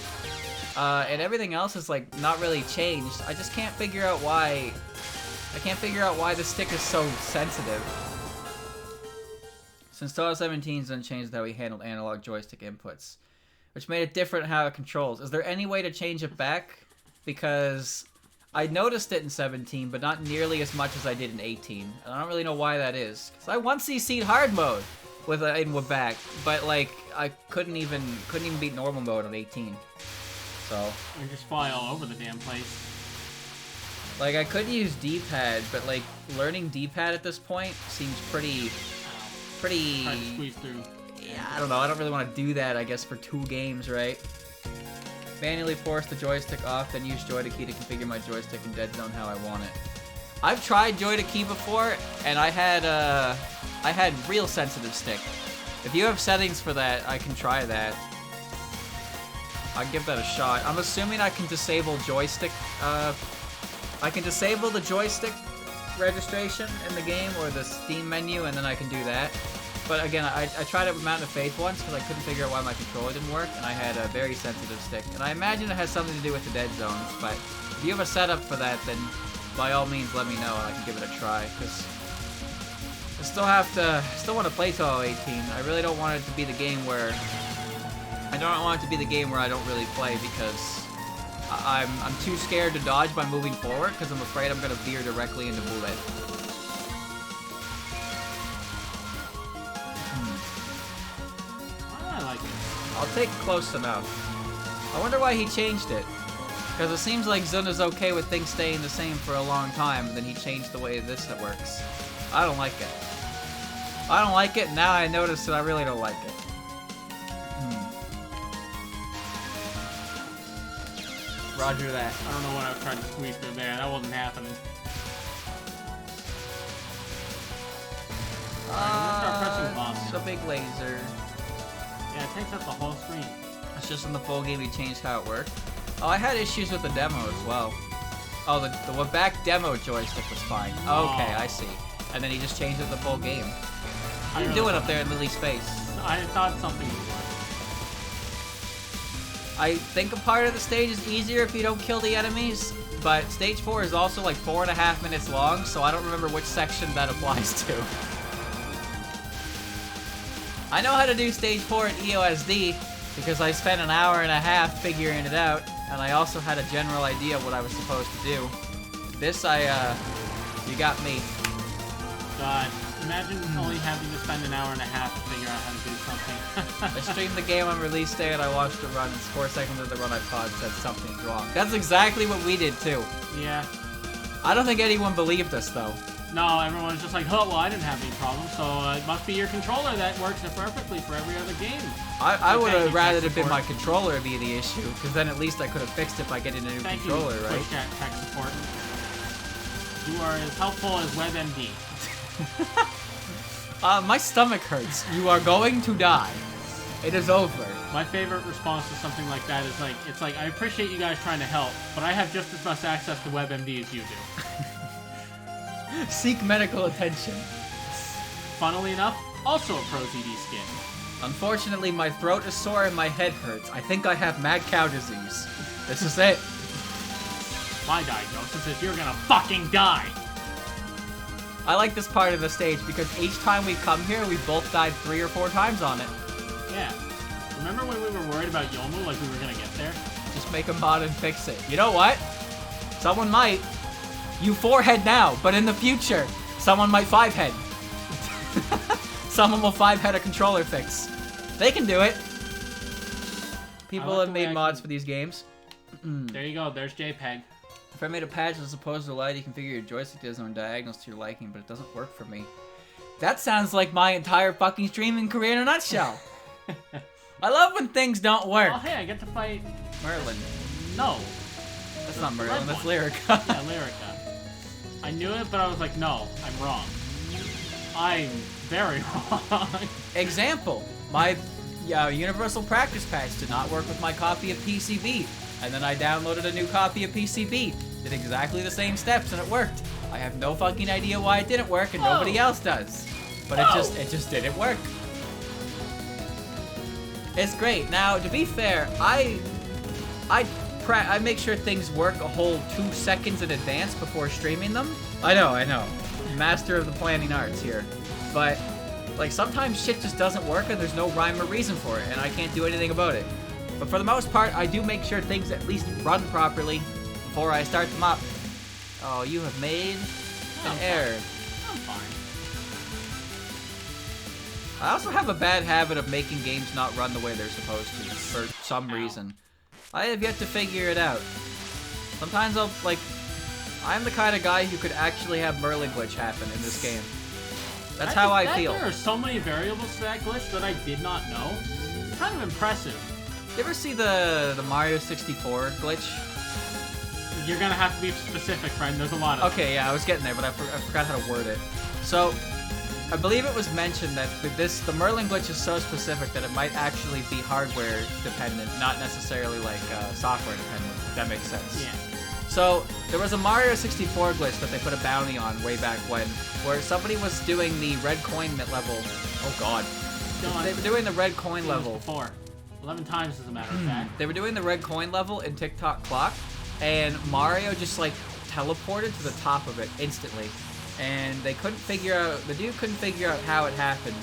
and everything else is like not really changed. I just can't figure out why. I can't figure out why the stick is so sensitive. Since Touhou 17's done changed how we handled analog joystick inputs, which made it different how it controls. Is there any way to change it back? Because I noticed it in 17, but not nearly as much as I did in 18. And I don't really know why that is. Because I once CC'd hard mode with back, but like I couldn't even beat normal mode on 18. So we just fly all over the damn place. Like I could use D-pad, but like learning D-pad at this point seems pretty. Try to squeeze through. Yeah, I don't know. I don't really want to do that, I guess, for 2 games, right? Manually force the joystick off, then use joy to key to configure my joystick in dead zone how I want it. I've tried joy to key before, and I had real sensitive stick. If you have settings for that, I can try that. I'll give that a shot. I'm assuming I can disable joystick. I can disable the joystick registration in the game or the Steam menu, and then I can do that. But again, I tried it with Mountain of Faith once because I couldn't figure out why my controller didn't work, and I had a very sensitive stick. And I imagine it has something to do with the dead zones, but if you have a setup for that, then by all means let me know and I can give it a try, because I still want to play Touhou 18. I really don't want it to be the game where I don't really play, because I'm too scared to dodge by moving forward because I'm afraid I'm gonna veer directly into bullet. I like it. I'll take close enough. I wonder why he changed it. Because it seems like Zuna's okay with things staying the same for a long time, and then he changed the way this works. I don't like it. I don't like it, now I notice that I really don't like it. Roger that. I don't know what I was trying to squeeze through there. That wasn't happening. Alright, let's start pressing bombs. It's a big laser. Yeah, it takes up the whole screen. It's just in the full game he changed how it worked. Oh, I had issues with the demo as well. Oh, the back demo joystick was fine. Oh. Okay, I see. And then he just changed it the full game. How you really doing up there in Lily's face? I thought something would work. I think a part of the stage is easier if you don't kill the enemies, but stage 4 is also like 4.5 minutes long, so I don't remember which section that applies to. I know how to do stage 4 in EOSD, because I spent an hour and a half figuring it out, and I also had a general idea of what I was supposed to do. This, you got me. God, imagine only having to spend an hour and a half to figure out how to do something. I streamed the game on release day and I watched it run, and 4 seconds of the run I paused said something's wrong. That's exactly what we did too. Yeah. I don't think anyone believed us though. No, everyone's just like, oh, well, I didn't have any problems, so it must be your controller that works perfectly for every other game. I would have rather it been my controller be the issue, because then at least I could have fixed it by getting a new controller, right? Thank you, tech support. You are as helpful as WebMD. My stomach hurts. You are going to die. It is over. My favorite response to something like that is like, it's like, I appreciate you guys trying to help, but I have just as much access to WebMD as you do. Seek medical attention. Funnily enough, also a Pro ZD skin. Unfortunately, my throat is sore and my head hurts. I think I have mad cow disease. This is it. My diagnosis is you're gonna fucking die. I like this part of the stage because each time we come here, we both died 3 or 4 times on it. Yeah. Remember when we were worried about Yomu, like we were gonna get there? Just make a mod and fix it. You know what? Someone might. You 4-head now, but in the future, someone might 5-head. Someone will 5-head a controller fix. They can do it. People have made mods for these games. There you go. There's JPEG. If I made a patch as opposed to a light, you configure your joystick to on diagonals to your liking, but it doesn't work for me. That sounds like my entire fucking streaming career in a nutshell. I love when things don't work. Oh, hey, I get to fight... Merlin. No. That's not Merlin, that's Lyrica. Yeah, Lyrica. I knew it, but I was like, no, I'm wrong. I'm very wrong. Example. My Universal Practice Patch did not work with my copy of PCB. And then I downloaded a new copy of PCB. Did exactly the same steps and it worked. I have no fucking idea why it didn't work and nobody else does. But it just didn't work. It's great. Now, to be fair, I make sure things work a whole 2 seconds in advance before streaming them. I know. Master of the planning arts here. But, like, sometimes shit just doesn't work and there's no rhyme or reason for it, and I can't do anything about it. But for the most part, I do make sure things at least run properly before I start them up. Oh, you have made an error. I'm fine. I also have a bad habit of making games not run the way they're supposed to, for some reason. I have yet to figure it out. Sometimes I'm the kind of guy who could actually have Merlin glitch happen in this game. That's how I feel. There are so many variables to that glitch that I did not know. It's kind of impressive. You ever see the Mario 64 glitch? You're gonna have to be specific, friend. There's a lot of Okay, yeah, I was getting there, but I forgot how to word it. So, I believe it was mentioned that the Merlin glitch is so specific that it might actually be hardware dependent, not necessarily like software dependent, if that makes sense. Yeah. So, there was a Mario 64 glitch that they put a bounty on way back when, where somebody was doing the red coin level. Oh god. They were doing the red coin level. Before. 11 times as a matter of fact. They were doing the red coin level in TikTok Clock, and Mario just like teleported to the top of it instantly. And they couldn't figure out, the dude couldn't figure out how it happened,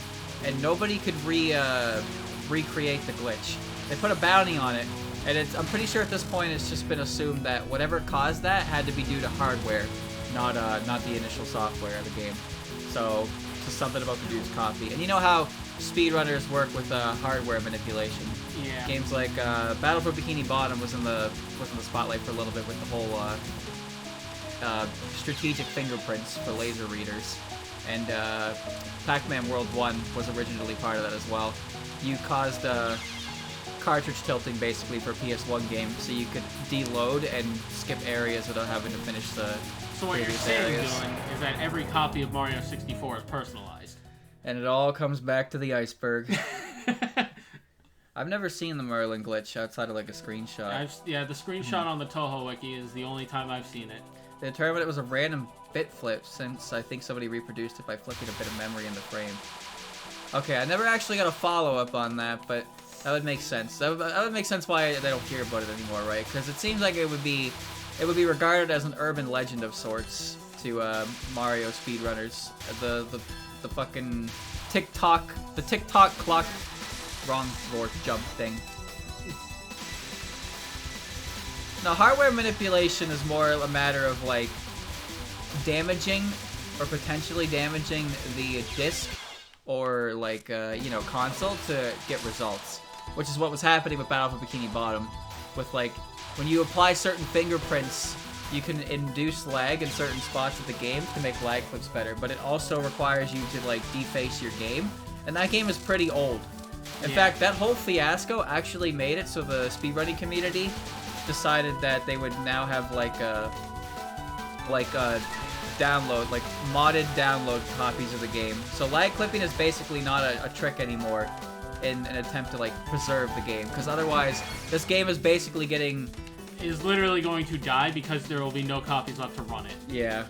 and nobody could recreate the glitch. They put a bounty on it, and I'm pretty sure at this point it's just been assumed that whatever caused that had to be due to hardware, not the initial software of the game. So, just something about the dude's copy. And you know how speedrunners work with hardware manipulation. Yeah. Games like Battle for Bikini Bottom was in the spotlight for a little bit with the whole strategic fingerprints for laser readers, and Pac-Man World 1 was originally part of that as well. You caused cartridge tilting basically for a PS1 game, so you could deload and skip areas without having to finish the So what you're previous saying, areas. Dylan, is that every copy of Mario 64 is personalized. And it all comes back to the iceberg. I've never seen the Merlin glitch outside of like a screenshot. Yeah, the screenshot on the Touhou wiki is the only time I've seen it. They determined it was a random bit flip since I think somebody reproduced it by flipping a bit of memory in the frame. Okay, I never actually got a follow-up on that, but that would make sense. That would make sense why they don't hear about it anymore, right? Because it seems like it would be regarded as an urban legend of sorts to Mario speedrunners. The fucking TikTok clock wrong fork jump thing. Now, hardware manipulation is more a matter of like damaging or potentially damaging the disc or like console to get results, which is what was happening with Battle for Bikini Bottom. With like when you apply certain fingerprints, you can induce lag in certain spots of the game to make lag clips better, but it also requires you to like deface your game, and that game is pretty old. In fact, that whole fiasco actually made it so the speedrunning community decided that they would now have like download, like modded download copies of the game. So lag clipping is basically not a trick anymore in an attempt to like preserve the game, because otherwise this game is basically is literally going to die because there will be no copies left to run it. Yeah.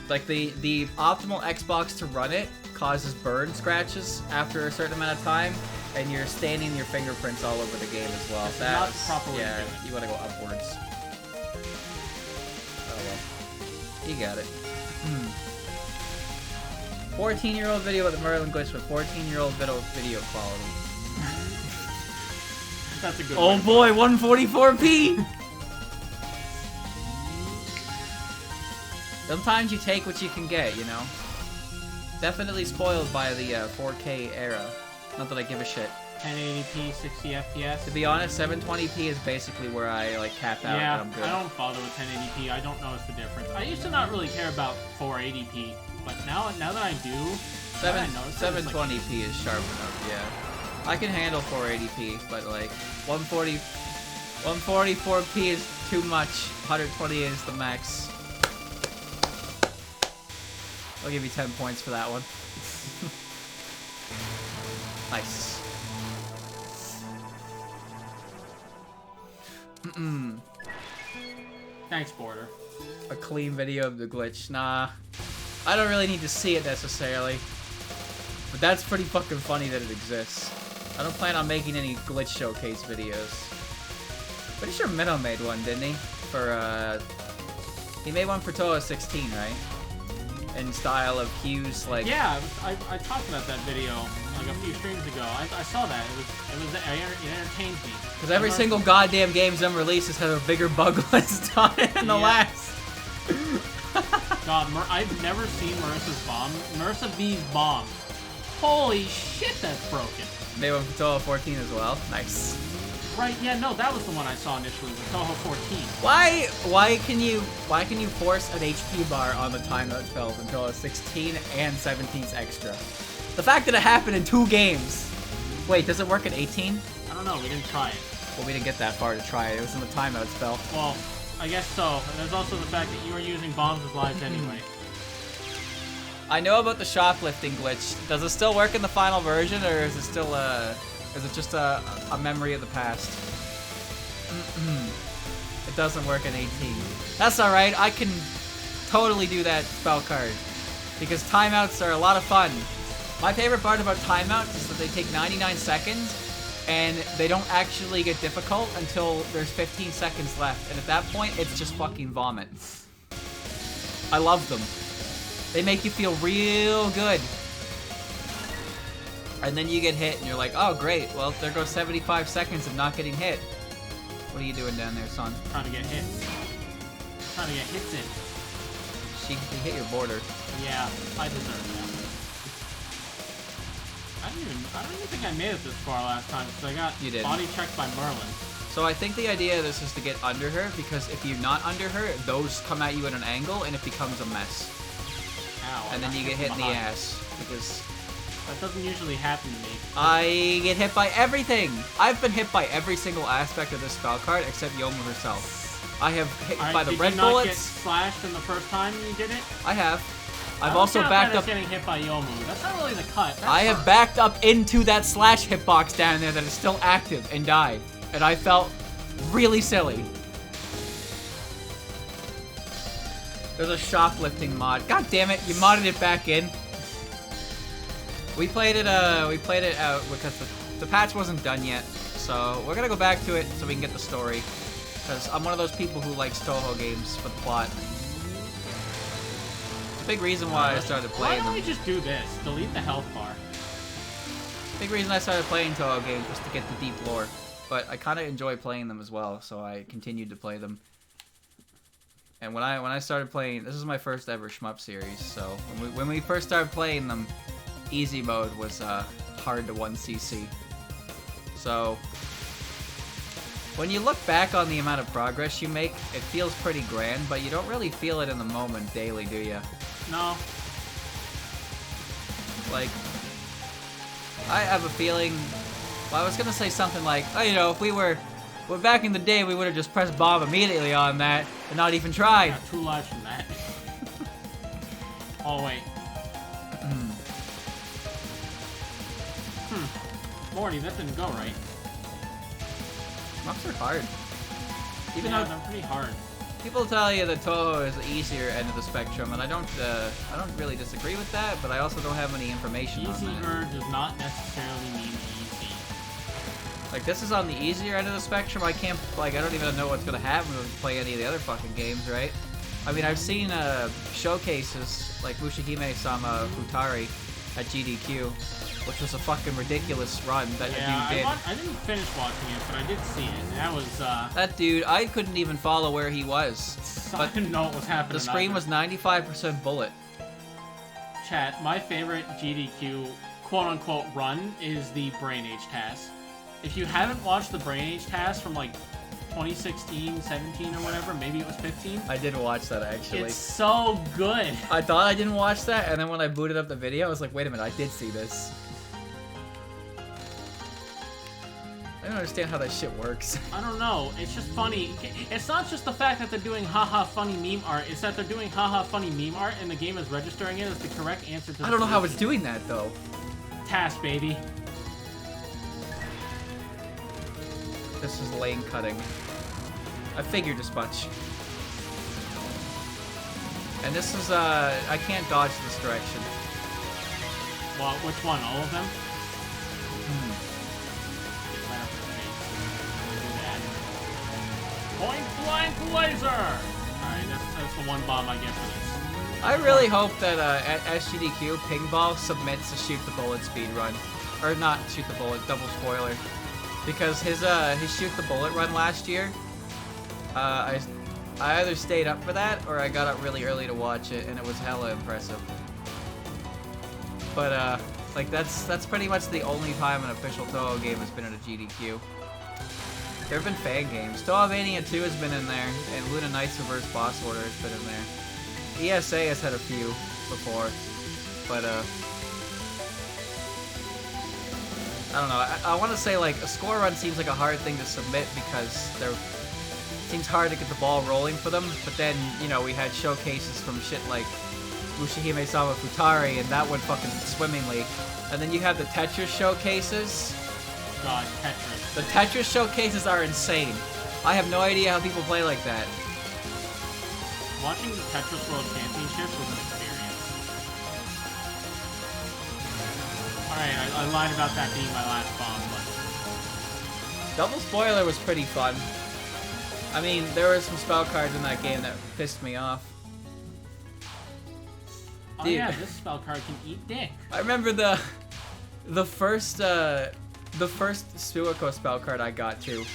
Like the optimal Xbox to run it causes burn scratches after a certain amount of time, and you're staining your fingerprints all over the game as well. That's not the proper way to do it. You want to go upwards. Oh well. You got it. 14-year-old video with the Merlin glitch with 14-year-old video quality. That's a good Oh boy, 144p! Sometimes you take what you can get, you know? Definitely spoiled by the 4K era. Not that I give a shit. 1080p, 60 FPS. To be honest, 720p is basically where I like cap out and I'm good. I don't bother with 1080p. I don't notice the difference. I used to not really care about 480p, but now that I do, 720p is sharp enough, yeah. I can handle 480p, but like 144p is too much. 120 is the max. I'll give you 10 points for that one. Nice. Thanks, Border. A clean video of the glitch. Nah. I don't really need to see it necessarily. But that's pretty fucking funny that it exists. I don't plan on making any glitch showcase videos. Pretty sure Minnow made one, didn't he? For, he made one for Touhou 16, right? In style of Q's, like... Yeah, I talked about that video like a few streams ago. I saw that. It entertained me. Because every single goddamn game Zim releases has a bigger bug list on it than the last. God, I've never seen Marissa's bomb. Marissa V's bomb. Holy shit, that's broken. Made one for Touhou 14 as well. Nice. Right, yeah, no, that was the one I saw initially with Touhou 14. Why can you force an HP bar on the timeout spells in Touhou 16 and 17's extra? The fact that it happened in 2 games. Wait, does it work at 18? I don't know, we didn't try it. Well, we didn't get that far to try it. It was in the timeout spell. Well, I guess so. And there's also the fact that you were using bombs as lives anyway. I know about the shoplifting glitch. Does it still work in the final version, or is it still is it just a memory of the past? It doesn't work in 18. That's alright, I can totally do that spell card. Because timeouts are a lot of fun. My favorite part about timeouts is that they take 99 seconds, and they don't actually get difficult until there's 15 seconds left. And at that point, it's just fucking vomit. I love them. They make you feel real good. And then you get hit, and you're like, oh, great. Well, there goes 75 seconds of not getting hit. What are you doing down there, son? Trying to get hits. Trying to get hits in. She hit your border. Yeah, I deserve that. I don't even think I made it this far last time, because I got body checked by Merlin. So I think the idea of this is to get under her, because if you're not under her, those come at you at an angle, and it becomes a mess. Ow, and then you get hit in the ass, because... That doesn't usually happen to me. I get hit by everything! I've been hit by every single aspect of this spell card, except Yoma herself. I have hit by the red bullets. Did you not get slashed in the first time you did it? I have. I've also backed up... getting hit by Yomu. That's not really the cut. I have backed up into that slash hitbox down there that is still active and died. And I felt really silly. There's a shoplifting mod. God damn it, you modded it back in. We played it out because the patch wasn't done yet. So we're gonna go back to it so we can get the story. Because I'm one of those people who likes Touhou games for the plot. Big reason why I started playing them. Why don't we just do this? Delete the health bar. Big reason I started playing Touhou games was to get the deep lore. But I kind of enjoy playing them as well, so I continued to play them. And when I started playing, this is my first ever shmup series, so when we first started playing them, easy mode was hard to 1cc. So when you look back on the amount of progress you make, it feels pretty grand, but you don't really feel it in the moment daily, do you? No. Like, I have a feeling... Well, I was gonna say something like, oh, you know, if we were... Well, back in the day, we would have just pressed bomb immediately on that and not even tried. I got 2 lives from that. Oh, wait. Morty, that didn't go right. Maps are hard. Even Yeah, though they're pretty hard. people tell you that Touhou is the easier end of the spectrum, and I don't really disagree with that, but I also don't have any information on that. Easier does not necessarily mean easy. Like, this is on the easier end of the spectrum. I can't, like, I don't even know what's gonna happen when we play any of the other fucking games, right? I mean, I've seen showcases like Mushihime-sama Futari at GDQ, which was a fucking ridiculous run that dude did. I didn't finish watching it, but I did see it. That was, That dude, I couldn't even follow where he was. I didn't know what was happening. The screen was 95% bullet. Chat, my favorite GDQ quote-unquote run is the Brain Age task. If you haven't watched the Brain Age task from, like, 2016, 17, or whatever, maybe it was 15. I didn't watch that, actually. It's so good. I thought I didn't watch that, and then when I booted up the video, I was like, wait a minute, I did see this. I don't understand how that shit works. I don't know. It's just funny. It's not just the fact that they're doing haha funny meme art. It's that they're doing haha funny meme art, and the game is registering it as the correct answer to the I don't know how it's doing that, though. task, baby. This is lane cutting. I figured as much. And this is, I can't dodge this direction. Well, which one? All of them? Get right up in the face. Do that. Point blank laser! Alright, that's the one bomb I get for this. I really hope that, at SGDQ, Pingball submits a shoot the bullet speed run. Or not shoot the bullet, double spoiler. Because his shoot the bullet run last year, I either stayed up for that or I got up really early to watch it, and it was hella impressive. But like that's pretty much the only time an official Touhou game has been at a GDQ. There have been fan games. Touhou Mania 2 has been in there, and Luna Knight's Reverse Boss Order has been in there. ESA has had a few before, but I don't know. I want to say, like, a score run seems like a hard thing to submit because it seems hard to get the ball rolling for them. But then, you know, we had showcases from shit like Mushihime-sama Futari, and that went fucking swimmingly. And then you have the Tetris showcases. God, Tetris. The Tetris showcases are insane. I have no idea how people play like that. Watching the Tetris World Championships was an experience. Alright, I lied about that being my last bomb, but... Double spoiler was pretty fun. I mean, there were some spell cards in that game that pissed me off. Oh Dude. yeah, this spell card can eat dick. I remember the first Suiko spell card I got to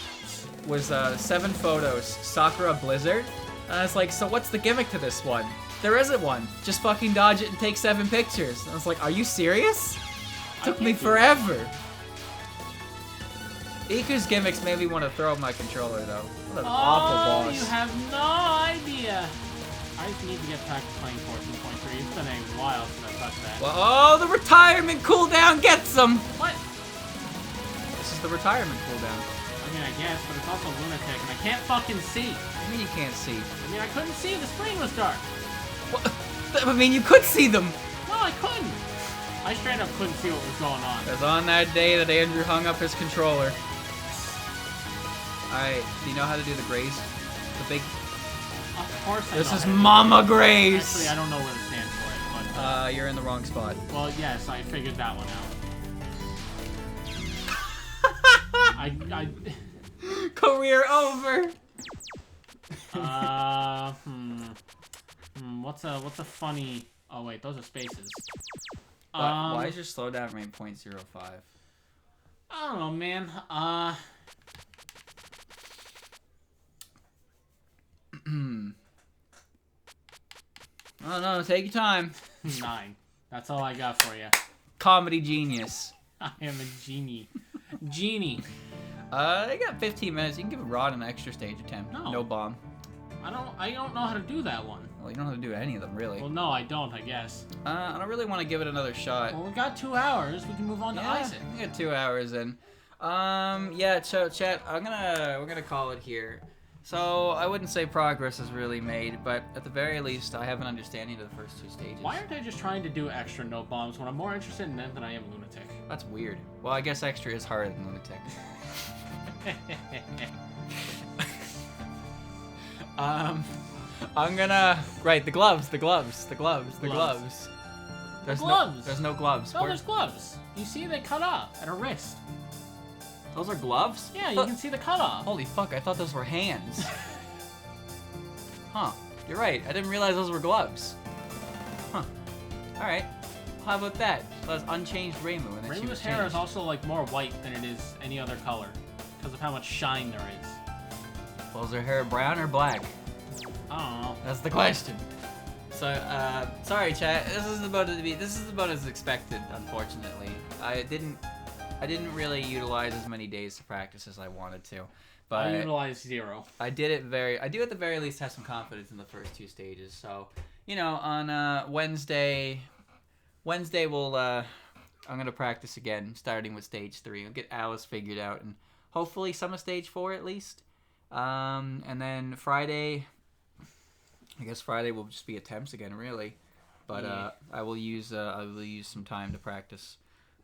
was 7 photos, Sakura Blizzard. And I was like, so what's the gimmick to this one? There isn't one. Just fucking dodge it and take 7 pictures. And I was like, are you serious? Took me forever. Iku's gimmicks made me want to throw my controller, though. What an awful boss. You have no idea. I just need to get back to playing 14.3. It's been a while since I touched that. Well, oh, the retirement cooldown gets him! What? This is the retirement cooldown. I mean, I guess, but it's also lunatic, and I can't fucking see. What do you mean you can't see? I mean, I couldn't see. The screen was dark. What? I mean, you could see them! No, I couldn't. I straight up couldn't see what was going on. It was on that day that Andrew hung up his controller. Alright, do you know how to do the graze? The big... Of course I This know is how to do Mama it. Graze! Actually, I don't know where to stand for it, but... You're in the wrong spot. Well, yes, I figured that one out. Career over! What's a funny... Oh, wait, those are spaces. Why is your slowdown rate 0.05? I don't know, man. I don't know, take your time. 9. That's all I got for you. Comedy genius. I am a genie. Genie. I got 15 minutes. You can give Rod an extra stage attempt. No. No bomb. I don't know how to do that one. Well, you don't have to do any of them, really. Well, no, I don't, I guess. I don't really want to give it another shot. Well, we got 2 hours. We can move on to Isaac. We got 2 hours in. Yeah, so chat, we're gonna call it here. So I wouldn't say progress is really made, but at the very least, I have an understanding of the first 2 stages. Why aren't I just trying to do extra no bombs when I'm more interested in them than I am lunatic? That's weird. Well, I guess extra is harder than lunatic. I'm gonna... Right, the gloves. There's gloves. no gloves. No, there's gloves. You see, they cut off at her wrist. Those are gloves? Yeah, you can see the cutoff. Holy fuck, I thought those were hands. Huh. You're right. I didn't realize those were gloves. Huh. Alright. How about that? So that's unchanged Reimu. And then Reimu's hair is also like more white than it is any other color because of how much shine there is. Well, is her hair brown or black? I don't know. That's the question. So, sorry, chat. This is about as expected, unfortunately. I didn't really utilize as many days to practice as I wanted to, but I utilized 0. I do at the very least have some confidence in the first 2 stages. So, you know, on Wednesday we'll I'm gonna practice again, starting with stage 3. I'll get Alice figured out, and hopefully some of stage 4 at least. And then Friday, I guess Friday will just be attempts again, really. But yeah. I will use some time to practice.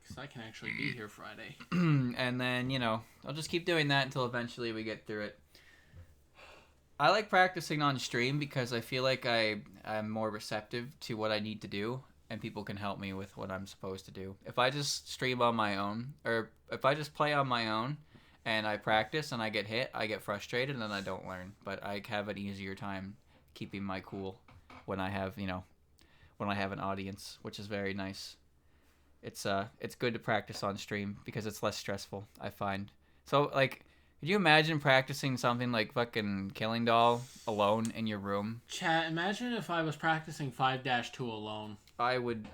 Because I can actually be here Friday. And then, you know, I'll just keep doing that until eventually we get through it. I like practicing on stream because I feel like I'm more receptive to what I need to do, and people can help me with what I'm supposed to do. If I just stream on my own, or if I just play on my own, and I practice and I get hit, I get frustrated, and then I don't learn. But I have an easier time keeping my cool when I have, you know, when I have an audience, which is very nice. It's good to practice on stream because it's less stressful, I find. So, like, could you imagine practicing something like fucking Killing Doll alone in your room? Chat, imagine if I was practicing 5-2 alone. I would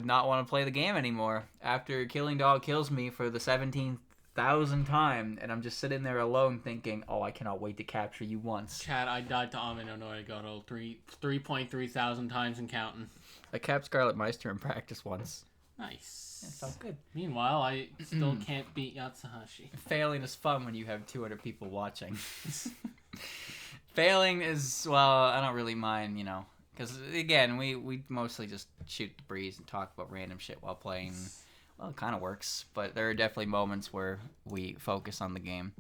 not want to play the game anymore. After Killing Doll kills me for the 17,000th time, and I'm just sitting there alone thinking, oh, I cannot wait to capture you once. Chat, I died to Amino no Arigato 3.3 thousand times and counting. I capped Scarlet Meister in practice once. Nice. It felt good. Meanwhile, I still can't beat Yatsuhashi. Failing is fun when you have 200 people watching. Failing is, well, I don't really mind, you know. Because, again, we mostly just shoot the breeze and talk about random shit while playing. Well, it kind of works, but there are definitely moments where we focus on the game.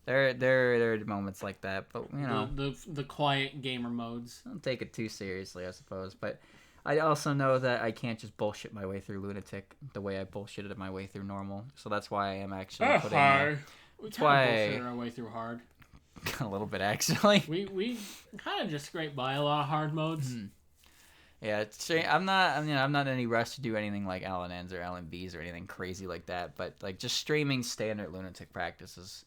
There are moments like that, but, you know. The quiet gamer modes. Don't take it too seriously, I suppose, but I also know that I can't just bullshit my way through Lunatic the way I bullshitted my way through normal. So that's why I am actually putting... We kind of bullshitted our way through hard. A little bit, actually. We kind of just scraped by a lot of hard modes. Yeah, I'm not in any rush to do anything like LNNs or LNBs or anything crazy like that. But like just streaming standard Lunatic practice is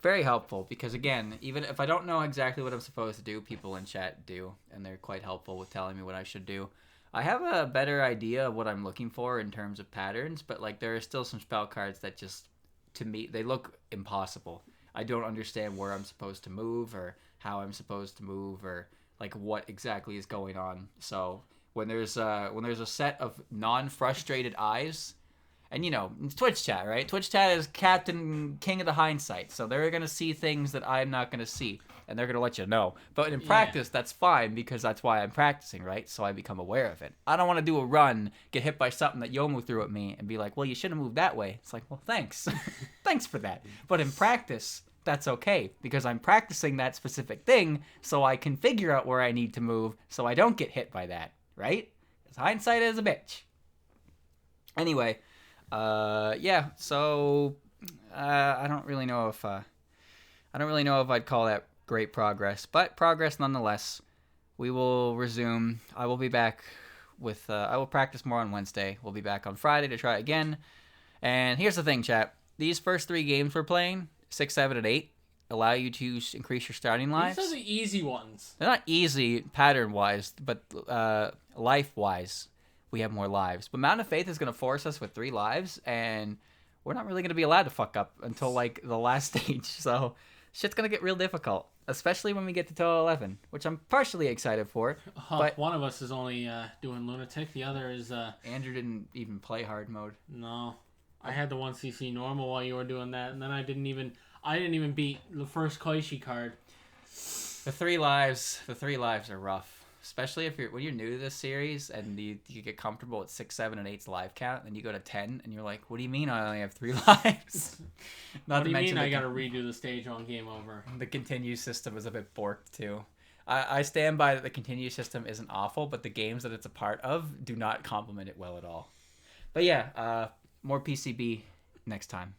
very helpful because, again, even if I don't know exactly what I'm supposed to do, people in chat do, and they're quite helpful with telling me what I should do. I have a better idea of what I'm looking for in terms of patterns, but like there are still some spell cards that just, to me, they look impossible. I don't understand where I'm supposed to move or how I'm supposed to move or like what exactly is going on. So when there's a set of non-frustrated eyes, and you know, it's Twitch chat, right? Twitch chat is Captain King of the Hindsight, so they're gonna see things that I'm not gonna see, and they're gonna let you know. But in practice, that's fine because that's why I'm practicing, right? So I become aware of it. I don't want to do a run, get hit by something that Yomu threw at me, and be like, "Well, you should have moved that way." It's like, well, thanks, thanks for that. But in practice, that's okay because I'm practicing that specific thing, so I can figure out where I need to move, so I don't get hit by that, right? Because hindsight is a bitch. Anyway. Yeah, so I don't really know if I'd call that great progress, but progress nonetheless. We will resume. I will be back with I will practice more on Wednesday. We'll be back on Friday to try again. And here's the thing, chat. These first 3 games we're playing, 6, 7, and 8, allow you to increase your starting lives. These are the easy ones. They're not easy pattern-wise, but life-wise. We have more lives. But Mountain of Faith is going to force us with 3 lives, and we're not really going to be allowed to fuck up until, like, the last stage. So shit's going to get real difficult, especially when we get to Touhou 11, which I'm partially excited for. But one of us is only doing Lunatic. The other is... Andrew didn't even play hard mode. No. I had the 1cc normal while you were doing that, and then I didn't even beat the first Koishi card. The three lives are rough, especially if when you're new to this series and you get comfortable at 6, 7, and 8's live count, and you go to 10, and you're like, what do you mean I only have 3 lives? What do you mean I gotta redo the stage on game over? The continue system is a bit borked too. I stand by that the continue system isn't awful, but the games that it's a part of do not complement it well at all. But yeah, more PCB next time.